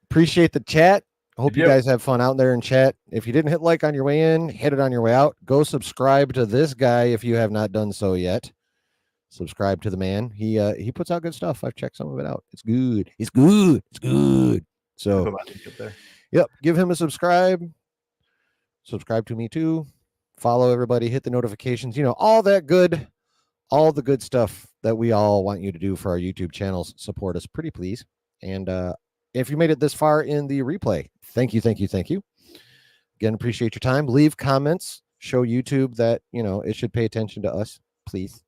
Appreciate the chat. I hope you Yep. guys have fun out there in chat. If you didn't hit like on your way in, hit it on your way out. Go subscribe to this guy if you have not done so yet. Subscribe to the man. He puts out good stuff. I've checked some of it out. It's good. It's good. It's good. I'll So, put my link up there. yep, give him a subscribe. Subscribe to me too. Follow everybody. Hit the notifications. You know, all the good stuff that we all want you to do for our YouTube channels. Support us, pretty please. And if you made it this far in the replay, thank you, thank you, thank you. Again, appreciate your time. Leave comments. Show YouTube that, you know, it should pay attention to us, please.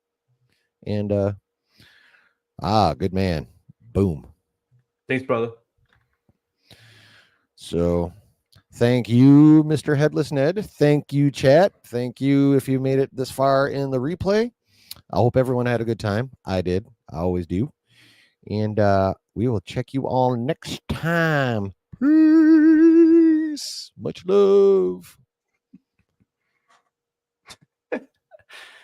And good man. Boom. Thanks, brother. So thank you, Mr. Headless Ned. Thank you, chat. Thank you if you made it this far in the replay. I hope everyone had a good time. I did. I always do. And we will check you all next time. Peace. Much love.